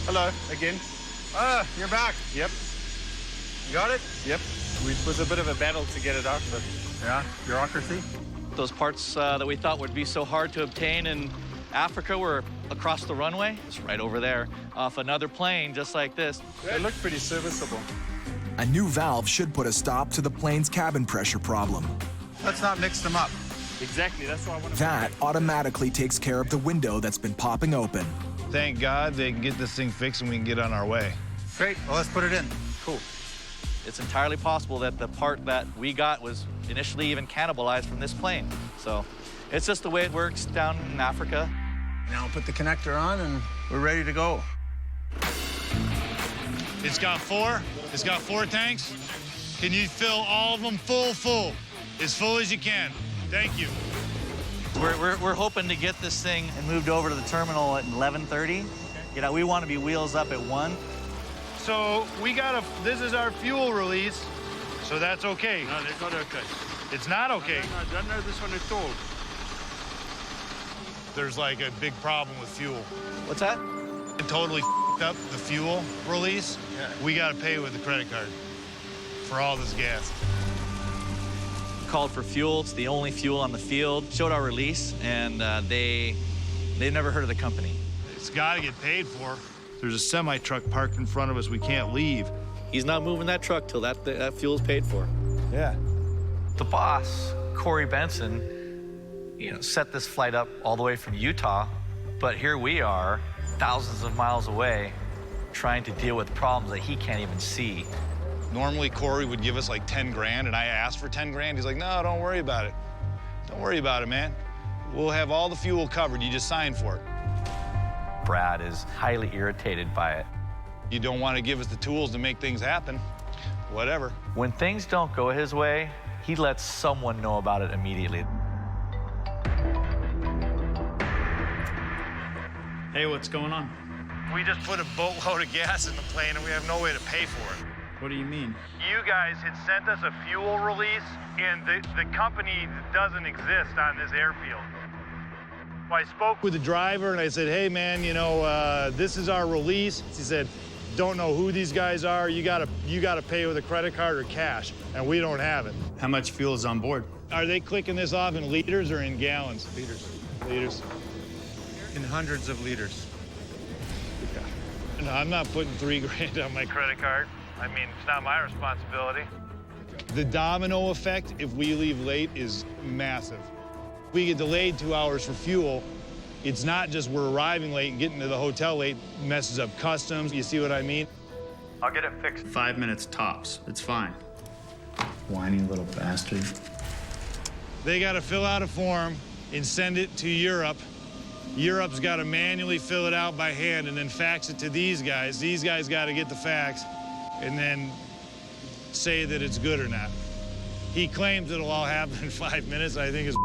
Hello, again. Ah, you're back. Yep. You got it? Yep. It was a bit of a battle to get it out, but... Yeah, bureaucracy? Those parts that we thought would be so hard to obtain in Africa were across the runway. It's right over there, off another plane, just like this. It looked pretty serviceable. A new valve should put a stop to the plane's cabin pressure problem. Let's not mix them up. Exactly, that's what I want to... That automatically takes care of the window that's been popping open. Thank God they can get this thing fixed and we can get on our way. Great, well, let's put it in. Cool. It's entirely possible that the part that we got was initially even cannibalized from this plane. So it's just the way it works down in Africa. Now put the connector on and we're ready to go. It's got four tanks. Can you fill all of them full? As full as you can. Thank you. We're hoping to get this thing and moved over to the terminal at 11:30. You know, we want to be wheels up at 1. So this is our fuel release, so that's okay. No, that's not okay. It's not okay. No, I don't know this one at all. There's like a big problem with fuel. What's that? It totally f***ed up the fuel release. Yeah. We got to pay with the credit card for all this gas. Called for fuel. It's the only fuel on the field. Showed our release, and they've never heard of the company. It's got to get paid for. There's a semi-truck parked in front of us. We can't leave. He's not moving that truck till that fuel's paid for. Yeah. The boss, Corey Benson, set this flight up all the way from Utah, but here we are, thousands of miles away, trying to deal with problems that he can't even see. Normally, Corey would give us like 10 grand, and I asked for 10 grand. He's like, no, don't worry about it. Don't worry about it, man. We'll have all the fuel covered. You just sign for it. Brad is highly irritated by it. You don't want to give us the tools to make things happen. Whatever. When things don't go his way, he lets someone know about it immediately. Hey, what's going on? We just put a boatload of gas in the plane, and we have no way to pay for it. What do you mean? You guys had sent us a fuel release, and the company doesn't exist on this airfield. I spoke With the driver, and I said, hey, man, you know, this is our release. He said, don't know who these guys are. You gotta pay with a credit card or cash, and we don't have it. How much fuel is on board? Are they clicking this off in liters or in gallons? Liters. Liters. In hundreds of liters. No, I'm not putting $3 grand on my credit card. I mean, it's not my responsibility. The domino effect, if we leave late, is massive. We get delayed 2 hours for fuel. It's not just we're arriving late and getting to the hotel late, messes up customs. You see what I mean? I'll get it fixed. 5 minutes tops. It's fine. Whiny little bastard. They got to fill out a form and send it to Europe. Europe's got to manually fill it out by hand and then fax it to these guys. These guys got to get the fax and then say that it's good or not. He claims it'll all happen in 5 minutes. I think it's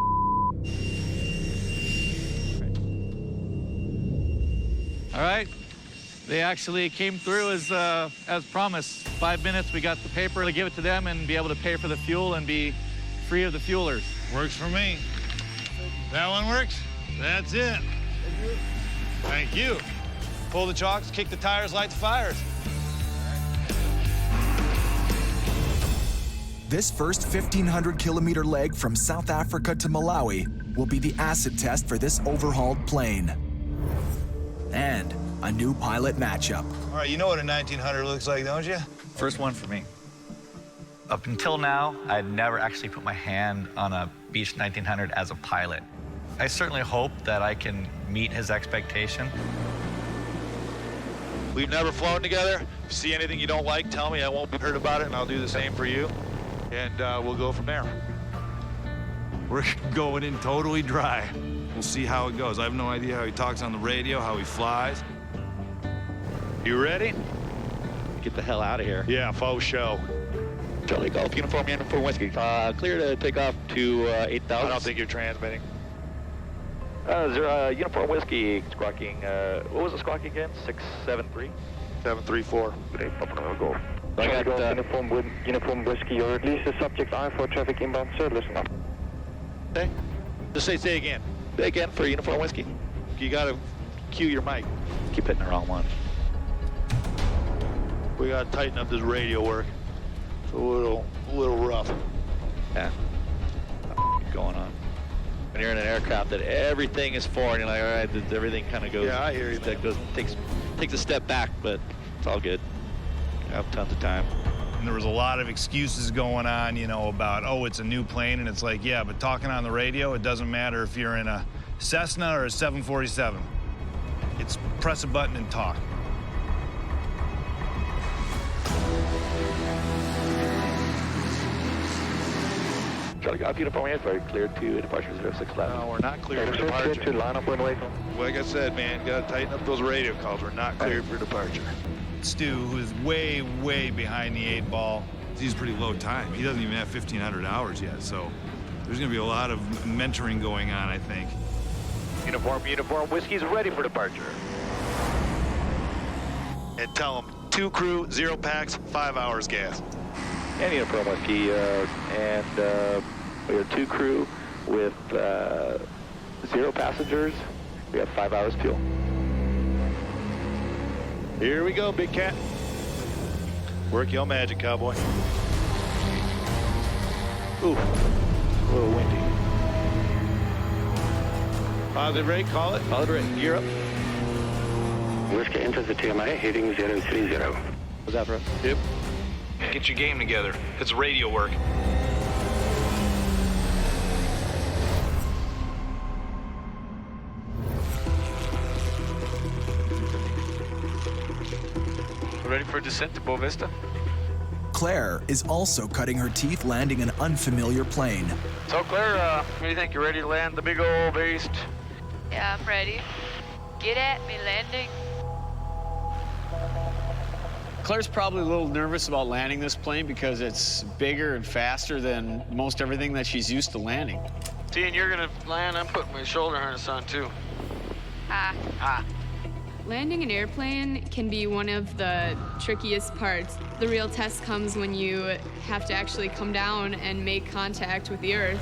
All right, they actually came through as promised. 5 minutes, we got the paper to give it to them and be able to pay for the fuel and be free of the fuelers. Works for me. That one works? That's it. Thank you. Pull the chocks, kick the tires, light the fires. This first 1,500-kilometer leg from South Africa to Malawi will be the acid test for this overhauled plane. And a new pilot matchup. All right, you know what a 1900 looks like, don't you? First one for me. Up until now, I'd never actually put my hand on a Beech 1900 as a pilot. I certainly hope that I can meet his expectation. We've never flown together. If you see anything you don't like, tell me. I won't be hurt about it, and I'll do the same for you. And we'll go from there. We're going in totally dry. We'll see how it goes. I have no idea how he talks on the radio, how he flies. You ready? Get the hell out of here. Yeah, faux show. Charlie Golf, uniform whiskey. Clear to take off to 8,000. I don't think you're transmitting. Uniform whiskey, squawking, what was the squawk again? 673? 734. Okay, go. I got uniform whiskey. Your release is subject I for traffic inbound, sir. Listen up. Okay. Just say again. Say again for uniform whiskey. You gotta cue your mic. Keep hitting the wrong one. We gotta tighten up this radio work. It's a little rough. Yeah. Going on. When you're in an aircraft that everything is foreign, you're like, all right, everything kind of goes. Yeah, I hear you. That takes a step back, but it's all good. I have tons of time. And there was a lot of excuses going on, you know, about, oh, it's a new plane. And it's like, yeah, but talking on the radio, it doesn't matter if you're in a Cessna or a 747. It's press a button and talk. Charlie Golf, uniform very clear to departure 06 left. No, we're not clear for departure. To line up runway. Like I said, man, gotta tighten up those radio calls. We're not cleared for departure. Stu, who's way, way behind the 8 ball, he's pretty low time. He doesn't even have 1,500 hours yet, so there's gonna be a lot of mentoring going on, I think. Uniform whiskey's ready for departure. And tell them 2 crew, 0 packs, 5 hours gas. And uniform whiskey, and we have 2 crew with 0 passengers. We have 5 hours fuel. Here we go, Big Cat. Work your magic, cowboy. Ooh, a little windy. Positive rate, call it. Positive rate, gear up. Whiskey enters the TMA, heading 030. What's that for us? Yep. Get your game together. It's radio work. ready for descent to Boa Vista? Claire is also cutting her teeth landing an unfamiliar plane. So, Claire, what do you think? You ready to land the big old beast? Yeah, I'm ready. Get at me, landing. Claire's probably a little nervous about landing this plane because it's bigger and faster than most everything that she's used to landing. Seeing you're gonna land, I'm putting my shoulder harness on too. Landing an airplane can be one of the trickiest parts. The real test comes when you have to actually come down and make contact with the earth.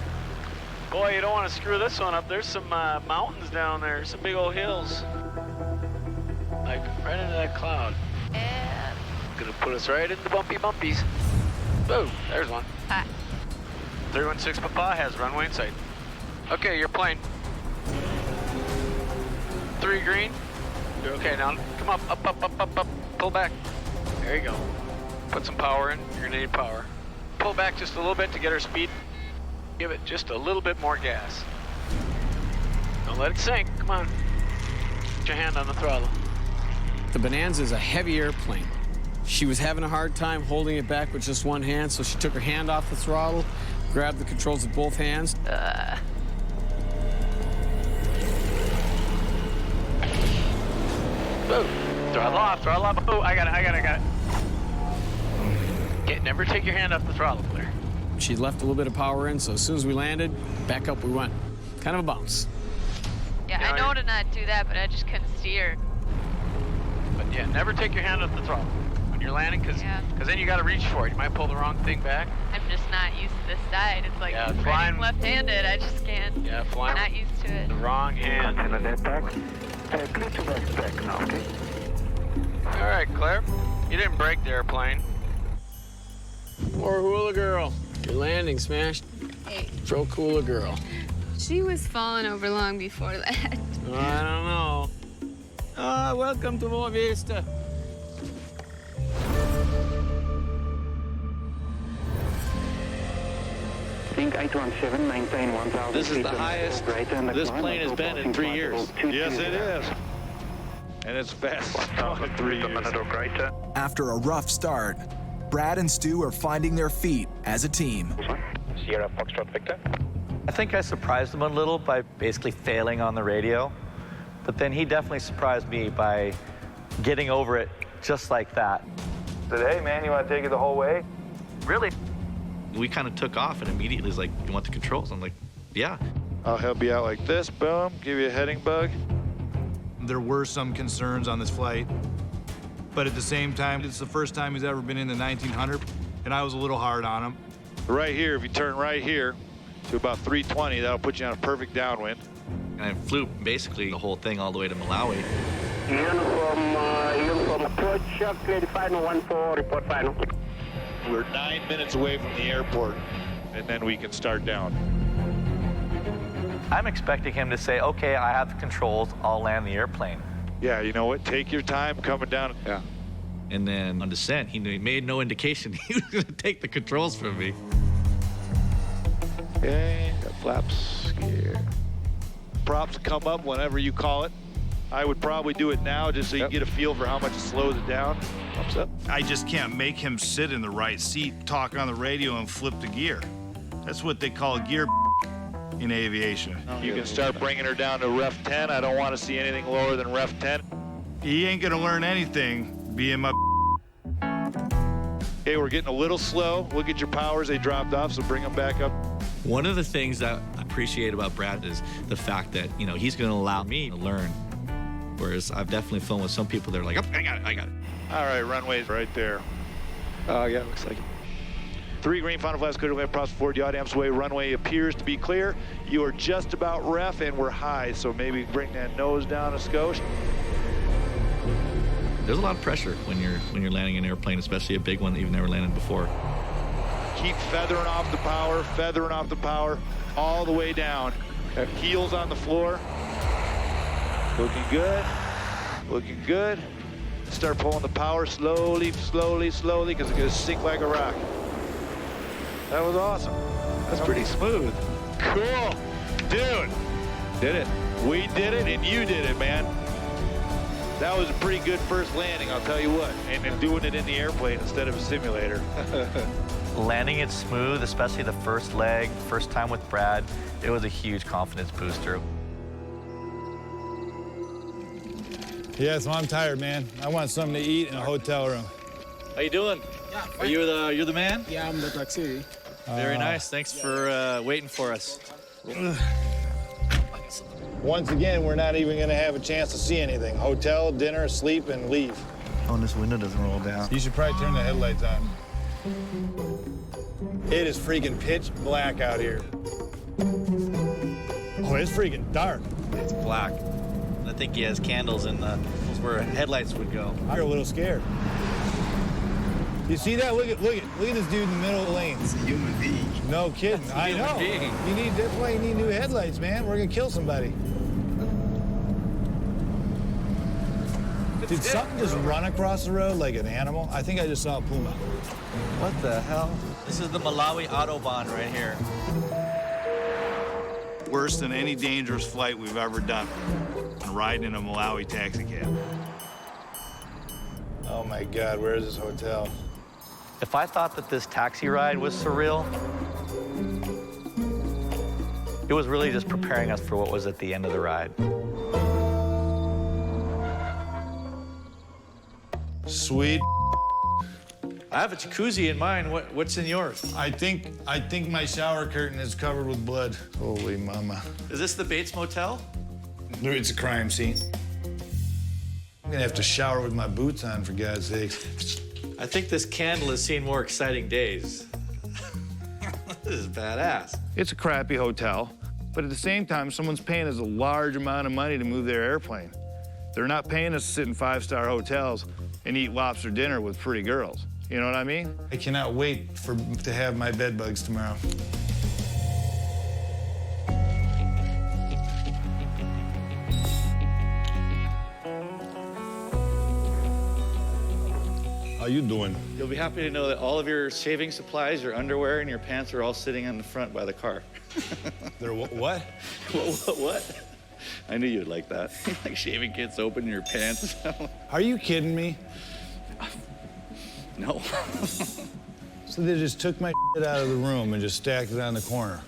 Boy, you don't want to screw this one up. There's some mountains down there, some big old hills. Like right into that cloud. And Gonna put us right in the bumpy bumpies. Boom, there's one. 316 Papa has runway in sight. Okay, your plane. 3 green. You're okay now. Come up. Pull back. There you go. Put some power in. You're gonna need power. Pull back just a little bit to get our speed. Give it just a little bit more gas. Don't let it sink. Come on. Put your hand on the throttle. The Bonanza is a heavy airplane. She was having a hard time holding it back with just one hand, so she took her hand off the throttle, grabbed the controls with both hands. Boom. Throttle off. Oh, I got it. Never take your hand off the throttle, Claire. She left a little bit of power in, so as soon as we landed, back up we went. Kind of a bounce. yeah, I know to not do that, but I just couldn't steer. But yeah, never take your hand off the throttle when you're landing, because then you got to reach for it. You might pull the wrong thing back. I'm just not used to this side. It's like flying riding left-handed. I just can't. Yeah, flying. Not used to it. The wrong hand. All right, Claire. You didn't break the airplane. Poor hula girl. Your landing smashed. Hey. Pro hula girl. She was falling over long before that. I don't know. Welcome to Boa Vista. Think 817, maintain 1000. This is the highest this plane has been in 3 years. Yes, it is. And it's fast in 3 years. After a rough start, Brad and Stu are finding their feet as a team. Sierra Foxtrot Victor. I think I surprised him a little by basically failing on the radio, but then he definitely surprised me by getting over it just like that. Said, hey man, you want to take it the whole way? Really? We kind of took off and immediately was like, you want the controls? I'm like, yeah. I'll help you out like this, boom, give you a heading bug. There were some concerns on this flight, but at the same time, it's the first time he's ever been in the 1900, and I was a little hard on him. Right here, if you turn right here to about 320, that'll put you on a perfect downwind. And I flew basically the whole thing all the way to Malawi. Uniform approach, clear the final 14, report final. We're 9 minutes away from the airport, and then we can start down. I'm expecting him to say, okay, I have the controls, I'll land the airplane. Yeah, you know what? Take your time coming down. Yeah. And then on descent, he made no indication he was going to take the controls from me. Okay, got flaps here. Props come up whenever you call it. I would probably do it now just so you get a feel for how much it slows it down. Thumbs up. I just can't make him sit in the right seat, talk on the radio, and flip the gear. That's what they call gear in aviation. You can start bringing her down to ref 10. I don't want to see anything lower than ref 10. He ain't gonna learn anything being my. Okay, we're getting a little slow. Look at your powers, they dropped off, so bring them back up. One of the things that I appreciate about Brad is the fact that, you know, he's gonna allow me to learn. Whereas I've definitely flown with some people, they're like, oh, I got it. All right, runway's right there. Oh, yeah, looks like it. 3 green, final flaps, clear to land, props forward, yaw dams away. Runway appears to be clear. You are just about ref, and we're high, so maybe bring that nose down a skosh. There's a lot of pressure when you're landing an airplane, especially a big one that you've never landed before. Keep feathering off the power, all the way down. Heels on the floor. Looking good. Start pulling the power slowly, because it's gonna sink like a rock. That was awesome. That's pretty smooth. Cool. Dude. Did it. We did it and you did it, man. That was a pretty good first landing, I'll tell you what. And doing it in the airplane instead of a simulator. Landing it smooth, especially the first leg, first time with Brad, it was a huge confidence booster. Yeah, so I'm tired, man. I want something to eat in a hotel room. How you doing? Yeah, Are you you're the man? Yeah, I'm the taxi. Very nice. Thanks for waiting for us. Once again, we're not even gonna have a chance to see anything. Hotel, dinner, sleep, and leave. Oh, and this window doesn't roll down. You should probably turn the headlights on. It is freaking pitch black out here. Oh, it's freaking dark. It's black. I think he has candles in the where headlights would go. I'm a little scared. You see that? Look at this dude in the middle of the lane. It's a human being. No kidding. I know. That's why you need new headlights, man. We're gonna kill somebody. Did something just run across the road like an animal? I think I just saw a puma. What the hell? This is the Malawi Autobahn right here. Worse than any dangerous flight we've ever done. Riding in a Malawi taxi cab. Oh my God, where is this hotel? If I thought that this taxi ride was surreal, it was really just preparing us for what was at the end of the ride. Sweet. I have a jacuzzi in mine. What's in yours? I think my shower curtain is covered with blood. Holy mama. Is this the Bates Motel? It's a crime scene. I'm gonna have to shower with my boots on, for God's sake. I think this candle has seen more exciting days. This is badass. It's a crappy hotel, but at the same time, someone's paying us a large amount of money to move their airplane. They're not paying us to sit in five-star hotels and eat lobster dinner with pretty girls. You know what I mean? I cannot wait to have my bed bugs tomorrow. How you doing? You'll be happy to know that all of your shaving supplies, your underwear, and your pants are all sitting on the front by the car. They're what? What? I knew you'd like that. Like shaving kits open in your pants. Are you kidding me? No. So they just took my shit out of the room and just stacked it on the corner.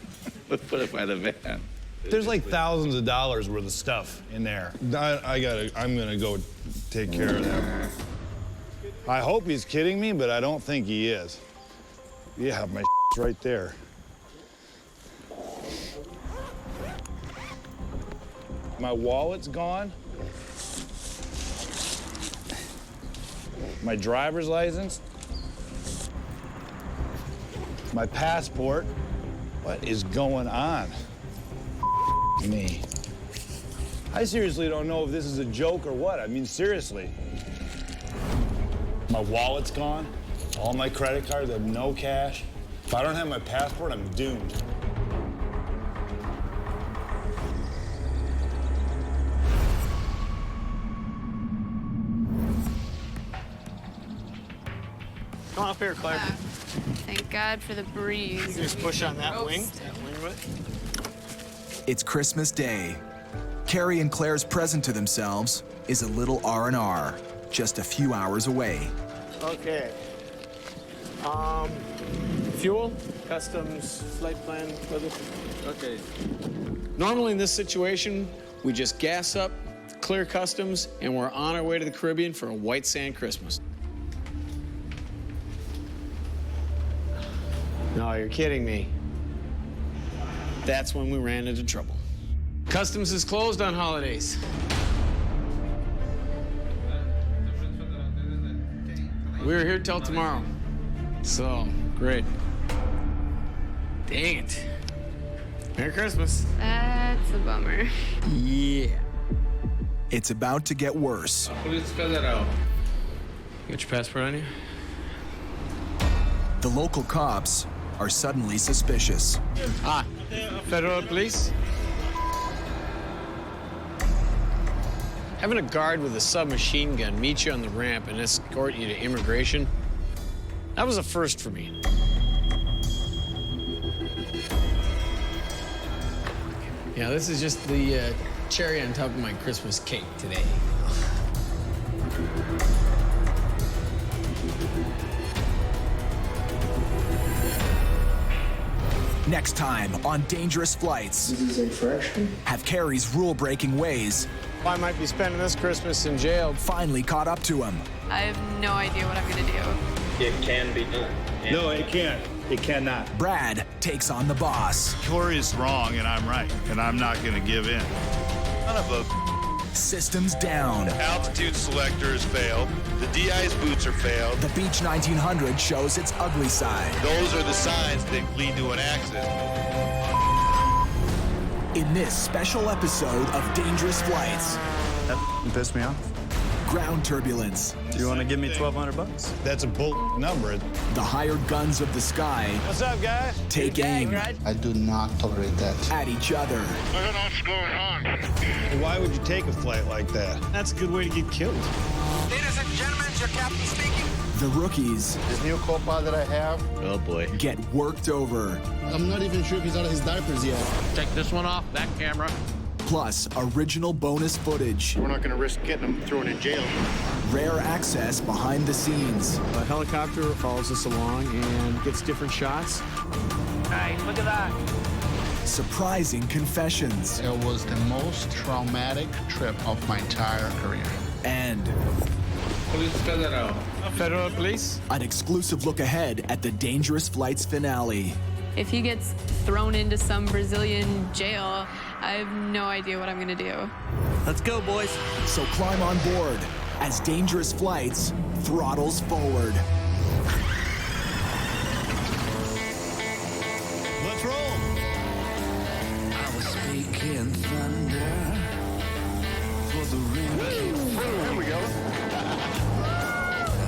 Let's put it by the van. There's like thousands of dollars worth of stuff in there. I'm gonna go take care of that. I hope he's kidding me, but I don't think he is. Yeah, my shit's right there. My wallet's gone. My driver's license. My passport. What is going on? Me. I seriously don't know if this is a joke or what. I mean, seriously. My wallet's gone. All my credit cards, I have no cash. If I don't have my passport, I'm doomed. Come on up here, Claire. Thank God for the breeze. Just push on that wing. It's Christmas Day. Carrie and Claire's present to themselves is a little R&R, just a few hours away. Okay. Fuel, customs, flight plan, weather. Okay. Normally in this situation, we just gas up, clear customs, and we're on our way to the Caribbean for a white sand Christmas. No, you're kidding me. That's when we ran into trouble. Customs is closed on holidays. We were here till tomorrow. So, great. Dang it. Merry Christmas. That's a bummer. Yeah. It's about to get worse. You got your passport on you? The local cops are suddenly suspicious. Federal police? Having a guard with a submachine gun meet you on the ramp and escort you to immigration, that was a first for me. Yeah, this is just the cherry on top of my Christmas cake today. Next time on Dangerous Flights. This is a fraction. Have Carrie's rule-breaking ways I might be spending this Christmas in jail. finally caught up to him. I have no idea what I'm gonna do. It can be done. No, it can't. It cannot. Brad takes on the boss. Corey is wrong and I'm right, and I'm not going to give in. None of them. Systems down. Altitude selector has failed. The DI's boots are failed. The Beech 1900 shows its ugly side. Those are the signs that lead to an accident. In this special episode of Dangerous Flights, That pissed me off. ground turbulence, Do you want to give me $1,200? That's a bull number. the hired guns of the sky What's up, guys? take aim I do not tolerate that. at each other. What's going on? Why would you take a flight like that? That's a good way to get killed. Ladies and gentlemen, your captain speaking. The rookies This new co-pilot that I have, Oh boy. get worked over. I'm not even sure if he's out of his diapers yet. Take this one off, that camera. Plus original bonus footage, We're not going to risk getting him thrown in jail. rare access behind the scenes, A helicopter follows us along and gets different shots. Hey, look at that. surprising confessions, It was the most traumatic trip of my entire career. and Federal police? an exclusive look ahead at the Dangerous Flights finale. If he gets thrown into some Brazilian jail, I have no idea what I'm gonna do. Let's go, boys. So climb on board as Dangerous Flights throttles forward. Let's roll. I was speaking thunder for the ring. There we go.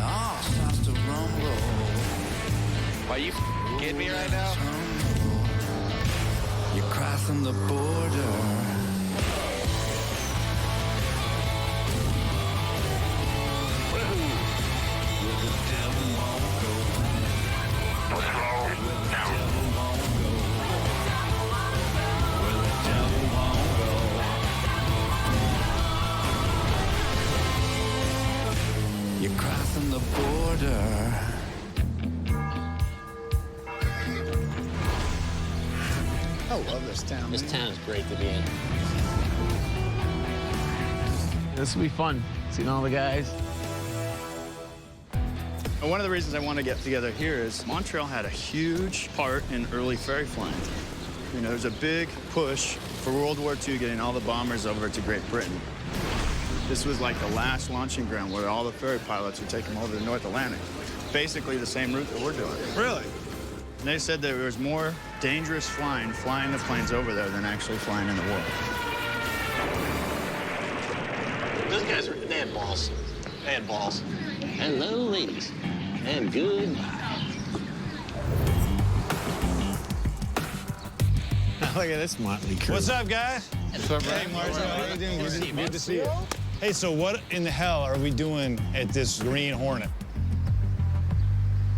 All starts to rumble. Are you kidding me right now? You cry from the border. You cry from the border. I love this town. This town is great to be in. This will be fun, seeing all the guys. One of the reasons I want to get together here is Montreal had a huge part in early ferry flying. You know, there's a big push for World War II getting all the bombers over to Great Britain. This was like the last launching ground where all the ferry pilots would take them over the North Atlantic. Basically the same route that we're doing. Really? And they said there was more dangerous flying the planes over there than actually flying in the war. Those guys they had balls. They had balls. Hello, ladies. And good. Look at this motley crew. What's up, guys? What's up, Hey, Marcel. How you doing? Good to see you. Hey, so what in the hell are we doing at this Green Hornet?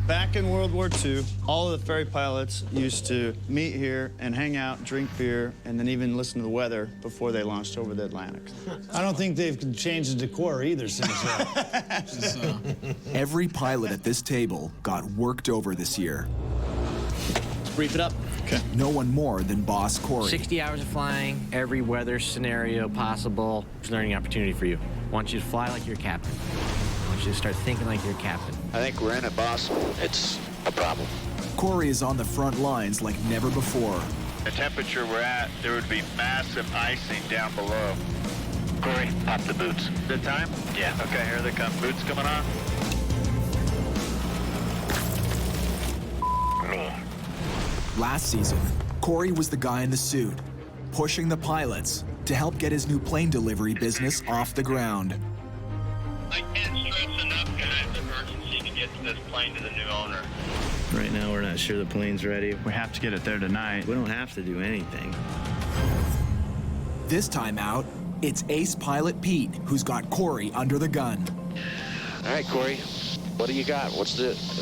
Back in World War II, all of the ferry pilots used to meet here and hang out, drink beer, and then even listen to the weather before they launched over the Atlantic. I don't think they've changed the decor either since then. Every pilot at this table got worked over this year. Let's brief it up. Okay. No one more than Boss Corey. 60 hours of flying, every weather scenario possible. It's a learning opportunity for you. I want you to fly like you're a captain. I want you to start thinking like you're a captain. I think we're in it, boss. It's a problem. Corey is on the front lines like never before. The temperature we're at, there would be massive icing down below. Corey, pop the boots. Good time? Yeah. Okay, here they come. Boots coming on. Me. Last season, Corey was the guy in the suit, pushing the pilots to help get his new plane delivery business off the ground. I can't stress enough, guys, emergency to get this plane to the new owner. Right now, we're not sure the plane's ready. We have to get it there tonight. We don't have to do anything. This time out, it's ace pilot Pete who's got Corey under the gun. All right, Corey, what do you got? Is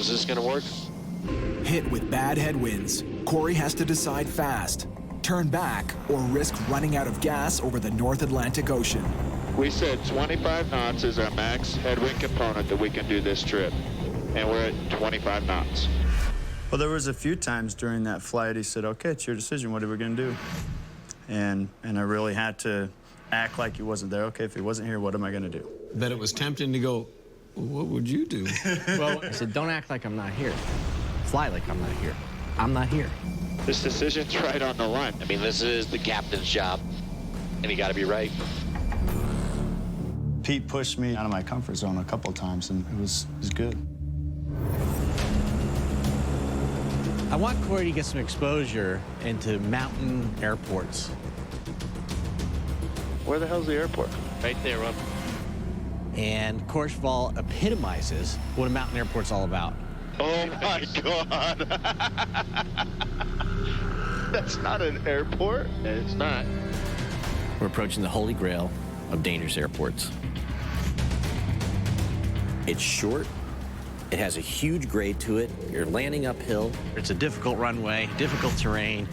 this gonna work? Hit with bad headwinds, Corey has to decide fast, turn back, or risk running out of gas over the North Atlantic Ocean. We said 25 knots is our max headwind component that we can do this trip, and we're at 25 knots. Well, there was a few times during that flight he said, okay, it's your decision. What are we going to do? And I really had to act like he wasn't there. Okay, if he wasn't here, what am I going to do? Bet it was tempting to go, well, what would you do? Well, I said, don't act like I'm not here. Fly like I'm not here. I'm not here. This decision's right on the line. I mean, this is the captain's job, and you got to be right. Pete pushed me out of my comfort zone a couple of times, and it was good. I want Corey to get some exposure into mountain airports. Where the hell's the airport? Right there, Rob. And Courchevel epitomizes what a mountain airport's all about. Oh my God. That's not an airport. It's not. We're approaching the holy grail of dangerous airports. It's short. It has a huge grade to it. You're landing uphill. It's a difficult runway, difficult terrain,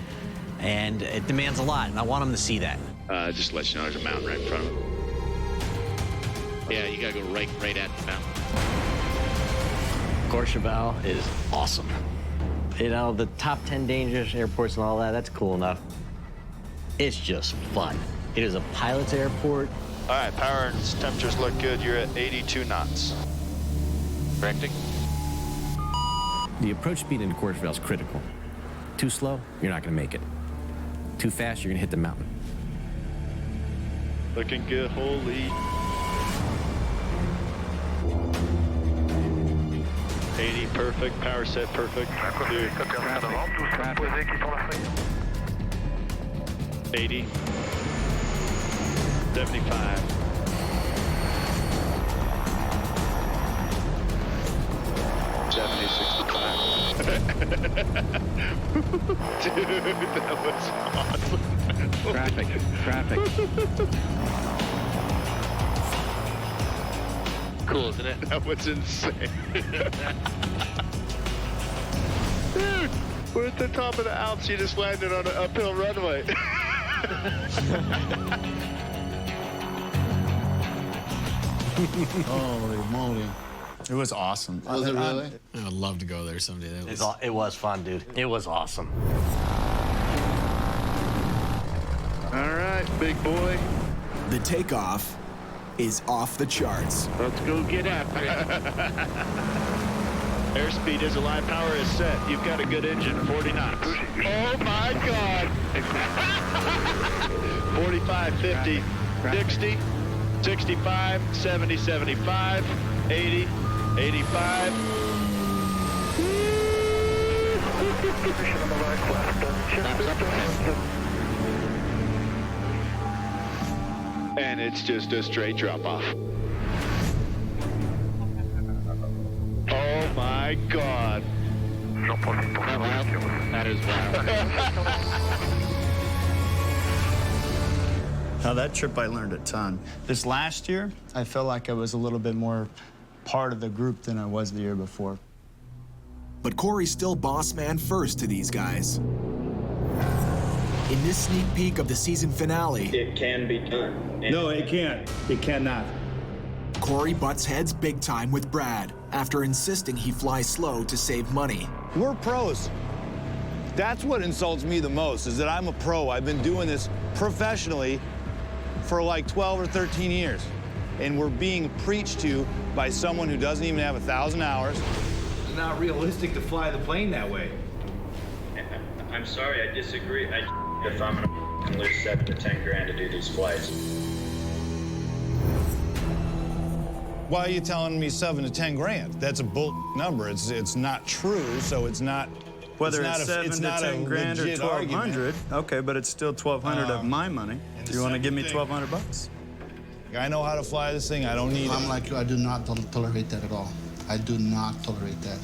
and it demands a lot, and I want them to see that. Just to let you know, there's a mountain right in front of him. Yeah, you gotta go right at the mountain. Courchevel is awesome. You know, the top 10 dangerous airports and all that, that's cool enough. It's just fun. It is a pilot's airport. All right, power and temperatures look good. You're at 82 knots. Correcting? The approach speed into Courchevel is critical. Too slow, you're not gonna make it. Too fast, you're gonna hit the mountain. Looking good, holy. 80, perfect. Power set, perfect. Dude. 80. 75. 70, 65. Dude, that was awesome. Traffic. Cool, isn't it? That was insane. Dude, we're at the top of the Alps. You just landed on an uphill runway. Holy moly. It was awesome. Was it really? I would love to go there someday. It was fun, dude. It was awesome. All right, big boy. The takeoff is off the charts. Let's go get after it. Airspeed is alive, power is set. You've got a good engine, 40 knots. Oh my God. 45, 50, 60, 65, 70, 75, 80, 85. And it's just a straight drop off. Oh my God. That is wild. Now, that trip I learned a ton. This last year, I felt like I was a little bit more part of the group than I was the year before. But Corey's still boss man first to these guys. In this sneak peek of the season finale, It can be done. No, it can't. It cannot. Corey butts heads big time with Brad after insisting he fly slow to save money. We're pros. That's what insults me the most, is that I'm a pro. I've been doing this professionally for like 12 or 13 years. And we're being preached to by someone who doesn't even have 1,000 hours. It's not realistic to fly the plane that way. I'm sorry, I disagree. If I'm gonna lose 7 to 10 grand to do these flights. Why are you telling me 7 to 10 grand? That's a bull number. It's not true, so it's not. Whether it's 7 to 10 grand or 1,200, okay, but it's still 1,200 of my money. Do you want to give me 1,200 bucks? I know how to fly this thing. I don't need I'm like you, I do not tolerate that at all. I do not tolerate that.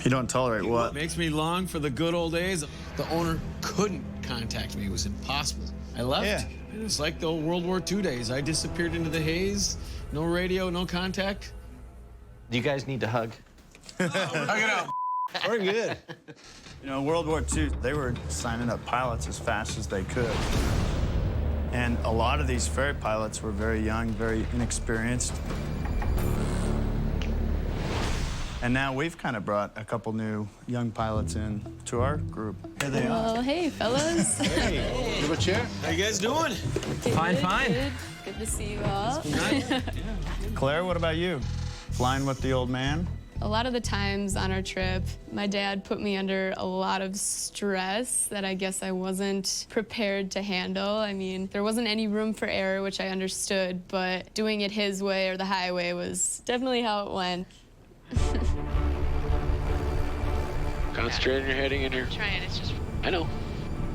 You don't tolerate what? What makes me long for the good old days? The owner couldn't contact me. It was impossible. I left. Yeah. It was like the old World War II days. I disappeared into the haze. No radio, no contact. Do you guys need to hug? Hug it out. We're good. You know, World War II, they were signing up pilots as fast as they could. And a lot of these ferry pilots were very young, very inexperienced. And now we've kind of brought a couple new young pilots in to our group. Here they are. Well, hey, fellas. Hey, give a chair. How you guys doing? Fine, fine. Good to see you all. Claire, what about you? Flying with the old man? A lot of the times on our trip, my dad put me under a lot of stress that I guess I wasn't prepared to handle. I mean, there wasn't any room for error, which I understood, but doing it his way or the highway was definitely how it went. Concentrate on your heading in here. Trying, it's just... I know.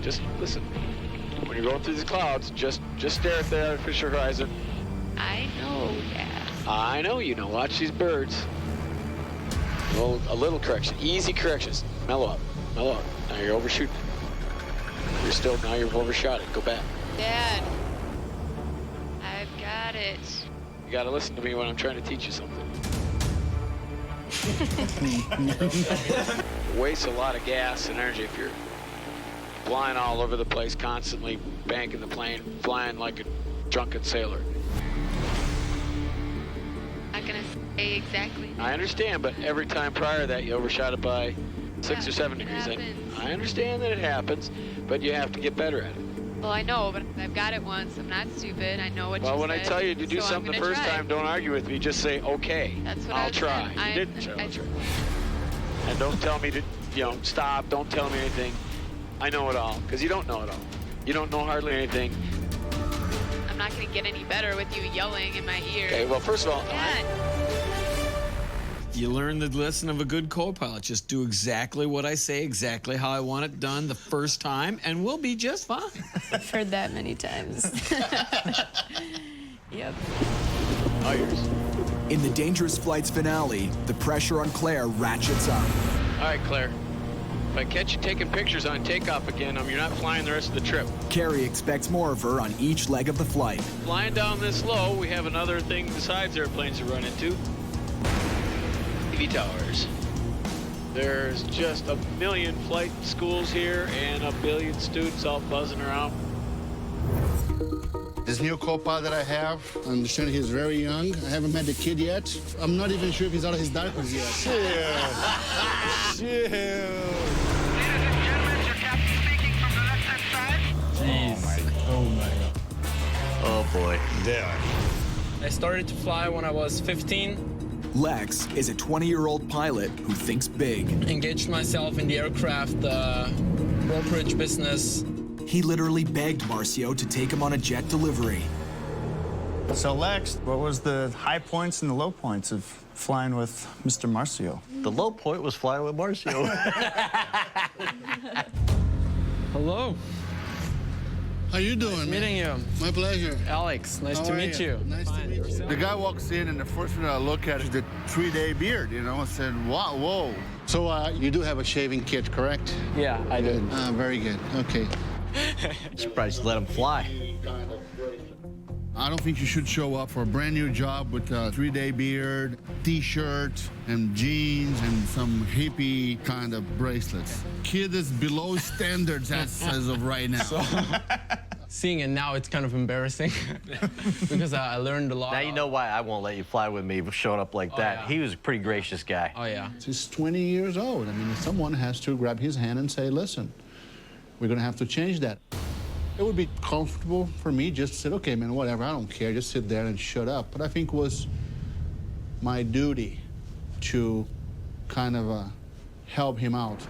Just listen. When you're going through these clouds, just stare at the artificial horizon. I know, yeah. I know you know. Watch these birds. A little correction. Easy corrections. Mellow up. Mellow up. Now you're overshooting. Now you've overshot it. Go back. Dad, I've got it. You gotta listen to me when I'm trying to teach you something. Wastes a lot of gas and energy if you're flying all over the place, constantly banking the plane, flying like a drunken sailor. Not gonna say exactly. I understand, but every time prior to that, you overshot it by 6 or 7 degrees. I understand that it happens, but you have to get better at it. Well, I know, but I've got it once. I'm not stupid. I know what you said. Well, when I tell you to do so something the first time, don't argue with me. Just say, okay, That's what I'll try. You didn't try. I'll try. And don't tell me to, stop. Don't tell me anything. I know it all, because you don't know it all. You don't know hardly anything. I'm not going to get any better with you yelling in my ear. Okay, well, first of all, You learn the lesson of a good co-pilot. Just do exactly what I say, exactly how I want it done the first time, and we'll be just fine. I've heard that many times. Yep. All yours. In the Dangerous Flights finale, the pressure on Claire ratchets up. All right, Claire. If I catch you taking pictures on takeoff again, you're not flying the rest of the trip. Carrie expects more of her on each leg of the flight. Flying down this low, we have another thing besides airplanes to run into. TV towers. There's just a million flight schools here and a billion students all buzzing around. This new co-pilot that I have, I understand he's very young. I haven't met the kid yet. I'm not even sure if he's out of his diapers yet. Oh my God. Oh boy. There. I started to fly when I was 15. Lex is a 20-year-old pilot who thinks big. Engaged myself in the aircraft brokerage business. He literally begged Marcio to take him on a jet delivery. So Lex, what was the high points and the low points of flying with Mr. Marcio? The low point was flying with Marcio. Hello. How you doing, Nice man? meeting you. My pleasure. Alex, nice to meet you. Nice to meet you. The guy walks in, and the first thing I look at is the 3-day beard, I said, wow, whoa. So you do have a shaving kit, correct? Yeah, I do. Very good. Okay. Surprised you let him fly. I don't think you should show up for a brand new job with a 3-day beard, T-shirt, and jeans, and some hippie kind of bracelets. Kid is below standards as of right now. Seeing it now, it's kind of embarrassing because I learned a lot. Now you know why I won't let you fly with me showing up like that. yeah. He was a pretty gracious guy. Oh, yeah. He's 20 years old. I mean, someone has to grab his hand and say, listen, we're going to have to change that. It would be comfortable for me just to say, okay, man, whatever, I don't care, just sit there and shut up. But I think it was my duty to kind of help him out.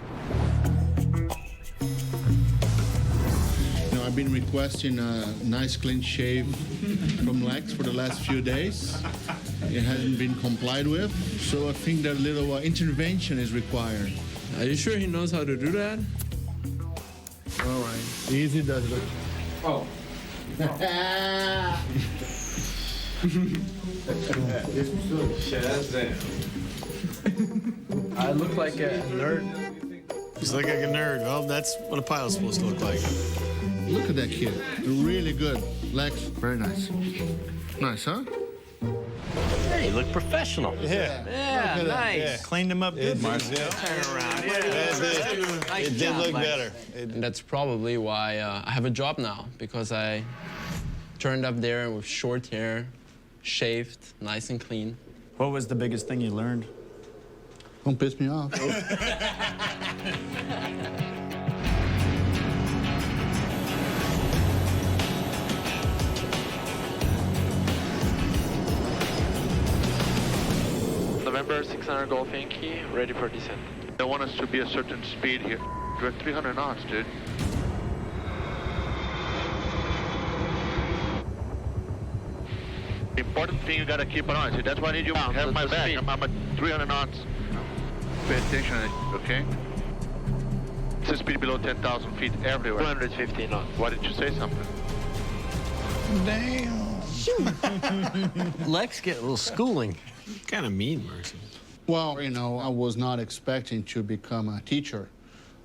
I've been requesting a nice clean shave from Lex for the last few days. It hasn't been complied with, so I think that a little intervention is required. Are you sure he knows how to do that? All right. Easy does it. Oh. I look like a nerd. He's looking like a nerd. Well, that's what a pilot's supposed to look like. Look at that kid. Really good. Lex, very nice. Nice, huh? Hey, you look professional. Yeah, nice. Yeah, cleaned him up good, Marcio. Turn around. It did look better. And that's probably why I have a job now, because I turned up there with short hair, shaved, nice and clean. What was the biggest thing you learned? Don't piss me off. November 600 Golf Yankee, ready for descent. They want us to be a certain speed here. We're at 300 knots, dude. The important thing you gotta keep an eye on. See, that's why I need you to have my back. I'm at 300 knots. Pay attention, okay? It's a speed below 10,000 feet everywhere. 250 knots. Why did you say something? Damn. Lex get a little schooling. Kind of mean, Mercy. Well, you know, I was not expecting to become a teacher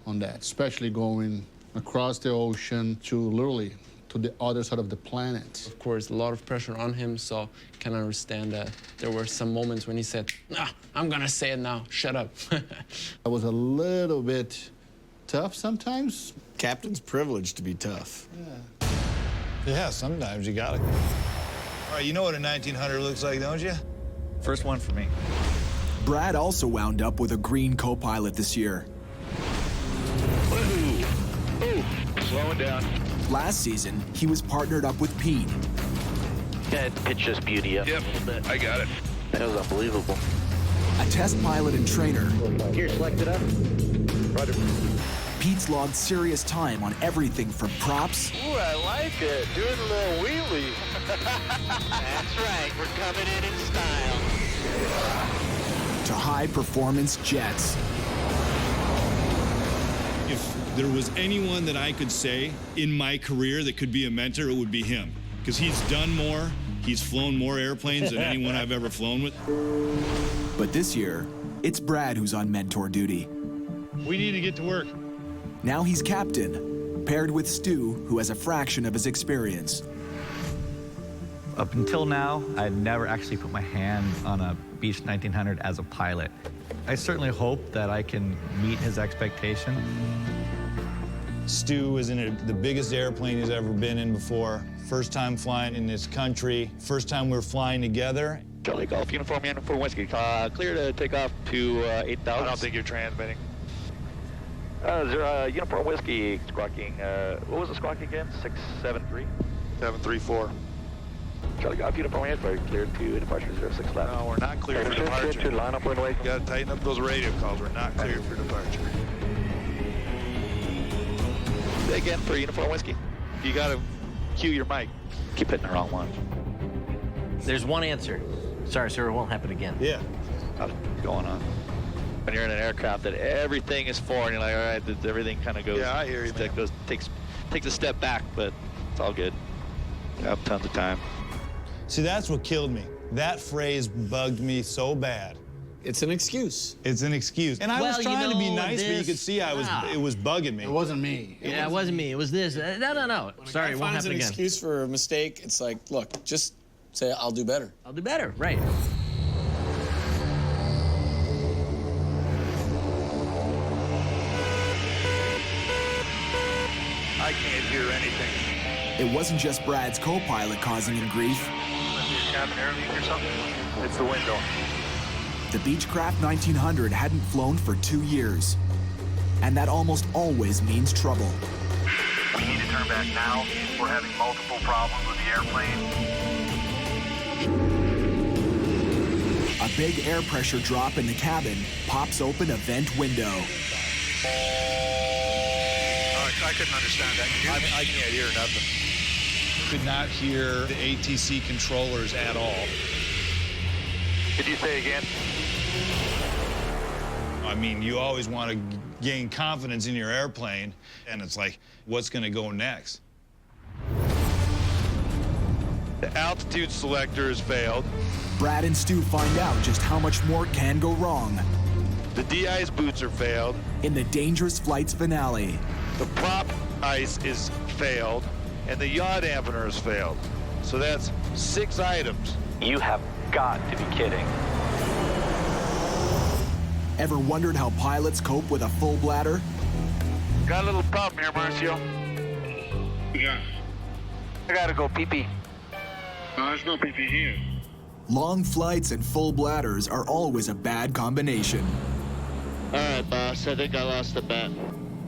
on that, especially going across the ocean to literally to the other side of the planet. Of course, a lot of pressure on him, so can understand that there were some moments when he said, "Nah, I'm gonna say it now, shut up." I was a little bit tough sometimes. Captain's privilege to be tough. Yeah, sometimes you gotta. All right, you know what a 1900 looks like, don't you? First one for me. Brad also wound up with a green co-pilot this year. Slowing down. Last season, he was partnered up with Pete. That pitched this beauty up a little bit. I got it. That was unbelievable. A test pilot and trainer, Here, select it up. Roger. Pete's logged serious time on everything from props Ooh, I like it. Doing a little wheelie. That's right, we're coming in style. to high-performance jets. If there was anyone that I could say in my career that could be a mentor, it would be him. Because he's done more, he's flown more airplanes than anyone I've ever flown with. But this year, it's Brad who's on mentor duty. We need to get to work. Now he's captain, paired with Stu, who has a fraction of his experience. Up until now, I'd never actually put my hand on a Beech 1900 as a pilot. I certainly hope that I can meet his expectation. Stu is in the biggest airplane he's ever been in before. First time flying in this country. First time we're flying together. Charlie Golf, Uniform Uniform Whiskey. Clear to take off to 8,000. I don't think you're transmitting. Uniform Whiskey squawking, what was the squawk again? 673? 734. Charlie Golf, Uniform Whiskey, clear to departure 06 left. No, we're not clear for departure. Line up, you gotta tighten up those radio calls. We're not clear for departure. Say again for Uniform Whiskey. You gotta cue your mic. Keep hitting the wrong one. There's one answer. Sorry, sir, it won't happen again. Yeah. What's going on? When you're in an aircraft that everything is for, and you're like, all right, everything kind of goes. Yeah, I hear you. That goes takes a step back, but it's all good. I have tons of time. See, that's what killed me. That phrase bugged me so bad. It's an excuse. It's an excuse. And I was trying to be nice, but you could see it was bugging me. It wasn't me. Yeah, it wasn't me. It was this. No. Sorry, it won't happen again. An excuse for a mistake. It's like, look, just say, I'll do better. I'll do better, right. I can't hear anything. It wasn't just Brad's co-pilot causing him grief. Cabin air leak or something? It's the window. The Beechcraft 1900 hadn't flown for 2 years. And that almost always means trouble. We need to turn back now. We're having multiple problems with the airplane. A big air pressure drop in the cabin pops open a vent window. I couldn't understand that. I can't hear nothing. Could not hear the ATC controllers at all. Did you say again? I mean, you always want to gain confidence in your airplane, and it's like, what's going to go next? The altitude selector has failed. Brad and Stu find out just how much more can go wrong. The de-ice boots are failed. In the Dangerous Flights finale. The prop ice is failed, and the yaw dampener has failed. So that's 6 items. You have got to be kidding. Ever wondered how pilots cope with a full bladder? Got a little problem here, Marcio. Yeah. I gotta go pee-pee. No, there's no pee-pee here. Long flights and full bladders are always a bad combination. right, boss, I think I lost the bet.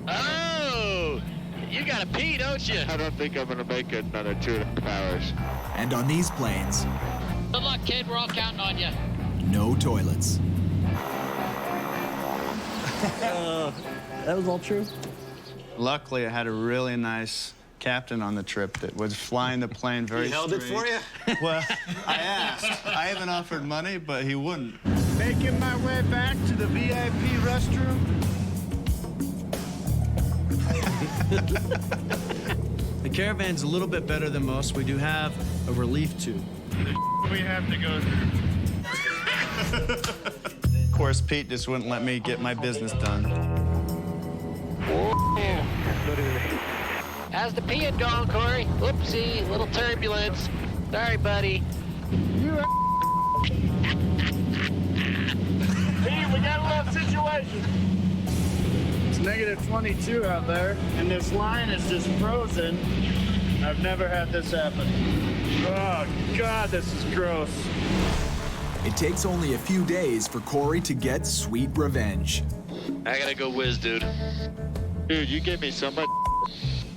Oh! You gotta pee, don't you? I don't think I'm gonna make it another 2.5 hours. And on these planes, Good luck, kid. We're all counting on you. no toilets. That was all true? Luckily, I had a really nice captain on the trip that was flying the plane very He held it for you? Well, I asked. I haven't offered money, but he wouldn't. Making my way back to the VIP restroom. The Caravan's a little bit better than most. We do have a relief tube. We have to go through. Of course, Pete just wouldn't let me get my business done. How's the peeing going, Corey? Whoopsie, little turbulence. Sorry, buddy. Pete, we got a little situation. It's negative 22 out there, and this line is just frozen. I've never had this happen. Oh, God, this is gross. It takes only a few days for Corey to get sweet revenge. I gotta go whiz, dude. Dude, you gave me so much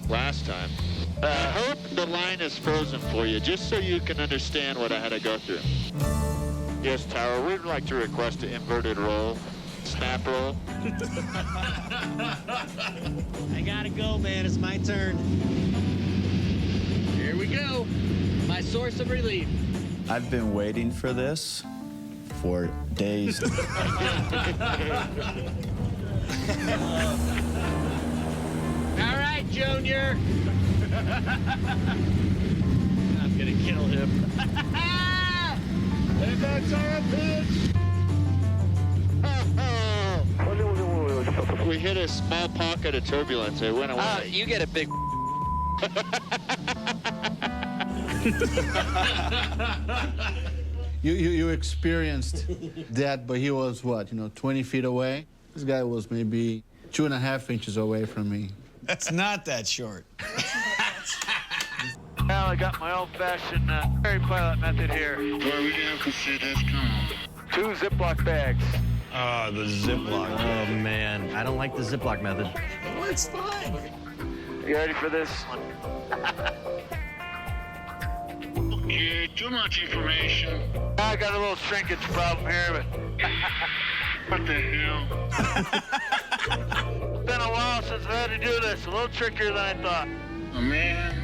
last time. Hope the line is frozen for you, just so you can understand what I had to go through. Yes, Tower, we'd like to request an inverted roll. Snap roll. I gotta go, man. It's my turn. Here we go. My source of relief. I've been waiting for this for days. All right, Junior. I'm gonna kill him. And that's our pitch. We hit a small pocket of turbulence. It went away. You get a big. You experienced that, but he was what, 20 feet away? This guy was maybe 2.5 inches away from me. It's not that short. Well, I got my old-fashioned ferry pilot method here. Where are we going to see this? Come on. 2 Ziploc bags. Oh, the Ziploc. Oh, man. I don't like the Ziploc method. Oh, it's fine. You ready for this? Okay, too much information. I got a little shrinkage problem here, but... What the hell? It's been a while since I had to do this. A little trickier than I thought. Oh, man.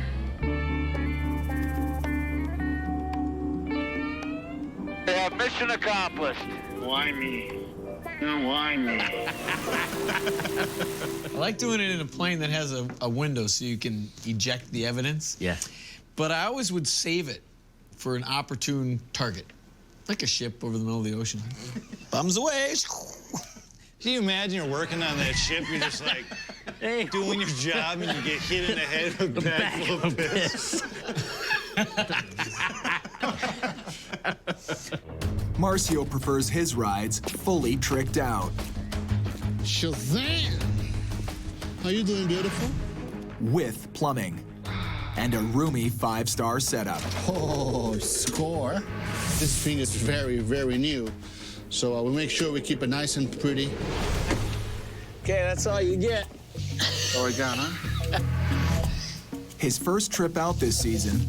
Yeah, mission accomplished. Why me? Why me? I like doing it in a plane that has a window so you can eject the evidence. Yeah. But I always would save it for an opportune target, like a ship over the middle of the ocean. Thumbs away. Can you imagine you're working on that ship, you're just like doing your job and you get hit in the head with a bag full of piss? Marcio prefers his rides fully tricked out. Shazam! How you doing, beautiful? With plumbing and a roomy 5-star setup. Oh, score. This thing is very, very new. So we'll make sure we keep it nice and pretty. Okay, that's all you get. Oregano. His first trip out this season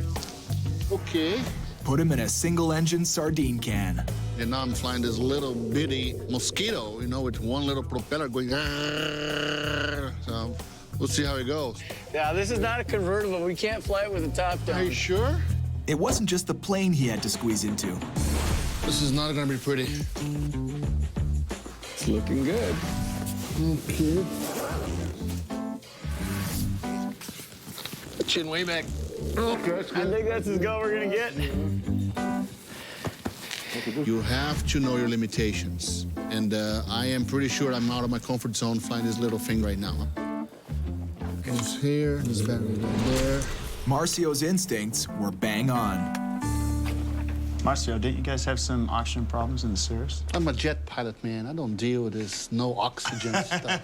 Okay. put him in a single-engine sardine can. And now I'm flying this little bitty mosquito, with one little propeller going. So we'll see how it goes. Yeah, this is not a convertible. We can't fly it with the top down. Are you sure? It wasn't just the plane he had to squeeze into. This is not gonna be pretty. It's looking good. Okay. Chin way back. Okay. I think that's as go we're gonna get. You have to know your limitations. And I am pretty sure I'm out of my comfort zone flying this little thing right now. Goes here, this battery there. Marcio's instincts were bang on. Marcio, didn't you guys have some oxygen problems in the Cirrus? I'm a jet pilot, man. I don't deal with this no oxygen stuff,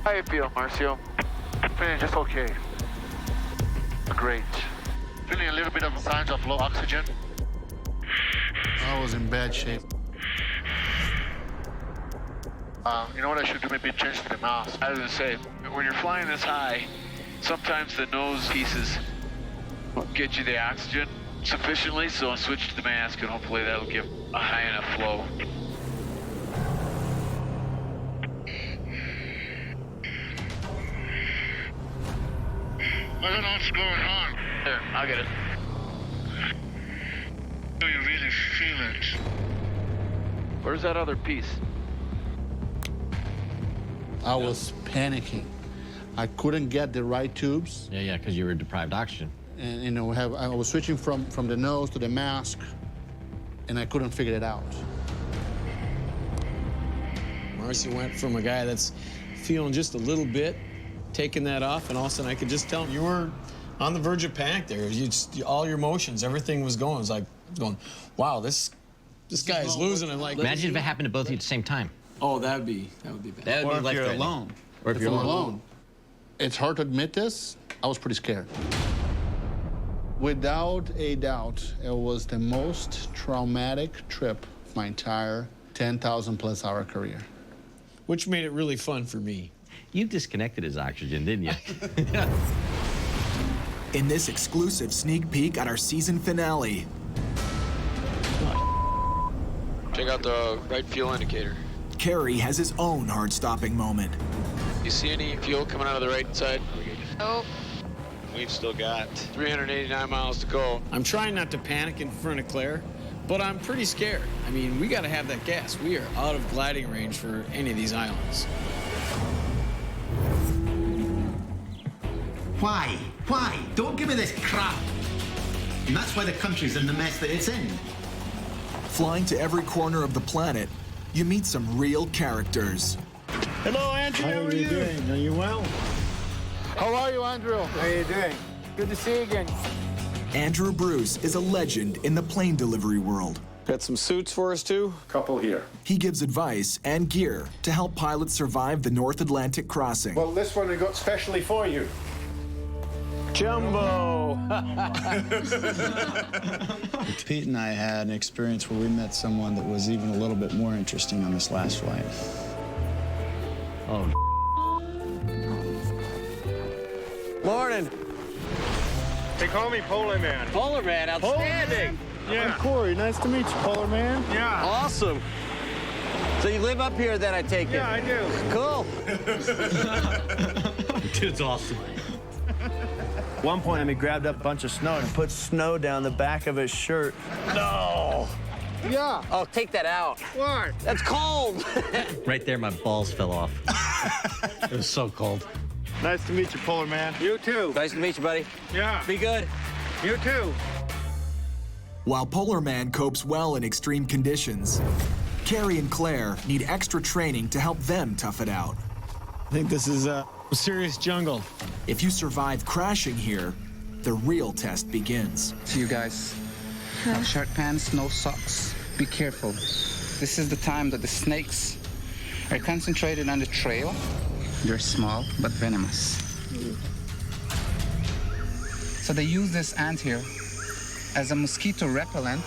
How you feel, Marcio? Feeling just okay. Great. Feeling a little bit of signs of low oxygen. I was in bad shape. You know what I should do? Maybe change to the mask. I was gonna say, when you're flying this high, sometimes the nose pieces won't get you the oxygen sufficiently, so I'll switch to the mask and hopefully that'll give a high enough flow. I don't know what's going on. There, I'll get it. Do you really feel it? Where's that other piece? I was panicking. I couldn't get the right tubes. Yeah, because you were deprived oxygen. And, you know, I was switching from the nose to the mask, and I couldn't figure it out. Marcy went from a guy that's feeling just a little bit, taking that off, and all of a sudden I could just tell you were on the verge of panic there. All your emotions, everything was going. It was like, going, wow, this guy is losing. And like, imagine if it happened to both of you at the same time. Oh, that would be bad. That would be Or if you're life-threatening. alone. Or if you're alone. It's hard to admit this. I was pretty scared. Without a doubt, it was the most traumatic trip of my entire 10,000+ hour career. Which made it really fun for me. You disconnected his oxygen, didn't you? In this exclusive sneak peek at our season finale, Check out the right fuel indicator. Kerry has his own heart-stopping moment. You see any fuel coming out of the right side? Oh, We've still got 389 miles to go. I'm trying not to panic in front of Claire, but I'm pretty scared. I mean, we got to have that gas. We are out of gliding range for any of these islands. Why? Why? Don't give me this crap. And that's why the country's in the mess that it's in. Flying to every corner of the planet, you meet some real characters. Hello, Andrew. How are you doing? Are you well? How are you, Andrew? How are you doing? Good to see you again. Andrew Bruce is a legend in the plane delivery world. Got some suits for us, too? Couple here. He gives advice and gear to help pilots survive the North Atlantic crossing. Well, this one we got specially for you. Jumbo! Pete and I had an experience where we met someone that was even a little bit more interesting on this last flight. Oh, Morning. They call me Polar Man. Polar Man, outstanding. Yeah. I'm Corey. Nice to meet you, Polar Man. Yeah. Awesome. So you live up here then, I take it? Yeah, I do. Cool. Dude's awesome. At one point, he grabbed up a bunch of snow and put snow down the back of his shirt. No. Yeah. Oh, take that out. Why? That's cold. Right there, my balls fell off. It was so cold. Nice to meet you, Polar Man. You too. Nice to meet you, buddy. Yeah. Be good. You too. While Polar Man copes well in extreme conditions, Carrie and Claire need extra training to help them tough it out. I think this is a serious jungle. If you survive crashing here, the real test begins. To you guys, no shirt pants, no socks. Be careful. This is the time that the snakes are concentrated on the trail. They're small but venomous. So they use this ant here as a mosquito repellent.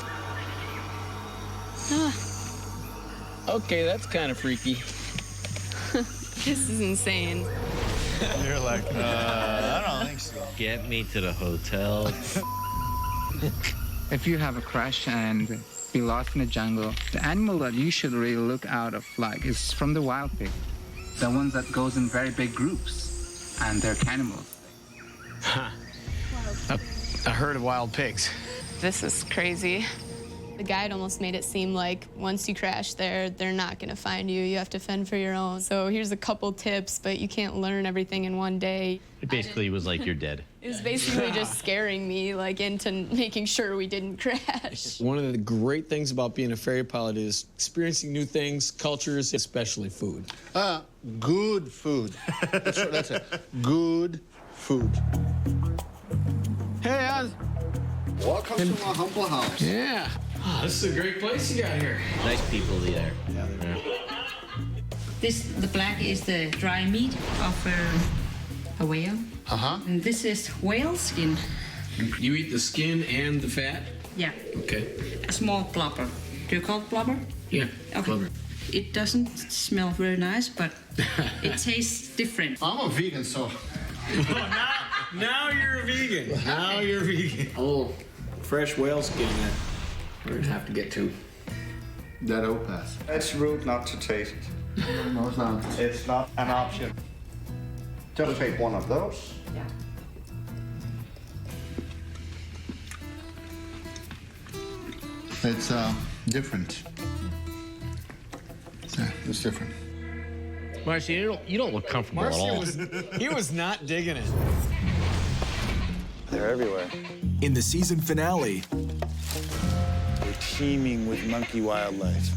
Okay, that's kind of freaky. This is insane. You're like, I don't think so. Get me to the hotel. If you have a crash and be lost in the jungle, the animal that you should really look out of like is from the wild pig. The ones that goes in very big groups, and they're cannibals. A herd of wild pigs. This is crazy. The guide almost made it seem like once you crash there, they're not gonna find you. You have to fend for your own. So here's a couple tips, but you can't learn everything in one day. It basically was like, you're dead. It was basically just scaring me, like, into making sure we didn't crash. One of the great things about being a ferry pilot is experiencing new things, cultures, especially food. Good food. That's it. Good food. Hey, welcome to my humble house. Yeah. Oh, this is a great place you got here. Nice people there. Yeah, they're The black is the dry meat of a whale. And this is whale skin. You eat the skin and the fat? Yeah. Okay. A small plopper. Do you call it blubber? Yeah, Okay. blubber. It doesn't smell very nice, but it tastes different. I'm a vegan, so. Now you're a vegan. Now you're a vegan. Oh, fresh whale skin that we're gonna have to get to. That opass. It's rude not to taste. No, it's not. It's not an option. Just take one of those. Yeah. It's different. Yeah, it's different. Marcy, you don't look comfortable at all. He was not digging it. They're everywhere. In the season finale, We're teeming with monkey wildlife.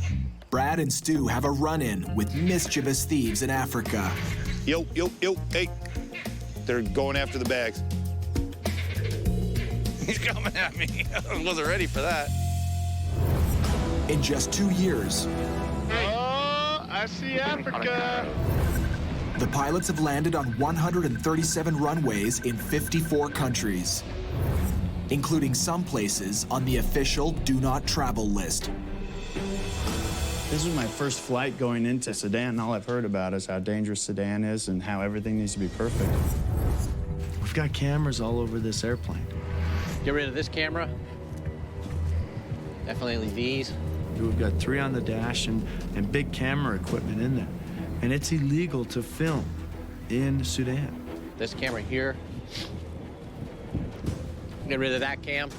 Brad and Stu have a run-in with mischievous thieves in Africa. Yo, hey. They're going after the bags. He's coming at me. I wasn't ready for that. In just 2 years, Oh, I see Africa. the pilots have landed on 137 runways in 54 countries, including some places on the official Do Not Travel list. This was my first flight going into Sudan, and all I've heard about is how dangerous Sudan is and how everything needs to be perfect. We've got cameras all over this airplane. Get rid of this camera. Definitely these. We've got 3 on the dash and big camera equipment in there. And it's illegal to film in Sudan. This camera here. Get rid of that cam.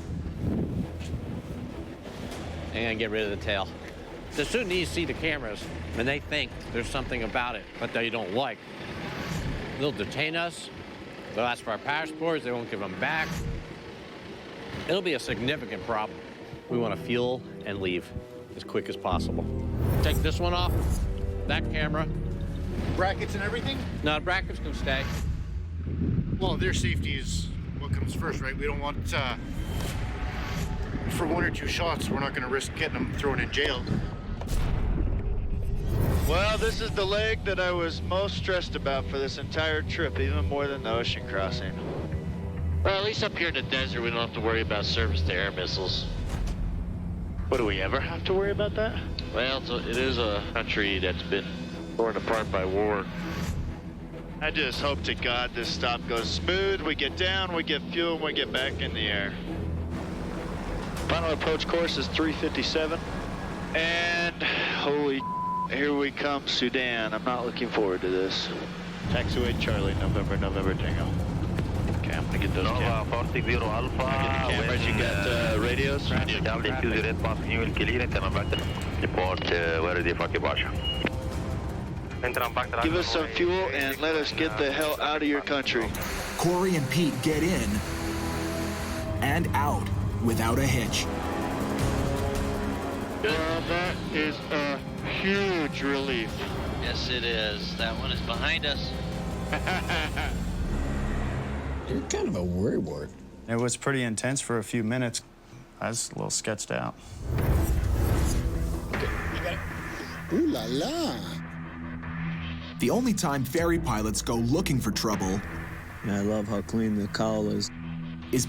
And get rid of the tail. The Sudanese see the cameras and they think there's something about it, but they don't like. They'll detain us. They'll ask for our passports. They won't give them back. It'll be a significant problem. We want to fuel and leave as quick as possible. Take this one off, that camera. Brackets and everything? No, brackets can stay. Well, their safety is what comes first, right? We don't want, for 1 or 2 shots, we're not going to risk getting them thrown in jail. Well, this is the leg that I was most stressed about for this entire trip, even more than the ocean crossing. Well, at least up here in the desert, we don't have to worry about surface-to-air missiles. What, do we ever have to worry about that? Well, it is a country that's been torn apart by war. I just hope to God this stop goes smooth. We get down, we get fuel, and we get back in the air. Final approach course is 357. And holy here we come, Sudan. I'm not looking forward to this. Taxiway Charlie, November Tango. Okay, I'm gonna get those cameras. 40 Alpha. Cameras, you got radios? Report where the fucking Basha. Give us some fuel and let us get the hell out of your country. Corey and Pete get in and out without a hitch. That is a huge relief. Yes, it is. That one is behind us. You're kind of a worrywart. It was pretty intense for a few minutes. I was a little sketched out. Ooh la la. The only time ferry pilots go looking for trouble, I love how clean the cowl is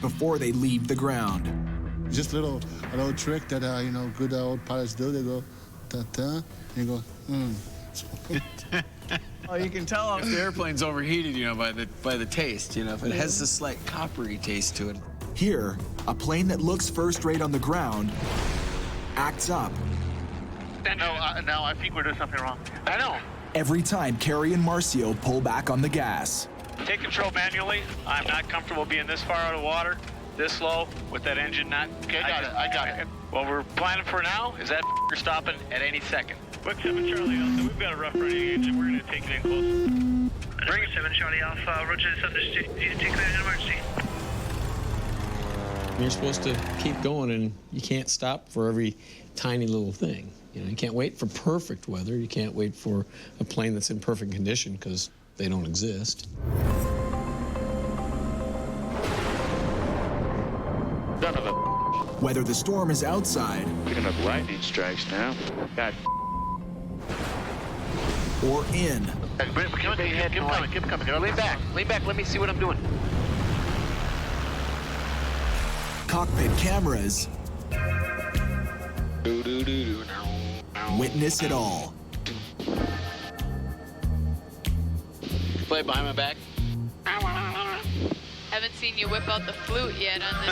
before they leave the ground. Just a little trick that, good old pilots do. They go, ta-ta, and you go, Oh, you can tell if the airplane's overheated, by the taste, if it has this slight coppery taste to it. Here, a plane that looks first-rate on the ground acts up No, I think we're doing something wrong. I know. every time Carrie and Marcio pull back on the gas. Take control manually. I'm not comfortable being this far out of water, this low, with that engine not... Okay, I got it. What we're planning for now is that stopping at any second. Quick 7 Charlie Alpha, we've got a rough running engine. We're going to take it in close. Bring it 7 Charlie Alpha, roger this understood. You take that in emergency. You're supposed to keep going, and you can't stop for every tiny little thing. You can't wait for perfect weather. You can't wait for a plane that's in perfect condition, because they don't exist. Son of a... Whether the storm is outside Picking up lightning strikes now. God. or in, Keep coming. Lean back. Let me see what I'm doing. cockpit cameras Witness it all. Play it behind my back. Haven't seen you whip out the flute yet on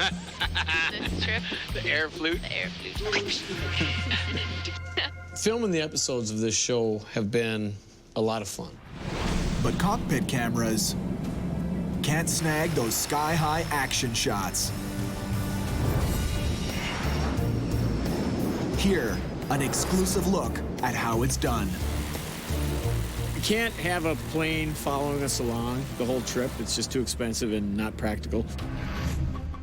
this trip. The air flute. The air flute. Filming the episodes of this show have been a lot of fun. But cockpit cameras can't snag those sky-high action shots. Here, an exclusive look at how it's done. You can't have a plane following us along the whole trip. It's just too expensive and not practical.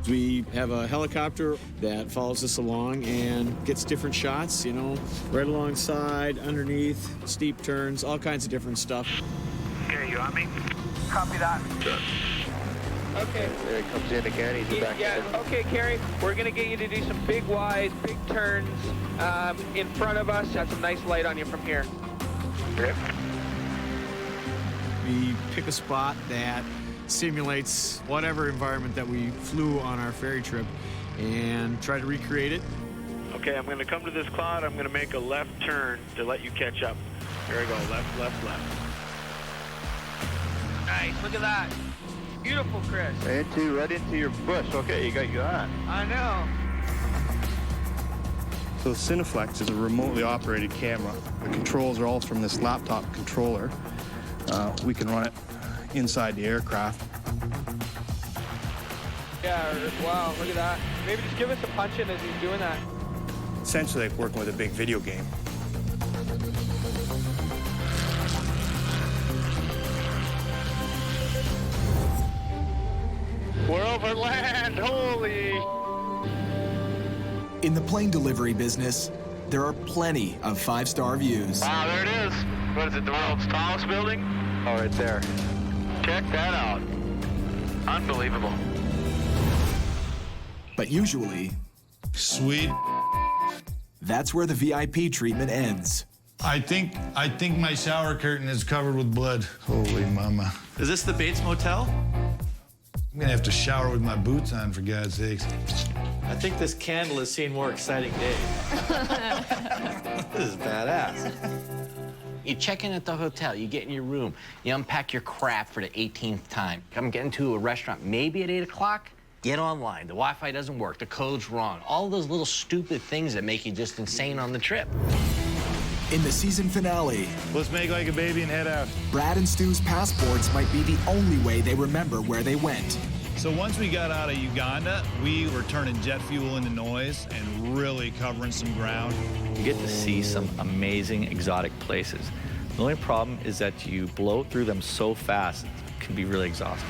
We have a helicopter that follows us along and gets different shots, you know, right alongside, underneath, steep turns, all kinds of different stuff. Okay, you on me? Copy that. Okay. There he comes in again. He's back. Yeah. Okay, Kerry. We're gonna get you to do some big wides, big turns in front of us. Have some nice light on you from here. Okay. We pick a spot that simulates whatever environment that we flew on our ferry trip and try to recreate it. Okay, I'm going to come to this cloud. I'm going to make a left turn to let you catch up. Here I go. Left, left, left. Nice. Look at that. Beautiful, Chris. Right into your bush. Okay, you got you on. I know. So Cineflex is a remotely operated camera. The controls are all from this laptop controller. We can run it inside the aircraft. Yeah, wow, look at that. Maybe just give us a punch in as he's doing that. Essentially like working with a big video game. We're over land, holy! In the plane delivery business, there are plenty of five-star views. Wow, there it is. What is it, the world's tallest building? Oh, right there. Check that out. Unbelievable. But usually, sweet. That's where the VIP treatment ends. I think my shower curtain is covered with blood. Holy mama. Is this the Bates Motel? I'm gonna have to shower with my boots on, for God's sakes. I think this candle has seen more exciting days. This is badass. You check in at the hotel, you get in your room, you unpack your crap for the 18th time. Come get into a restaurant, maybe at 8 o'clock, get online. The Wi-Fi doesn't work, the code's wrong. All those little stupid things that make you just insane on the trip. In the season finale, let's make like a baby and head out. Brad and Stu's passports might be the only way they remember where they went. So once we got out of Uganda, we were turning jet fuel into noise and really covering some ground. You get to see some amazing exotic places. The only problem is that you blow through them so fast, it can be really exhausting.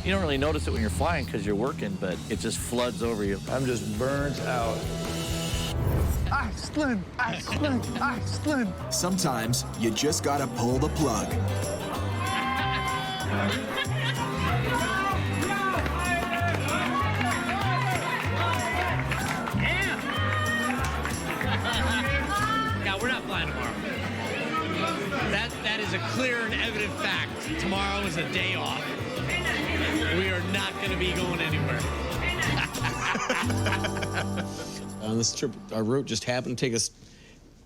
You don't really notice it when you're flying because you're working, but it just floods over you. I'm just burnt out. Iceland, Iceland, Iceland. Sometimes you just gotta pull the plug. Yeah, we're not flying tomorrow. That is a clear and evident fact. Tomorrow is a day off. We are not going to be going anywhere. On this trip, our route just happened to take us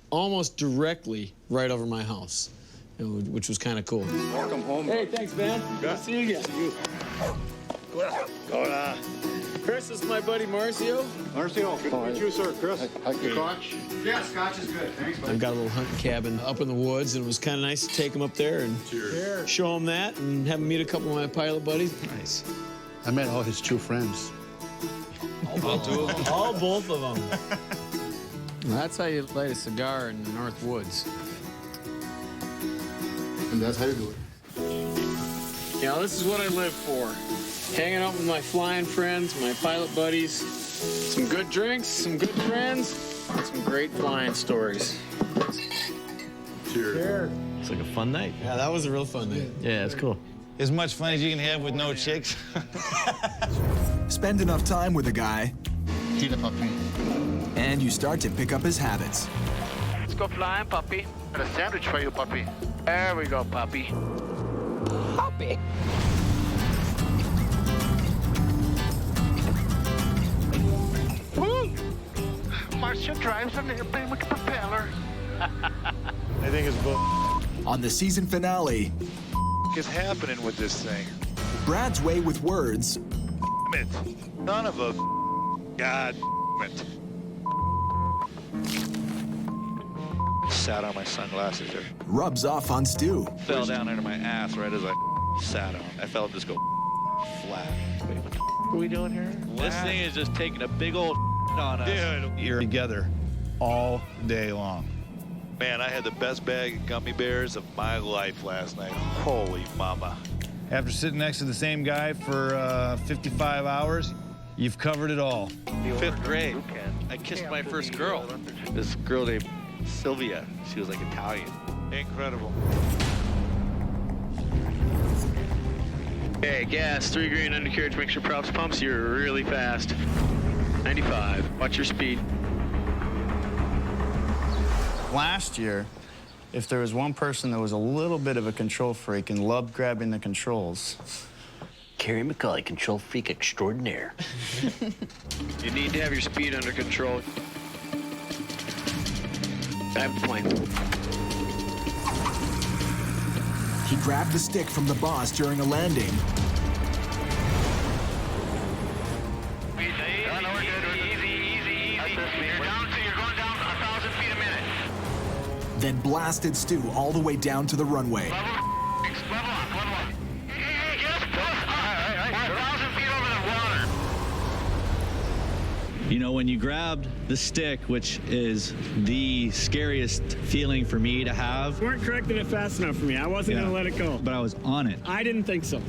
almost directly right over my house, which was kind of cool. Welcome home. Hey, thanks, man. Good to see you again. Chris, this is my buddy Marcio. Marcio, good to meet you, sir. Chris, Scotch? Yeah, Scotch is good. Thanks, buddy. I've got a little hunting cabin up in the woods, and it was kind of nice to take him up there and show him that and have him meet a couple of my pilot buddies. Nice. I met all his true friends. All two of them? All both of them. That's how you light a cigar in the North Woods. And that's how you do it. You know, this is what I live for. Hanging out with my flying friends, my pilot buddies, some good drinks, some good friends, and some great flying stories. Cheers. It's like a fun night. Yeah, that was a real fun night. Yeah, it's cool. As much fun as you can have with no chicks. Spend enough time with a guy, Get a puppy. and you start to pick up his habits. Let's go flying, puppy. Got a sandwich for you, puppy. There we go, puppy. Puppy. Woo! Marcio, should drive an airplane with a propeller. I think it's bull. On the season finale, What is happening with this thing? Brad's way with words Damn it. None of a God damn it. Sat on my sunglasses there. rubs off on Stu. Fell down into my ass right as I sat on. I felt just go flat. Wait, what are we doing here? This thing is just taking a big old on us. Dude, you're together all day long. Man, I had the best bag of gummy bears of my life last night. Holy mama. After sitting next to the same guy for 55 hours, you've covered it all. 5th grade, I kissed my first girl. This girl named Sylvia. She was like Italian. Incredible. Hey, gas, 3 green undercarriage, make sure props pumps, you're really fast. 95, watch your speed. Last year, if there was one person that was a little bit of a control freak and loved grabbing the controls, Kerry McCauley, control freak extraordinaire. You need to have your speed under control. I have the plane. He grabbed the stick from the boss during a landing. Then blasted Stu all the way down to the runway. You know, when you grabbed the stick, which is the scariest feeling for me to have. You weren't correcting it fast enough for me. I wasn't going to let it go. But I was on it. I didn't think so.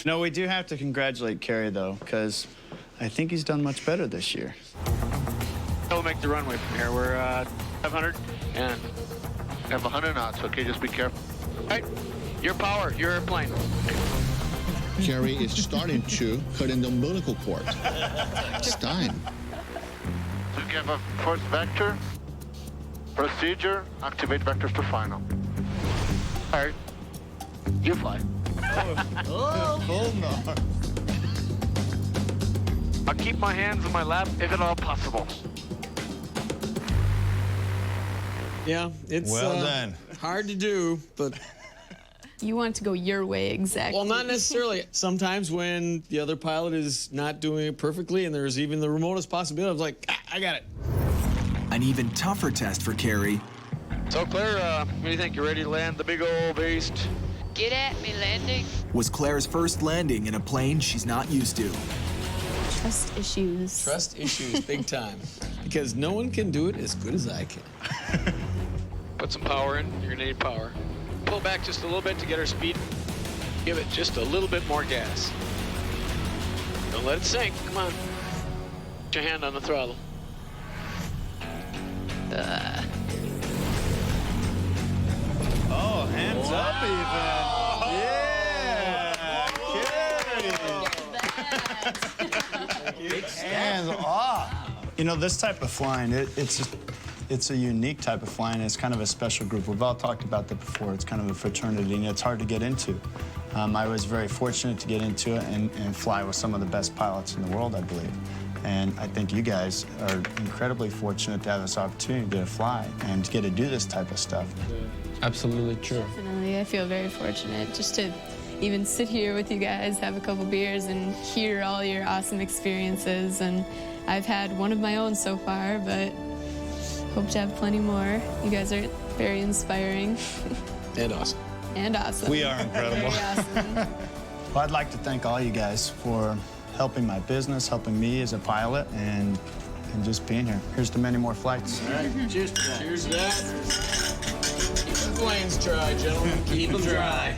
No, we do have to congratulate Kerry, though, because I think he's done much better this year. We'll make the runway from here. We're 500 and have 100 knots, okay? Just be careful. All right, your power, your airplane. Kerry is starting to cut in the umbilical cord. It's time. To give a first vector, procedure, activate vectors to final. All right, you fly. I'll keep my hands in my lap if at all possible. Yeah, it's Well done. hard to do, but... You want it to go your way exactly. Well, not necessarily. Sometimes when the other pilot is not doing it perfectly and there's even the remotest possibility, I was like, I got it. An even tougher test for Kerry. So, Claire, what do you think? You ready to land the big old beast? Get at me landing. Was Claire's first landing in a plane she's not used to. Trust issues. Trust issues, big time. Because no one can do it as good as I can. Put some power in. You're gonna need power. Pull back just a little bit to get our speed. Give it just a little bit more gas. Don't let it sink. Come on. Put your hand on the throttle. Oh, hands up even. Yeah. Hands off. You know, this type of flying, it's a unique type of flying. It's kind of a special group. We've all talked about that before. It's kind of a fraternity, and it's hard to get into. I was very fortunate to get into it and fly with some of the best pilots in the world, I believe. And I think you guys are incredibly fortunate to have this opportunity to fly and to get to do this type of stuff. Absolutely true. Definitely, I feel very fortunate just to even sit here with you guys, have a couple beers, and hear all your awesome experiences. And I've had one of my own so far, but hope to have plenty more. You guys are very inspiring. And awesome. And awesome. We are incredible. Very awesome. Well, I'd like to thank all you guys for helping my business, helping me as a pilot, and just being here. Here's to many more flights. All right, cheers to that. Cheers to that. Keep the planes dry, gentlemen. Keep them dry.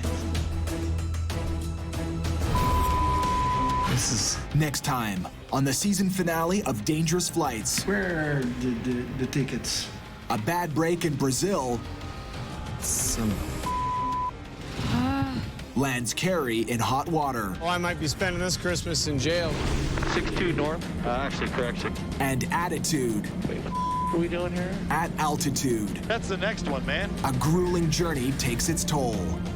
This is next time on the season finale of Dangerous Flights. Where are the tickets? A bad break in Brazil lands Kerry in hot water. Oh, I might be spending this Christmas in jail. 62 north. Actually, correction. And attitude What are we doing here? at altitude. That's the next one, man. A grueling journey takes its toll.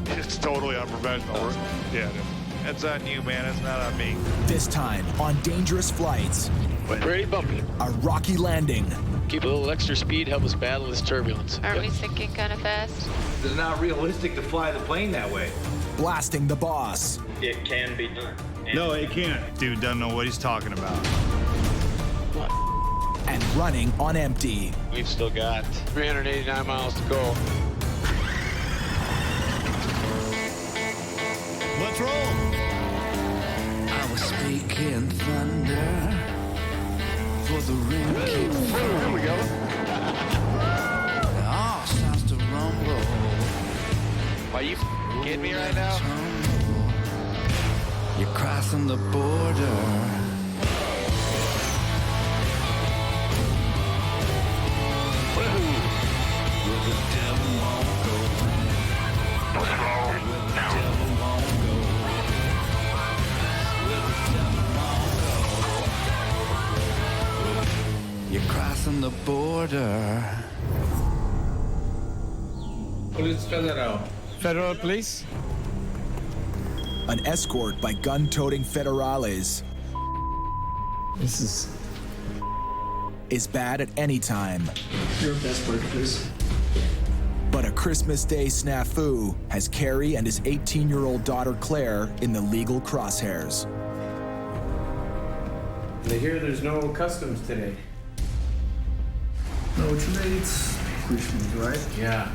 It's totally unprofessional. Yeah, it is. That's on you, man. That's not on me. This time on dangerous flights. Pretty bumpy. A rocky landing. Keep a little extra speed, help us battle this turbulence. Aren't we sinking kind of fast? It's not realistic to fly the plane that way. Blasting the boss. It can be done. No, it can't. Dude doesn't know what he's talking about. What? And running on empty. We've still got 389 miles to go. Let's roll. I was speaking thunder for the ring keep falling. There we go. It all sounds to rumble. Are you kidding me right now? You're crossing the border. Where the devil won't go. Where the devil won't go. Where the devil won't go. You're crossing the border. Police Federal. Federal Police? An escort by gun-toting federales. This is bad at any time. Your passport, please. But a Christmas Day snafu has Carrie and his 18-year-old daughter Claire in the legal crosshairs. I hear there's no customs today. No, today it's Christmas, right? Yeah.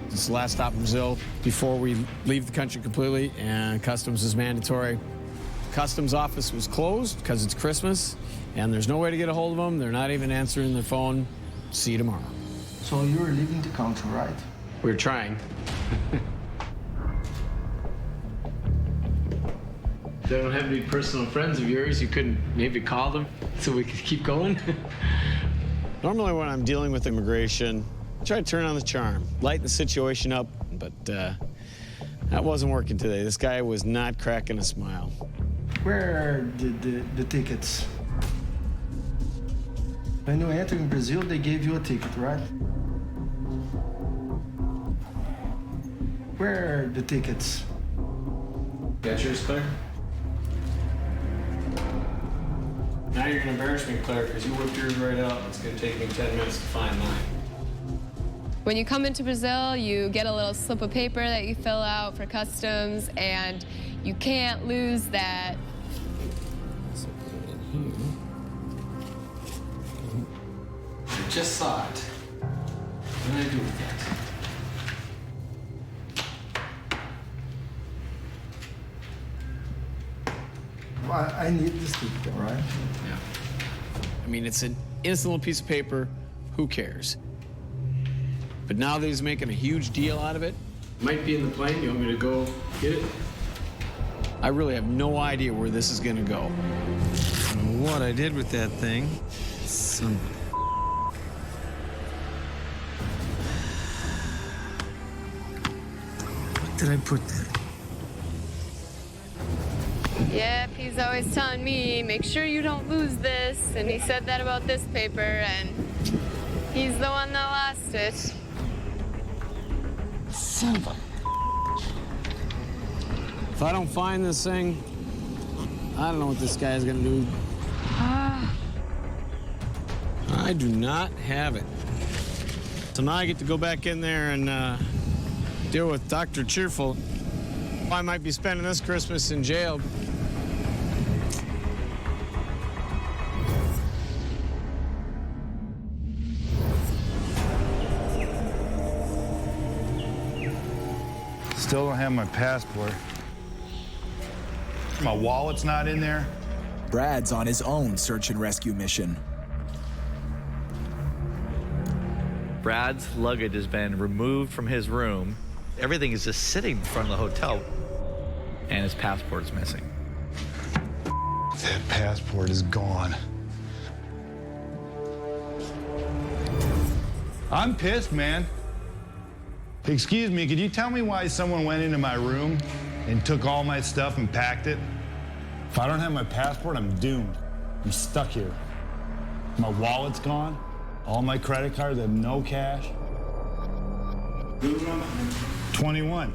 This is the last stop in Brazil before we leave the country completely, and customs is mandatory. Customs office was closed because it's Christmas, and there's no way to get a hold of them. They're not even answering their phone. See you tomorrow. So you're leaving the country, right? We're trying. They don't have any personal friends of yours. You couldn't maybe call them so we could keep going? Normally when I'm dealing with immigration, I try to turn on the charm, lighten the situation up, but that wasn't working today. This guy was not cracking a smile. Where are the tickets? When you enter in Brazil, they gave you a ticket, right? Where are the tickets? Got yours, Claire? Now you're gonna embarrass me, Claire, because you whipped yours right out. It's gonna take me 10 minutes to find mine. When you come into Brazil, you get a little slip of paper that you fill out for customs, and you can't lose that. I just saw it. What did I do with that? Well, I need this ticket, right? Yeah. I mean, it's an innocent little piece of paper. Who cares? But now that he's making a huge deal out of it, might be in the plane. You want me to go get it? I really have no idea where this is going to go. I don't know what I did with that thing. Some... What did I put there? Yep, he's always telling me, make sure you don't lose this. And he said that about this paper, and he's the one that lost it. Son of a... If I don't find this thing, I don't know what this guy's gonna do. I do not have it. So now I get to go back in there and deal with Dr. Cheerful. I might be spending this Christmas in jail. Still don't have my passport. My wallet's not in there. Brad's on his own search and rescue mission. Brad's luggage has been removed from his room. Everything is just sitting in front of the hotel, and his passport's missing. That passport is gone. I'm pissed, man. Excuse me, could you tell me why someone went into my room and took all my stuff and packed it? If I don't have my passport, I'm doomed. I'm stuck here. My wallet's gone. All my credit cards, I have no cash. 21.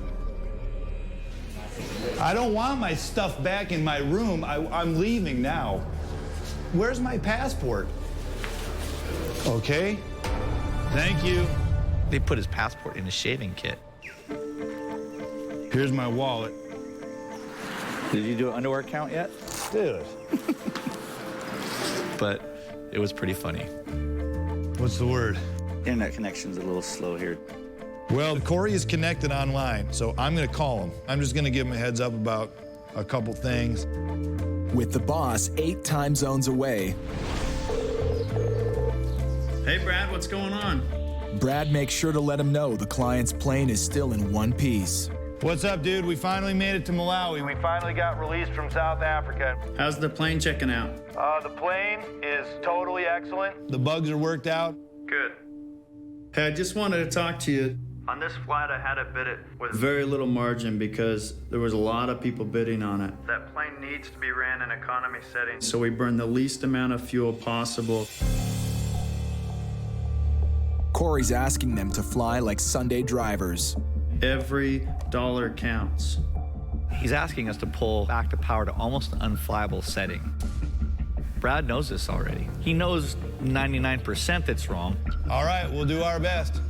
I don't want my stuff back in my room. I'm leaving now. Where's my passport? Okay. Thank you. They put his passport in a shaving kit. Here's my wallet. Did you do an underwear count yet? Dude. But it was pretty funny. What's the word? Internet connection's a little slow here. Well, Corey is connected online, so I'm gonna call him. I'm just gonna give him a heads up about a couple things. With the boss 8 time zones away, Hey, Brad, what's going on? Brad makes sure to let him know the client's plane is still in one piece. What's up, dude? We finally made it to Malawi. We finally got released from South Africa. How's the plane checking out? The plane is totally excellent. The bugs are worked out. Good. Hey, I just wanted to talk to you. On this flight, I had to bid it with Very little margin because there was a lot of people bidding on it. that plane needs to be ran in economy settings. So we burned the least amount of fuel possible. Corey's asking them to fly like Sunday drivers. Every dollar counts. He's asking us to pull back the power to almost an unflyable setting. Brad knows this already. He knows 99% that's wrong. All right, we'll do our best.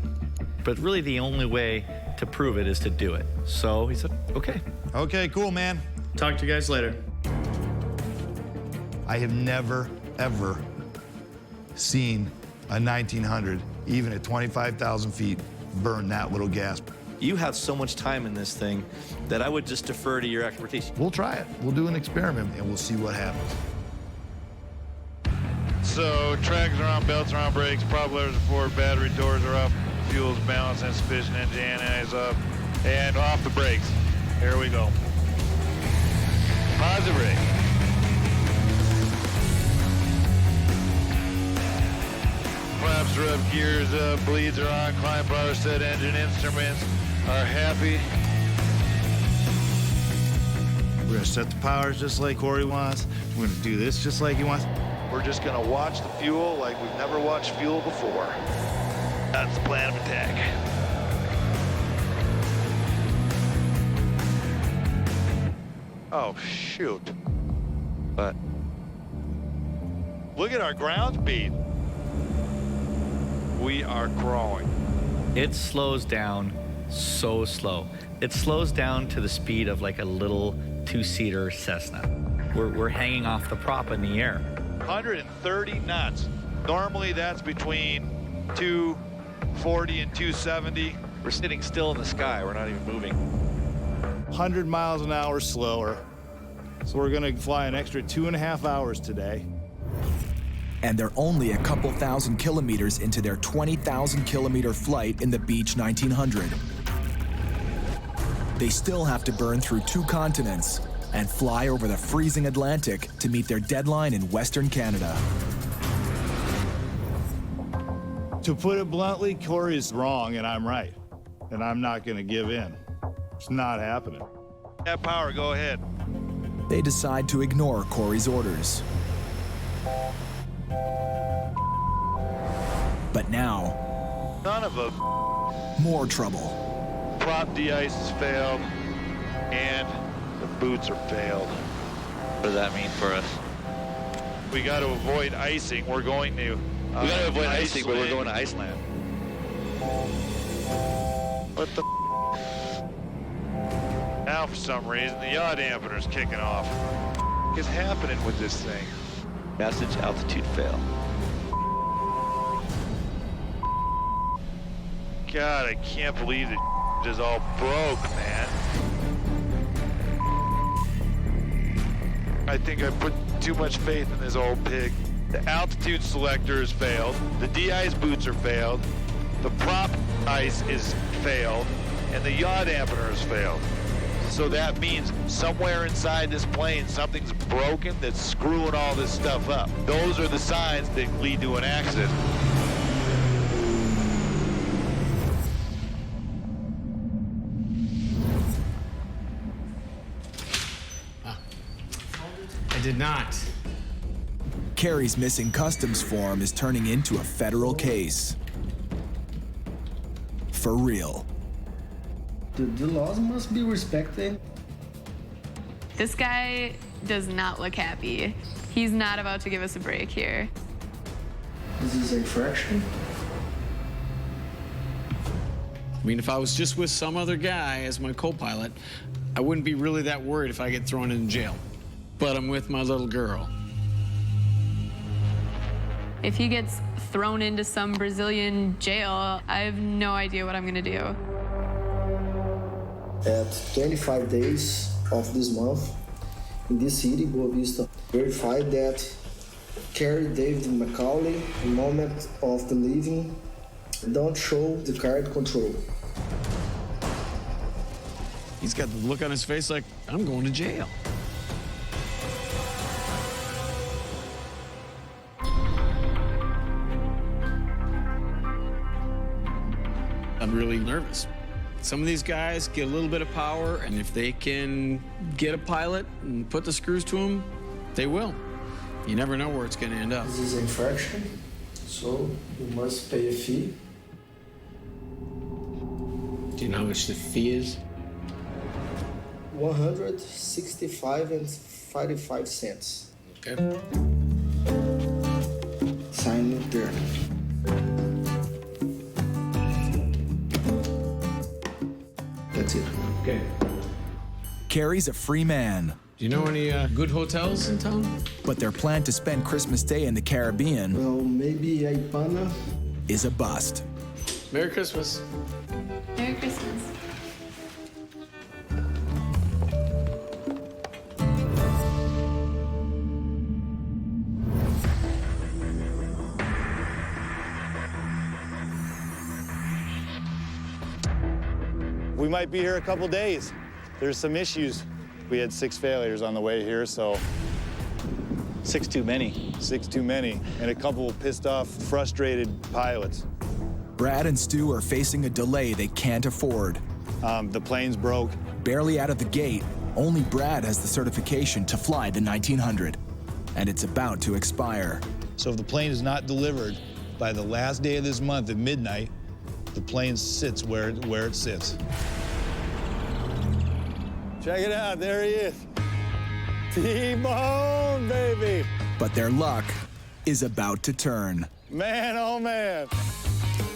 But really the only way to prove it is to do it. So he said, okay. Okay, cool, man. Talk to you guys later. I have never, ever seen a 1900, even at 25,000 feet, burn that little gas. You have so much time in this thing that I would just defer to your expertise. We'll try it. We'll do an experiment, and we'll see what happens. So, tracks are on, belts are on, brakes, prop levers are forward, battery doors are up, fuel's balanced, insufficient engine anti is up, and off the brakes. Here we go. Pause the brake. Flaps are up, gears up, bleeds are on, climb power set, engine instruments are happy. We're gonna set the powers just like Corey wants. We're gonna do this just like he wants. We're just gonna watch the fuel like we've never watched fuel before. That's the plan of attack. Oh, shoot. But look at our ground speed. We are crawling. It slows down so slow. It slows down to the speed of like a little 2-seater Cessna. We're hanging off the prop in the air. 130 knots. Normally that's between 240 and 270. We're sitting still in the sky. We're not even moving. 100 miles an hour slower. So we're gonna fly an extra 2.5 hours today. And they're only a couple thousand kilometers into their 20,000 kilometer flight in the Beech 1900. They still have to burn through 2 continents and fly over the freezing Atlantic to meet their deadline in Western Canada. To put it bluntly, Corey's wrong and I'm right. And I'm not gonna give in. It's not happening. That power, go ahead. They decide to ignore Corey's orders. But now, Son of a more trouble. prop de-ice has failed and the boots are failed. What does that mean for us? We got to avoid icing. We're going to. We got to avoid icing, but we're going to Iceland. What the? Now, for some reason, the yaw dampener's kicking off. What is happening with this thing? Message altitude fail. God, I can't believe it is all broke, man. I think I put too much faith in this old pig. The altitude selector has failed. The de-ice boots are failed. The prop ice is failed. And the yaw dampener has failed. So that means somewhere inside this plane, something's broken that's screwing all this stuff up. Those are the signs that lead to an accident. I did not. Carrie's missing customs form is turning into a federal case. For real. The laws must be respected. This guy does not look happy. He's not about to give us a break here. This is a infraction. I mean, if I was just with some other guy as my co-pilot, I wouldn't be really that worried if I get thrown in jail. But I'm with my little girl. If he gets thrown into some Brazilian jail, I have no idea what I'm gonna do. At 25 days of this month, in this city, Boa Vista, verified that Carrie David Macaulay, the moment of the leaving, don't show the card control. He's got the look on his face like, I'm going to jail. I'm really nervous. Some of these guys get a little bit of power, and if they can get a pilot and put the screws to them, they will. You never know where it's going to end up. This is an infraction, so you must pay a fee. Do you know how much the fee is? $165.55. Okay. Sign it there. That's it. Okay. Carrie's a free man. Do you know any good hotels in town? But their plan to spend Christmas Day in the Caribbean Well, maybe Ipana. is a bust. Merry Christmas. Merry Christmas. We might be here a couple days. There's some issues. We had 6 failures on the way here, so 6 too many. 6 too many, and a couple pissed off, frustrated pilots. Brad and Stu are facing a delay they can't afford. The plane's broke. Barely out of the gate, only Brad has the certification to fly the 1900, and it's about to expire. So if the plane is not delivered by the last day of this month at midnight, the plane sits where it sits. Check it out, there he is. T-Bone, baby. But their luck is about to turn. Man, oh man.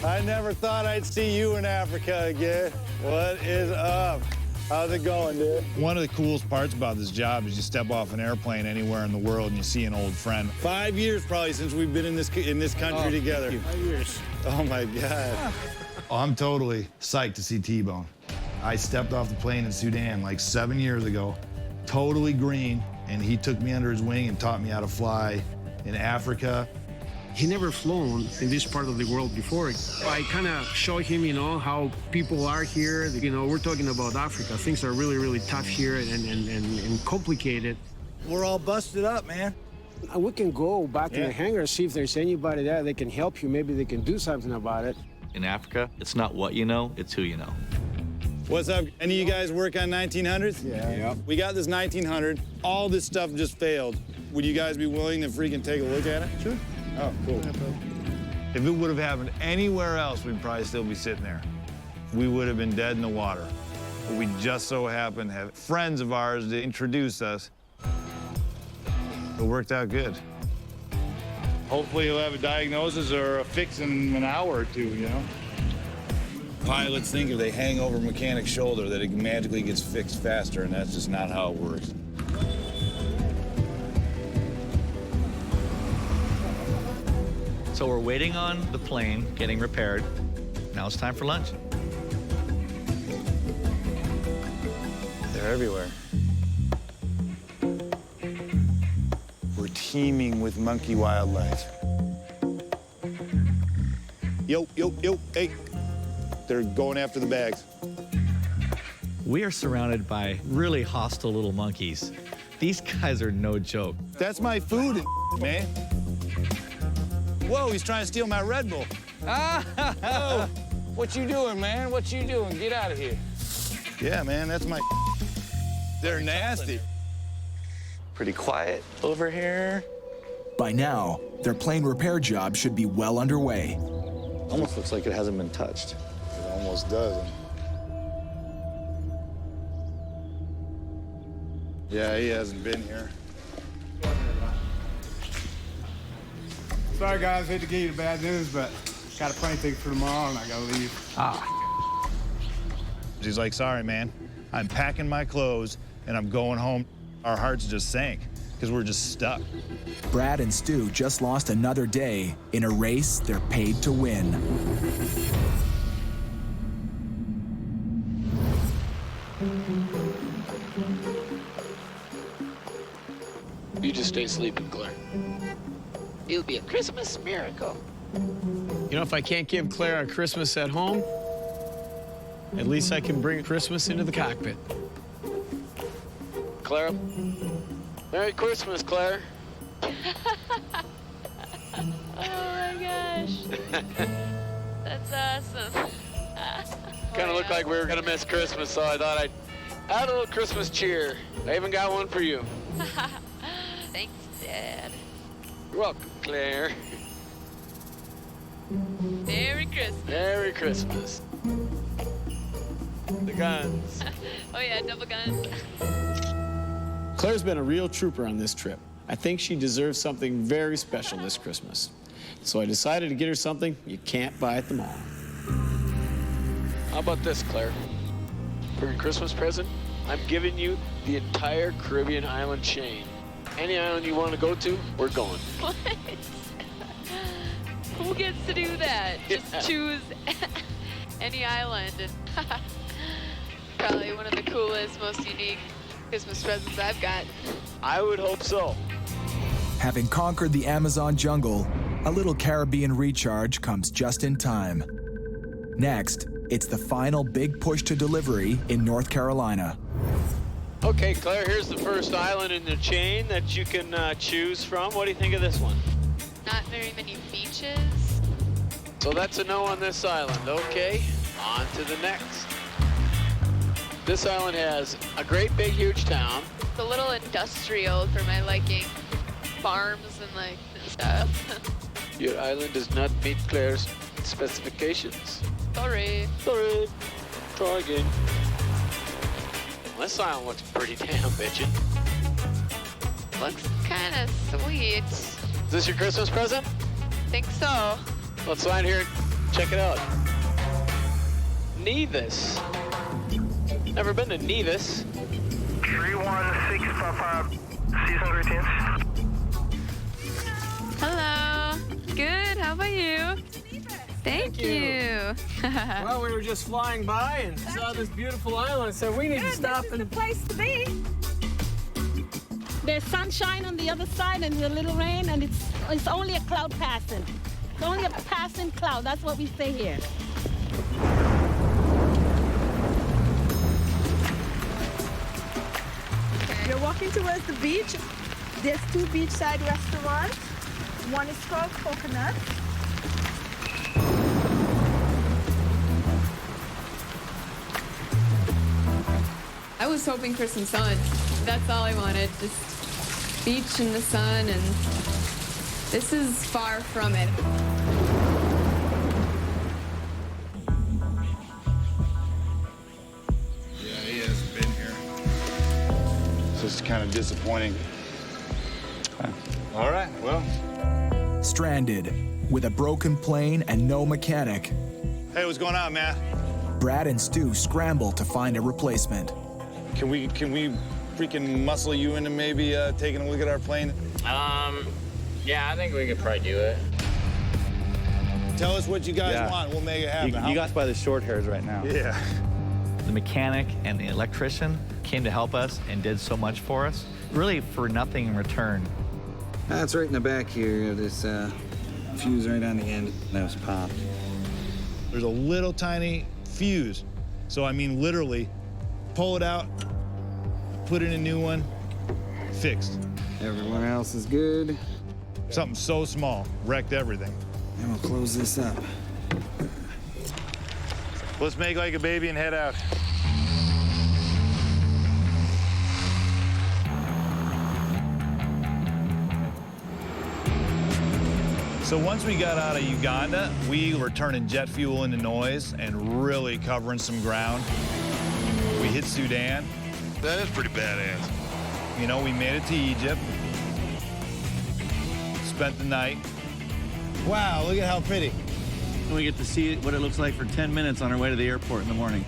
I never thought I'd see you in Africa again. What is up? How's it going, dude? One of the coolest parts about this job is you step off an airplane anywhere in the world and you see an old friend. 5 years probably since we've been in this country together. 5 years. Oh my God. Oh, I'm totally psyched to see T-Bone. I stepped off the plane in Sudan like 7 years ago, totally green, and he took me under his wing and taught me how to fly in Africa. He never flown in this part of the world before. I kind of show him, how people are here. We're talking about Africa. Things are really, really tough here and complicated. We're all busted up, man. We can go back in the hangar, see if there's anybody there that can help you. Maybe they can do something about it. In Africa, it's not what you know, it's who you know. What's up? Any of you guys work on 1900s? Yeah. Yep. We got this 1900. All this stuff just failed. Would you guys be willing to freaking take a look at it? Sure. Oh, cool. If it would have happened anywhere else, we'd probably still be sitting there. We would have been dead in the water. But we just so happened to have friends of ours to introduce us. It worked out good. Hopefully you'll have a diagnosis or a fix in an hour or two, Pilots think if they hang over a mechanic's shoulder that it magically gets fixed faster, and that's just not how it works. So we're waiting on the plane getting repaired. Now it's time for lunch. They're everywhere. We're teeming with monkey wildlife. Yo, hey. They're going after the bags. We are surrounded by really hostile little monkeys. These guys are no joke. That's my food, man. Whoa, he's trying to steal my Red Bull. Whoa. What you doing, man? What you doing? Get out of here. Yeah, man, that's my. They're nasty. Pretty quiet over here. By now, their plane repair job should be well underway. Almost looks like it hasn't been touched. It almost doesn't. Yeah, he hasn't been here. Sorry, guys. Hate to give you the bad news, but got a plane ticket for tomorrow, and I gotta leave. He's like, sorry, man. I'm packing my clothes, and I'm going home. Our hearts just sank, because we're just stuck. Brad and Stu just lost another day in a race they're paid to win. You just stay sleeping, Claire. It'll be a Christmas miracle. You know, if I can't give Claire a Christmas at home, at least I can bring Christmas into the cockpit. Clara, Merry Christmas, Claire. Oh my gosh. That's awesome. Kind of looked like we were gonna miss Christmas, so I thought I'd add a little Christmas cheer. I even got one for you. Thanks, Dad. You're welcome, Claire. Merry Christmas. Merry Christmas. The guns. Oh yeah, double guns. Claire's been a real trooper on this trip. I think she deserves something very special this Christmas. So I decided to get her something you can't buy at the mall. How about this, Claire? For your Christmas present, I'm giving you the entire Caribbean island chain. Any island you want to go to, we're going. What? Who gets to do that? Just choose any island. And probably one of the coolest, most unique Christmas presents I've got. I would hope so. Having conquered the Amazon jungle, a little Caribbean recharge comes just in time. Next, it's the final big push to delivery in North Carolina. Okay, Claire, here's the first island in the chain that you can choose from. What do you think of this one? Not very many beaches. So that's a no on this island. Okay, on to the next. This island has a great big huge town. It's a little industrial for my liking. Farms and like stuff. Your island does not meet Claire's specifications. Sorry. Sorry. Try again. This island looks pretty damn bitchin'. Looks kind of sweet. Is this your Christmas present? Think so. Let's sign here and check it out. Nevis. Never been to Nevis. 316 Papa, season greetings. Hello. Good. How about you? Thank you. Well, we were just flying by and saw this beautiful island, so we need to stop. This is the place to be. There's sunshine on the other side and a little rain, and it's only a cloud passing. It's only a passing cloud. That's what we say here. You're walking towards the beach. There's two beachside restaurants. One is called Coconut. I was hoping for some sun. That's all I wanted, just beach and the sun, and this is far from it. Yeah, he hasn't been here. So it's kind of disappointing. All right, well. Stranded, with a broken plane and no mechanic, Hey, what's going on, Matt? Brad and Stu scramble to find a replacement. Can we freaking muscle you into maybe taking a look at our plane? Yeah, I think we could probably do it. Tell us what you guys want. We'll make it happen. You got by the short hairs right now. Yeah. The mechanic and the electrician came to help us and did so much for us, really for nothing in return. That's right in the back here. This fuse right on the end that was popped. There's a little tiny fuse. So, I mean, literally, pull it out, put in a new one, fixed. Everyone else is good. Something so small, wrecked everything. And we'll close this up. Let's make like a baby and head out. So once we got out of Uganda, we were turning jet fuel into noise and really covering some ground. We hit Sudan. That is pretty badass. You know, we made it to Egypt. Spent the night. Wow, look at how pretty. We get to see what it looks like for 10 minutes on our way to the airport in the morning.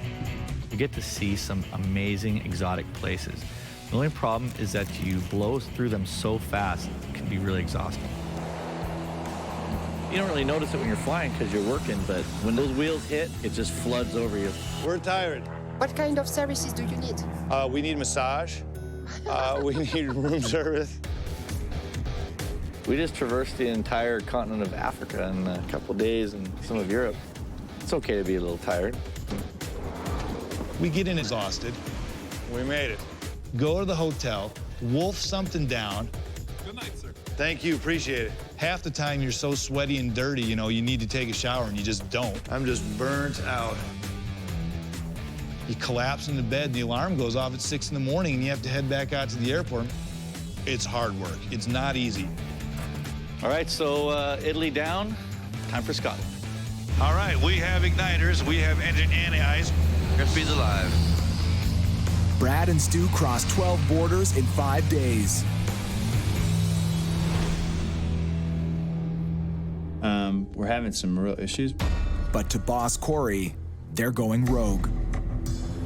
You get to see some amazing exotic places. The only problem is that you blow through them so fast, it can be really exhausting. You don't really notice it when you're flying because you're working, but when those wheels hit, it just floods over you. We're tired. What kind of services do you need? We need massage. We need room service. We just traversed the entire continent of Africa in a couple days and some of Europe. It's okay to be a little tired. We get in exhausted. We made it. Go to the hotel, wolf something down. Good night, sir. Thank you, appreciate it. Half the time you're so sweaty and dirty, you know, you need to take a shower and you just don't. I'm just burnt out. You collapse in the bed and the alarm goes off at 6 in the morning and you have to head back out to the airport. It's hard work. It's not easy. All right, so Italy down, time for Scotland. All right, we have igniters, we have engine anti-ice. Crispy's alive. Brad and Stu crossed 12 borders in 5 days. We're having some real issues. But to boss Corey, they're going rogue.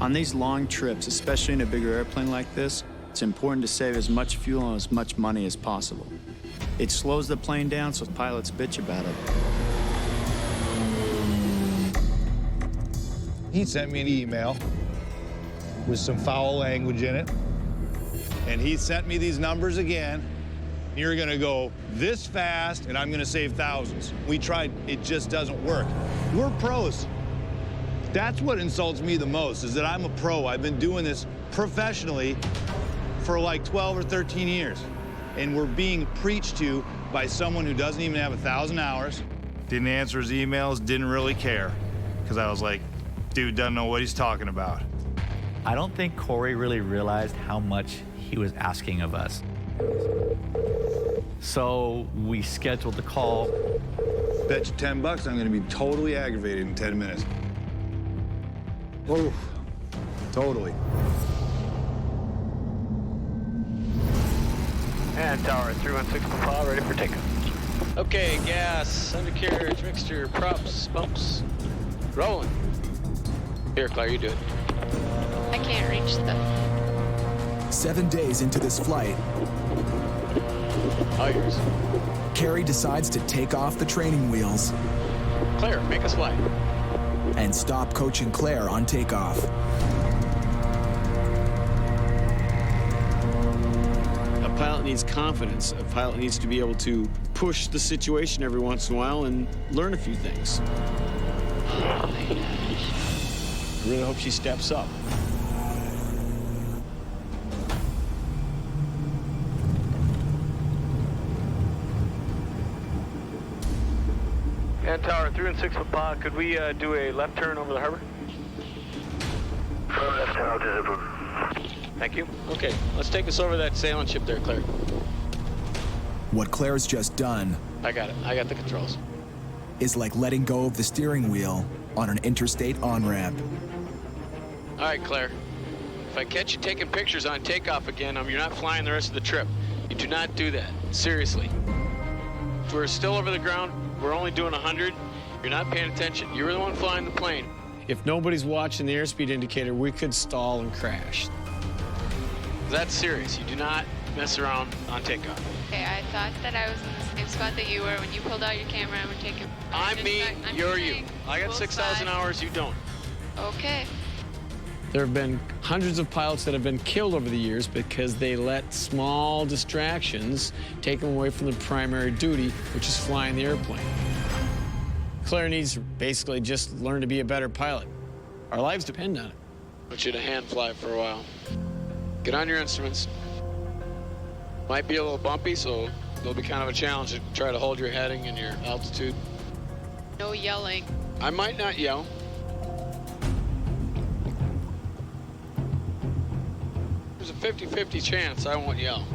On these long trips, especially in a bigger airplane like this, it's important to save as much fuel and as much money as possible. It slows the plane down so pilots bitch about it. He sent me an email with some foul language in it. And he sent me these numbers again. You're gonna go this fast and I'm gonna save thousands. We tried, it just doesn't work. We're pros. That's what insults me the most, is that I'm a pro. I've been doing this professionally for like 12 or 13 years. And we're being preached to by someone who doesn't even have 1,000 hours. Didn't answer his emails, didn't really care. Because I was like, dude doesn't know what he's talking about. I don't think Corey really realized how much he was asking of us. So we scheduled the call. Bet you $10 I'm gonna be totally aggravated in 10 minutes. Oh, totally. And tower 316 Papa, ready for takeoff. Okay, gas, undercarriage, mixture, props, bumps, rolling. Here, Claire, you do it. I can't reach the... 7 days into this flight, All yours. Carrie decides to take off the training wheels Claire, make us fly. and stop coaching Claire on takeoff. A pilot needs confidence. A pilot needs to be able to push the situation every once in a while and learn a few things. I really hope she steps up. And tower 316 Papa, could we do a left turn over the harbor? Left turn, Thank you. Okay, let's take us over that sailing ship there, Claire. What Claire's just done I got it. I got the controls. is like letting go of the steering wheel on an interstate on-ramp. All right, Claire. If I catch you taking pictures on takeoff again, you're not flying the rest of the trip. You do not do that. Seriously. If we're still over the ground, we're only doing 100. You're not paying attention. You're the one flying the plane. If nobody's watching the airspeed indicator, we could stall and crash. That's serious. You do not mess around on takeoff. Okay, I thought that I was in the same spot that you were when you pulled out your camera and were taking... I'm me, you're you. I got 6,000 hours, you don't. Okay. There have been hundreds of pilots that have been killed over the years because they let small distractions take them away from the primary duty, which is flying the airplane. Claire needs to basically just learn to be a better pilot. Our lives depend on it. I want you to hand fly for a while. Get on your instruments. Might be a little bumpy, so it'll be kind of a challenge to try to hold your heading and your altitude. No yelling. I might not yell. There's a 50-50 chance I won't yell.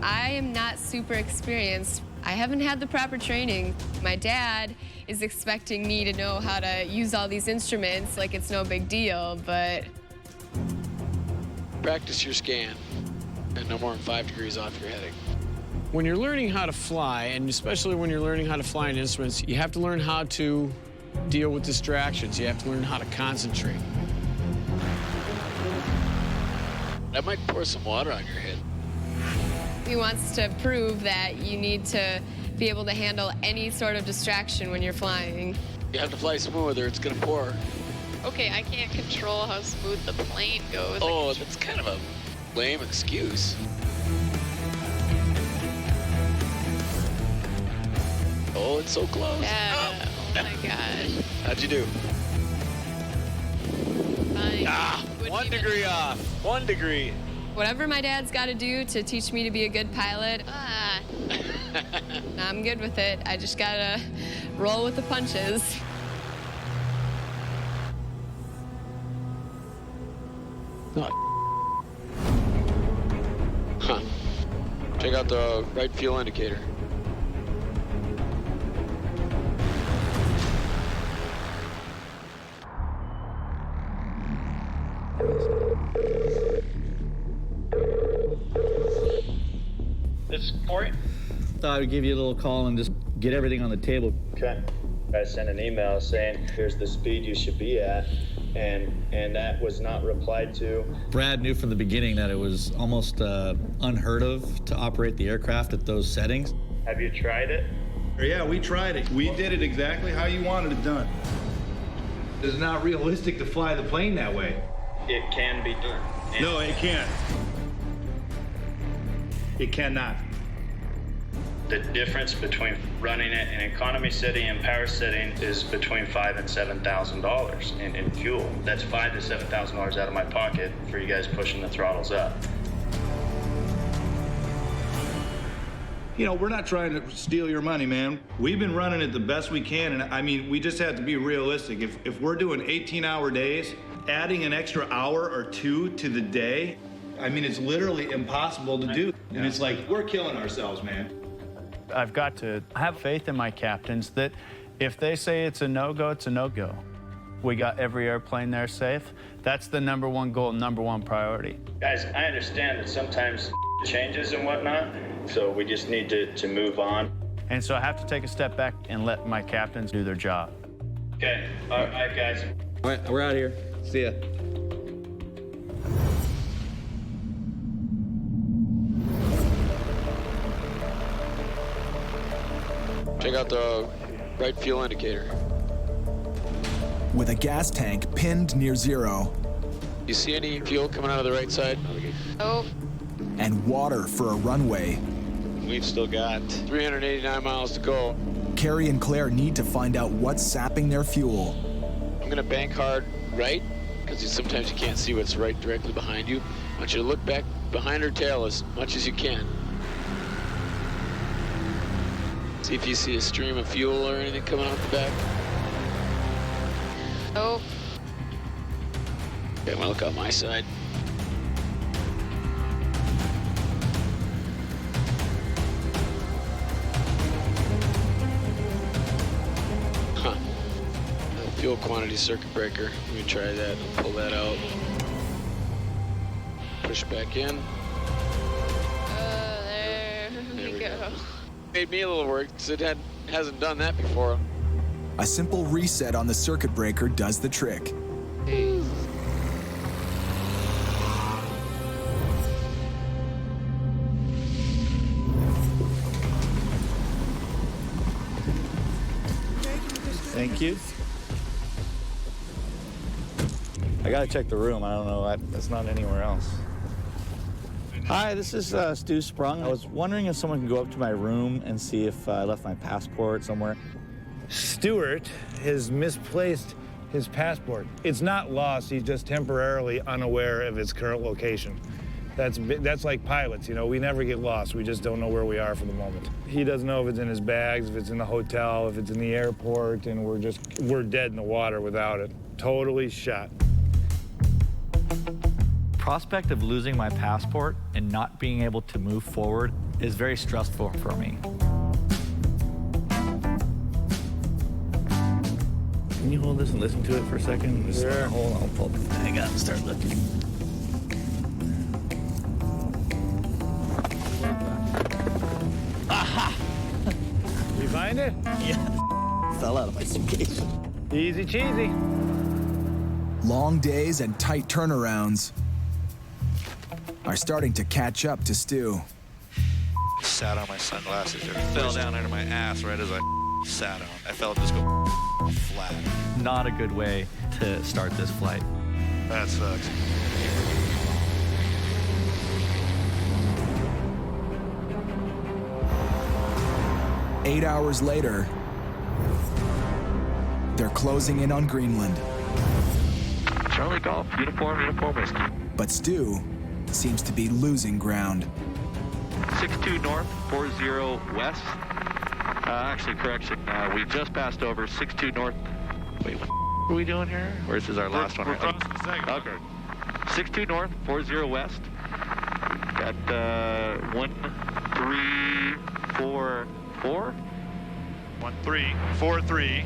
I am not super experienced. I haven't had the proper training. My dad is expecting me to know how to use all these instruments like it's no big deal, but Practice your scan, and no more than 5 degrees off your heading. When you're learning how to fly, and especially when you're learning how to fly in instruments, you have to learn how to deal with distractions. You have to learn how to concentrate. I might pour some water on your head. He wants to prove that you need to be able to handle any sort of distraction when you're flying. You have to fly smooth or it's gonna pour. Okay, I can't control how smooth the plane goes. Oh, that's kind of a lame excuse. Oh, it's so close. Yeah, oh my gosh. How'd you do? Fine. Ah, 1 degree off. 1 degree. Whatever my dad's got to do to teach me to be a good pilot, I'm good with it. I just gotta roll with the punches. Huh. Check out the right fuel indicator. This is Corey. Thought I would give you a little call and just get everything on the table. Okay. I sent an email saying, here's the speed you should be at, and that was not replied to. Brad knew from the beginning that it was almost unheard of to operate the aircraft at those settings. Have you tried it? Yeah, we tried it. We did it exactly how you wanted it done. It's not realistic to fly the plane that way. It can be done. No, it can't. It cannot. The difference between running it in economy setting and power setting is between $5,000 and $7,000 in fuel. That's $5,000 to $7,000 out of my pocket for you guys pushing the throttles up. You know, we're not trying to steal your money, man. We've been running it the best we can, and I mean, we just have to be realistic. If we're doing 18-hour days, adding an extra hour or two to the day, I mean, it's literally impossible to do. And it's like, we're killing ourselves, man. I've got to have faith in my captains that if they say it's a no-go, it's a no-go. We got every airplane there safe. That's the #1 goal, #1 priority. Guys, I understand that sometimes changes and whatnot, so we just need to move on. And so I have to take a step back and let my captains do their job. Okay, all right, guys. All right, we're out of here. See ya. Check out the right fuel indicator. With a gas tank pinned near zero. You see any fuel coming out of the right side? Oh. And water for a runway. We've still got 389 miles to go. Carrie and Claire need to find out what's sapping their fuel. I'm gonna bank hard right, because sometimes you can't see what's right directly behind you. I want you to look back behind her tail as much as you can. See if you see a stream of fuel or anything coming out the back. Oh. Okay, I'm gonna look on my side. Huh. The fuel quantity circuit breaker. Let me try that and pull that out. Push back in. There we go. Made me a little worried because it hasn't done that before. A simple reset on the circuit breaker does the trick. Thank you. I gotta check the room. I don't know. It's not anywhere else. Hi, this is Stu Sprung. I was wondering if someone can go up to my room and see if I left my passport somewhere. Stuart has misplaced his passport. It's not lost, he's just temporarily unaware of its current location. That's like pilots, you know, we never get lost, we just don't know where we are for the moment. He doesn't know if it's in his bags, if it's in the hotel, if it's in the airport, and we're dead in the water without it. Totally shot. Prospect of losing my passport and not being able to move forward is very stressful for me. Can you hold this and listen to it for a second? Just Sure. hold on, I'll pull the thing out and start looking. hell out of my suitcase. Easy cheesy. Long days and tight turnarounds are starting to catch up to Stu. Sat on my sunglasses. It fell down into my ass right as I sat on. I felt it just go flat. Not a good way to start this flight. That sucks. Eight hours later, they're closing in on Greenland. Charlie Golf, uniform whiskey. But Stu seems to be losing ground. 62 north, 40 west. Actually, correction, we just passed over 62 north. Wait, what are we doing here? Or this is our last one? We're crossing the second. Okay. 62 north, 40 west. Got 1344. 1343.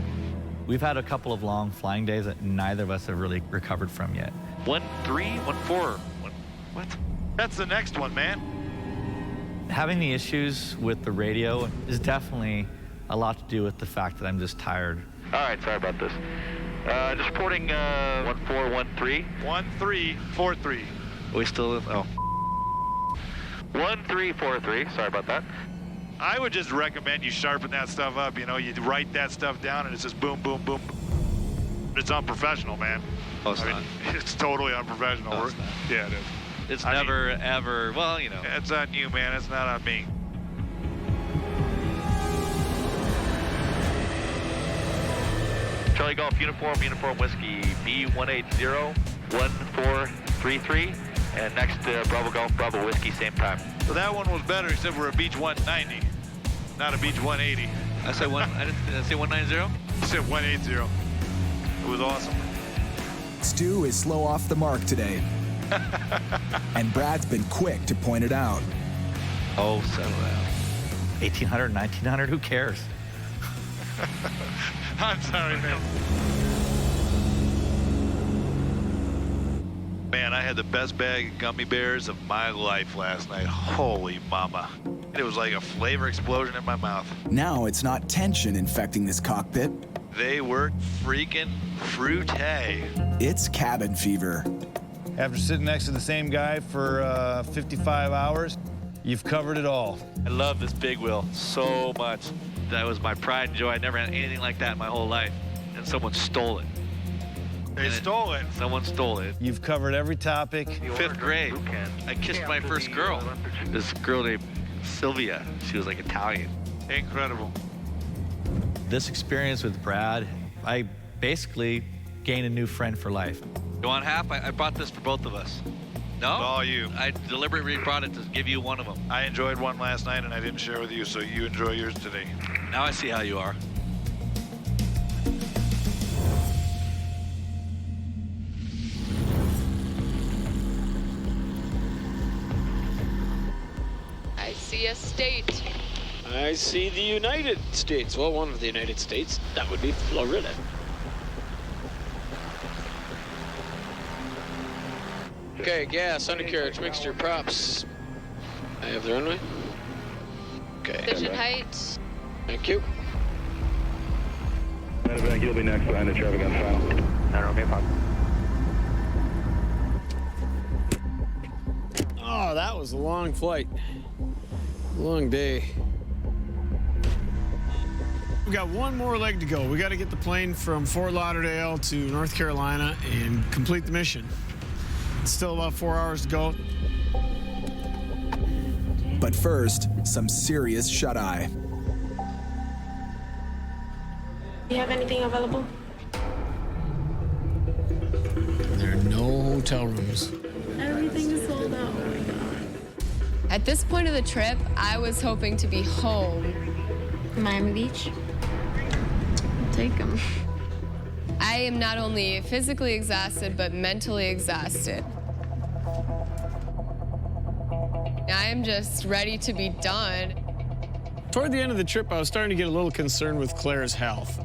We've had a couple of long flying days that neither of us have really recovered from yet. 1314. What? That's the next one, man. Having the issues with the radio is definitely a lot to do with the fact that I'm just tired. All right, sorry about this. Just reporting 1413. 1343. We still, 1343, sorry about that. I would just recommend you sharpen that stuff up. You know, you write that stuff down and it's just boom, boom, boom. It's unprofessional, man. Oh, it's not. It's totally unprofessional. No, it's not. Yeah, it is. It's never, ever, well, you know. It's on you, man. It's not on me. Charlie Golf, uniform whiskey, B180-1433. And next, Bravo Golf, Bravo Whiskey, same time. So that one was better, except we're a Beach 190, not a Beach 180. I said did I say 190? I said 180. It was awesome. Stu is slow off the mark today. And Brad's been quick to point it out. Oh, settle down. 1800, 1900, who cares? I'm sorry, man. Man, I had the best bag of gummy bears of my life last night. Holy mama. It was like a flavor explosion in my mouth. Now it's not tension infecting this cockpit. They were freaking fruity. It's cabin fever. After sitting next to the same guy for 55 hours, you've covered it all. I love this big wheel so much. That was my pride and joy. I never had anything like that in my whole life. And someone stole it. They stole it. Someone stole it. You've covered every topic. 5th grade, I kissed my first girl. This girl named Sylvia. She was like Italian. Incredible. This experience with Brad, I basically gained a new friend for life. You want half? I brought this for both of us. No? It's all you. I deliberately brought it to give you one of them. I enjoyed one last night and I didn't share with you, so you enjoy yours today. Now I see how you are. I see a state. I see the United States. Well, one of the United States. That would be Florida. Okay, gas, undercarriage, mixture, props. I have the runway. Okay. Vision height. Thank you. Medevac, you'll be next behind the traffic on file. Oh, that was a long flight. Long day. We got one more leg to go. We got to get the plane from Fort Lauderdale to North Carolina and complete the mission. It's still about 4 hours to go. But first, some serious shut-eye. Do you have anything available? There are no hotel rooms. Everything is sold out. Oh my God. At this point of the trip, I was hoping to be home. Miami Beach. Take them. I am not only physically exhausted, but mentally exhausted. I am just ready to be done. Toward the end of the trip, I was starting to get a little concerned with Claire's health.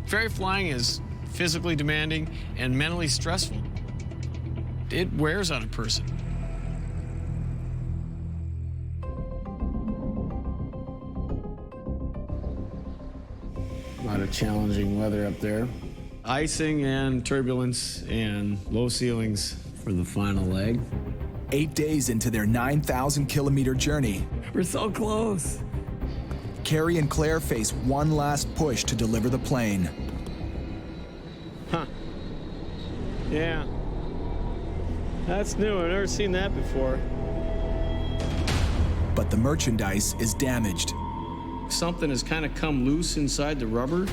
Ferry flying is physically demanding and mentally stressful. It wears on a person. of challenging weather up there. Icing and turbulence and low ceilings for the final leg. 8 days into their 9,000-kilometer journey, We're so close. Carrie and Claire face one last push to deliver the plane. Huh. Yeah. That's new. I've never seen that before. But the merchandise is damaged. Something has kind of come loose inside the rubber.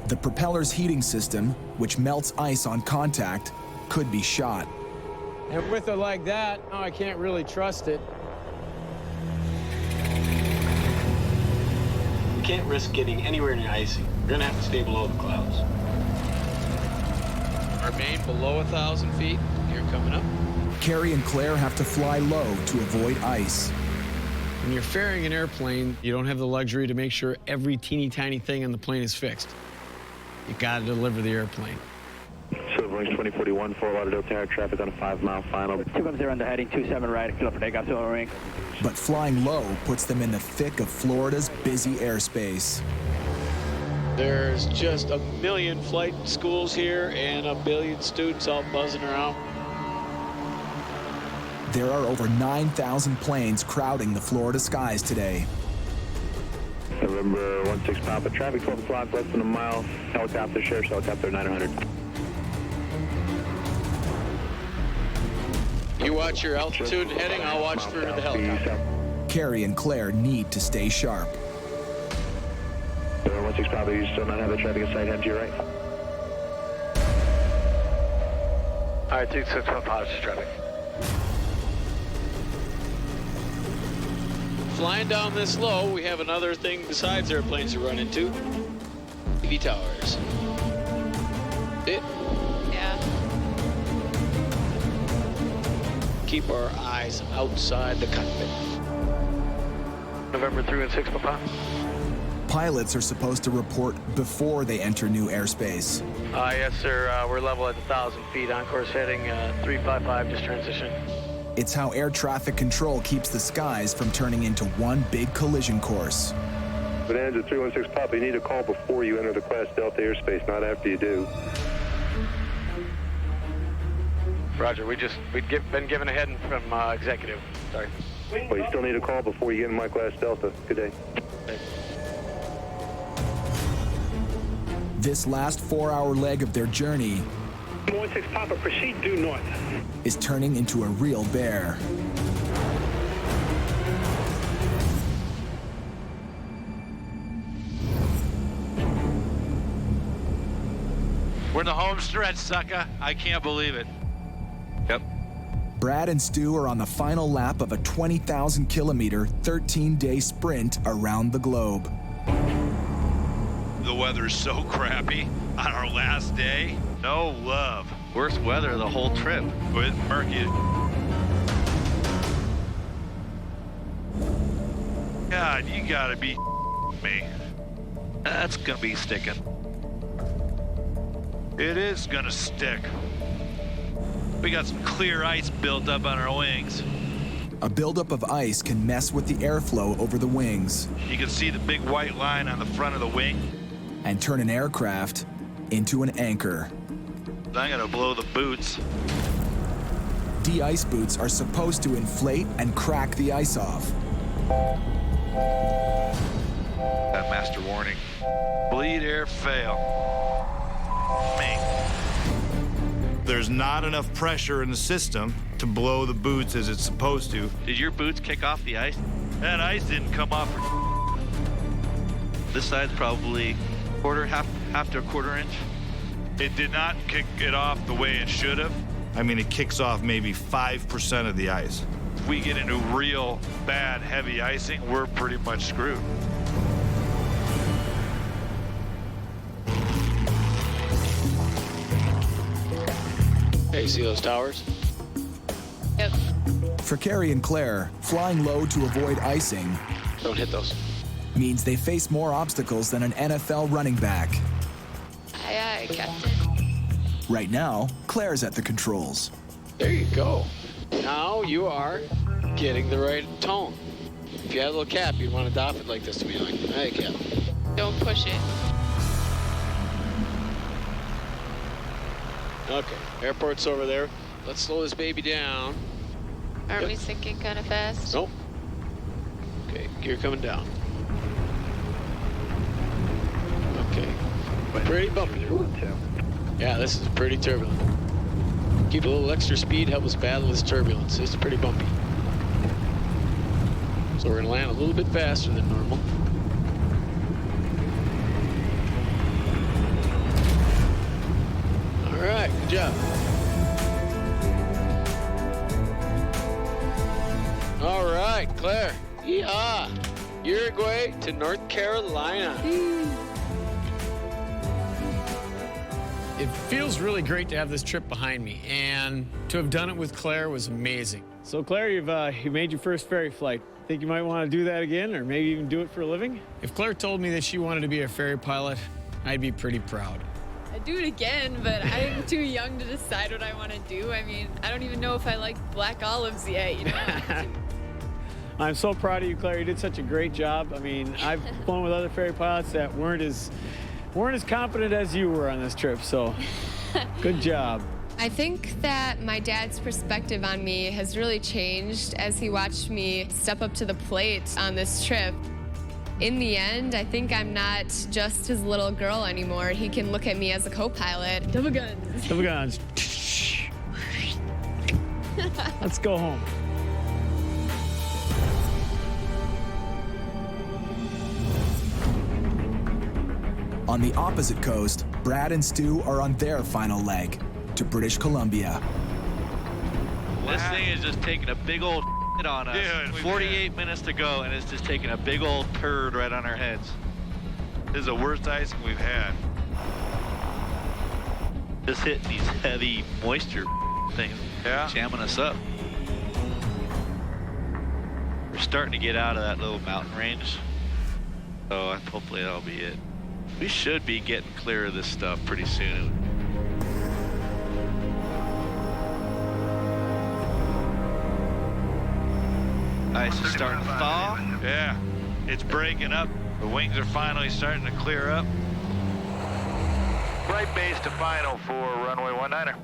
The propeller's heating system, which melts ice on contact, could be shot. And with it like that, now I can't really trust it. We can't risk getting anywhere near icing. We're gonna have to stay below the clouds. Remain below 1,000 feet. Here coming up. Carrie and Claire have to fly low to avoid ice. When you're ferrying an airplane, you don't have the luxury to make sure every teeny tiny thing on the plane is fixed. You gotta deliver the airplane. Silverwings 2041, Fort Lauderdale tower traffic on a 5-mile final. 210 under heading 27 right, fill up for takeoff, Silverwing. But flying low puts them in the thick of Florida's busy airspace. There's just a million flight schools here and a billion students all buzzing around. There are over 9,000 planes crowding the Florida skies today. November 16 Papa, traffic 12 o'clock, less than a mile. Helicopter, Sheriff's helicopter 900. You watch your altitude and heading, I'll watch for the helicopter. Carrie and Claire need to stay sharp. November 16 Papa, you still not have the traffic in sight, head to your right. All right, 26 Papa, traffic. Flying down this low, we have another thing besides airplanes to run into. TV towers. It. Yeah. Keep our eyes outside the cockpit. November 3 and 6 Papa. Pilots are supposed to report before they enter new airspace. Yes, sir. We're level at 1,000 feet. On course heading 355, just transition. It's how air traffic control keeps the skies from turning into one big collision course. Bonanza 316 Papa, you need a call before you enter the Class Delta airspace, not after you do. Roger, we've been given a heading from executive. Sorry. Well, you still need a call before you get in my Class Delta. Good day. This last 4-hour leg of their journey 16 Papa, proceed due north. is turning into a real bear. We're in the home stretch, sucker. I can't believe it. Yep. Brad and Stu are on the final lap of a 20,000-kilometer, 13-day sprint around the globe. The weather's so crappy on our last day. No love. Worst weather of the whole trip. With murky. God, you gotta be me. That's gonna be sticking. It is gonna stick. We got some clear ice built up on our wings. A buildup of ice can mess with the airflow over the wings. You can see the big white line on the front of the wing. And turn an aircraft into an anchor. I'm gonna blow the boots. De-ice boots are supposed to inflate and crack the ice off. That master warning. Bleed air fail. Me. There's not enough pressure in the system to blow the boots as it's supposed to. Did your boots kick off the ice? That ice didn't come off. This side's probably half to a quarter inch. It did not kick it off the way it should have. I mean, it kicks off maybe 5% of the ice. If we get into real bad heavy icing, we're pretty much screwed. Hey, see those towers? Yep. For Carrie and Claire, flying low to avoid icing Don't hit those. means they face more obstacles than an NFL running back. Aye, aye, Captain. Right now, Claire's at the controls. There you go. Now you are getting the right tone. If you had a little cap, you'd want to doff it like this to me, like, hey, Cap. Don't push it. Okay, airport's over there. Let's slow this baby down. Aren't we sinking kind of fast? Nope. Okay, gear coming down. Okay, pretty bumpy. Yeah, this is pretty turbulent. Keep a little extra speed, help us battle this turbulence. It's pretty bumpy. So we're gonna land a little bit faster than normal. All right, good job. All right, Claire. Yeehaw! Uruguay to North Carolina. It feels really great to have this trip behind me, and to have done it with Claire was amazing. So Claire, you made your first ferry flight. Think you might want to do that again, or maybe even do it for a living? If Claire told me that she wanted to be a ferry pilot, I'd be pretty proud. I'd do it again, but I'm too young to decide what I want to do. I mean, I don't even know if I like black olives yet, you know? I'm so proud of you, Claire. You did such a great job. I mean, I've flown with other ferry pilots that weren't as confident as you were on this trip, so good job. I think that my dad's perspective on me has really changed as he watched me step up to the plate on this trip. In the end, I think I'm not just his little girl anymore. He can look at me as a co-pilot. Double guns. Double guns. Let's go home. On the opposite coast, Brad and Stu are on their final leg to British Columbia. This thing is just taking a big old shit on us. Dude, 48 minutes to go, and it's just taking a big old turd right on our heads. This is the worst icing we've had. Just hitting these heavy moisture things, jamming us up. We're starting to get out of that little mountain range, so hopefully that'll be it. We should be getting clear of this stuff pretty soon. Ice is starting to thaw. Yeah, it's breaking up. The wings are finally starting to clear up. Right base to final for runway 19er.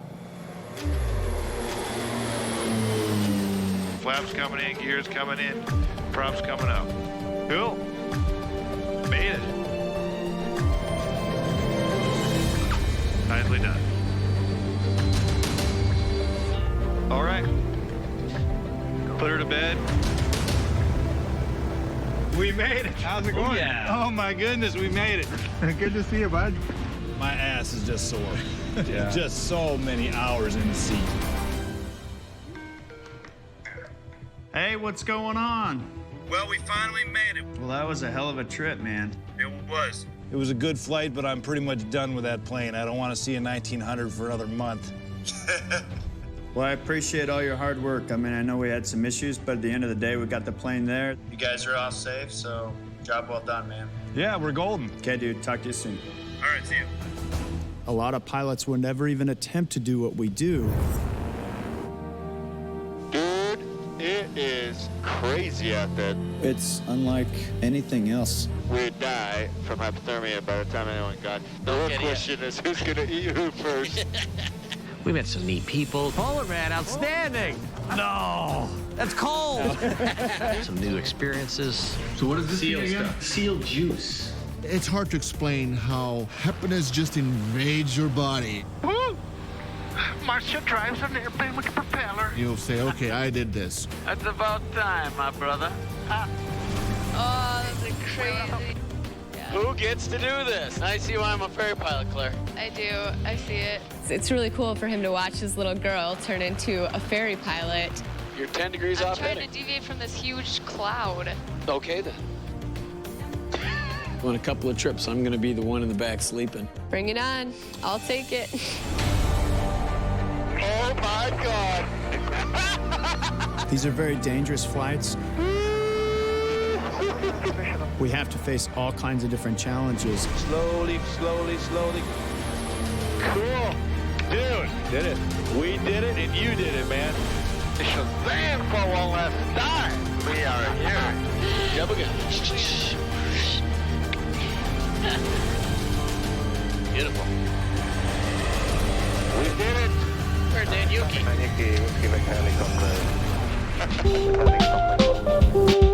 Flaps coming in, gears coming in, props coming up. Cool. Made it. Nicely done. All right. Put her to bed. We made it. How's it going? Yeah. Oh my goodness, we made it. Good to see you, bud. My ass is just sore. Yeah. Just so many hours in the seat. Hey, what's going on? Well, we finally made it. Well, that was a hell of a trip, man. It was. It was a good flight, but I'm pretty much done with that plane. I don't want to see a 1900 for another month. Well, I appreciate all your hard work. I mean, I know we had some issues, but at the end of the day, we got the plane there. You guys are all safe, so job well done, man. Yeah, we're golden. Okay, dude, talk to you soon. All right, see you. A lot of pilots would never even attempt to do what we do. Dude, it is crazy out there. It's unlike anything else. We'd die from hypothermia by the time anyone got. The real question is who's gonna eat who first. We met some neat people. Polar man, outstanding. No, that's cold. Some new experiences. So what is this Seal again? stuff. Seal juice. It's hard to explain how happiness just invades your body. Woo! Marcia drives an airplane with a propeller. You'll say, okay, I did this. That's about time, my brother. Oh, that's like crazy. Who gets to do this? I see why I'm a ferry pilot, Claire. I do. I see it. It's really cool for him to watch his little girl turn into a ferry pilot. You're 10 degrees I'm off trying heading. to deviate from this huge cloud. Okay, then. On a couple of trips, I'm going to be the one in the back sleeping. Bring it on. I'll take it. Oh, my God. These are very dangerous flights. We have to face all kinds of different challenges. Slowly, slowly, slowly. Cool. Dude, did it. We did it and you did it, man. Shazam for one last time. We are here. Double gun. Beautiful. We did it! Where's Dan Yuki? Yuki mechanic on the...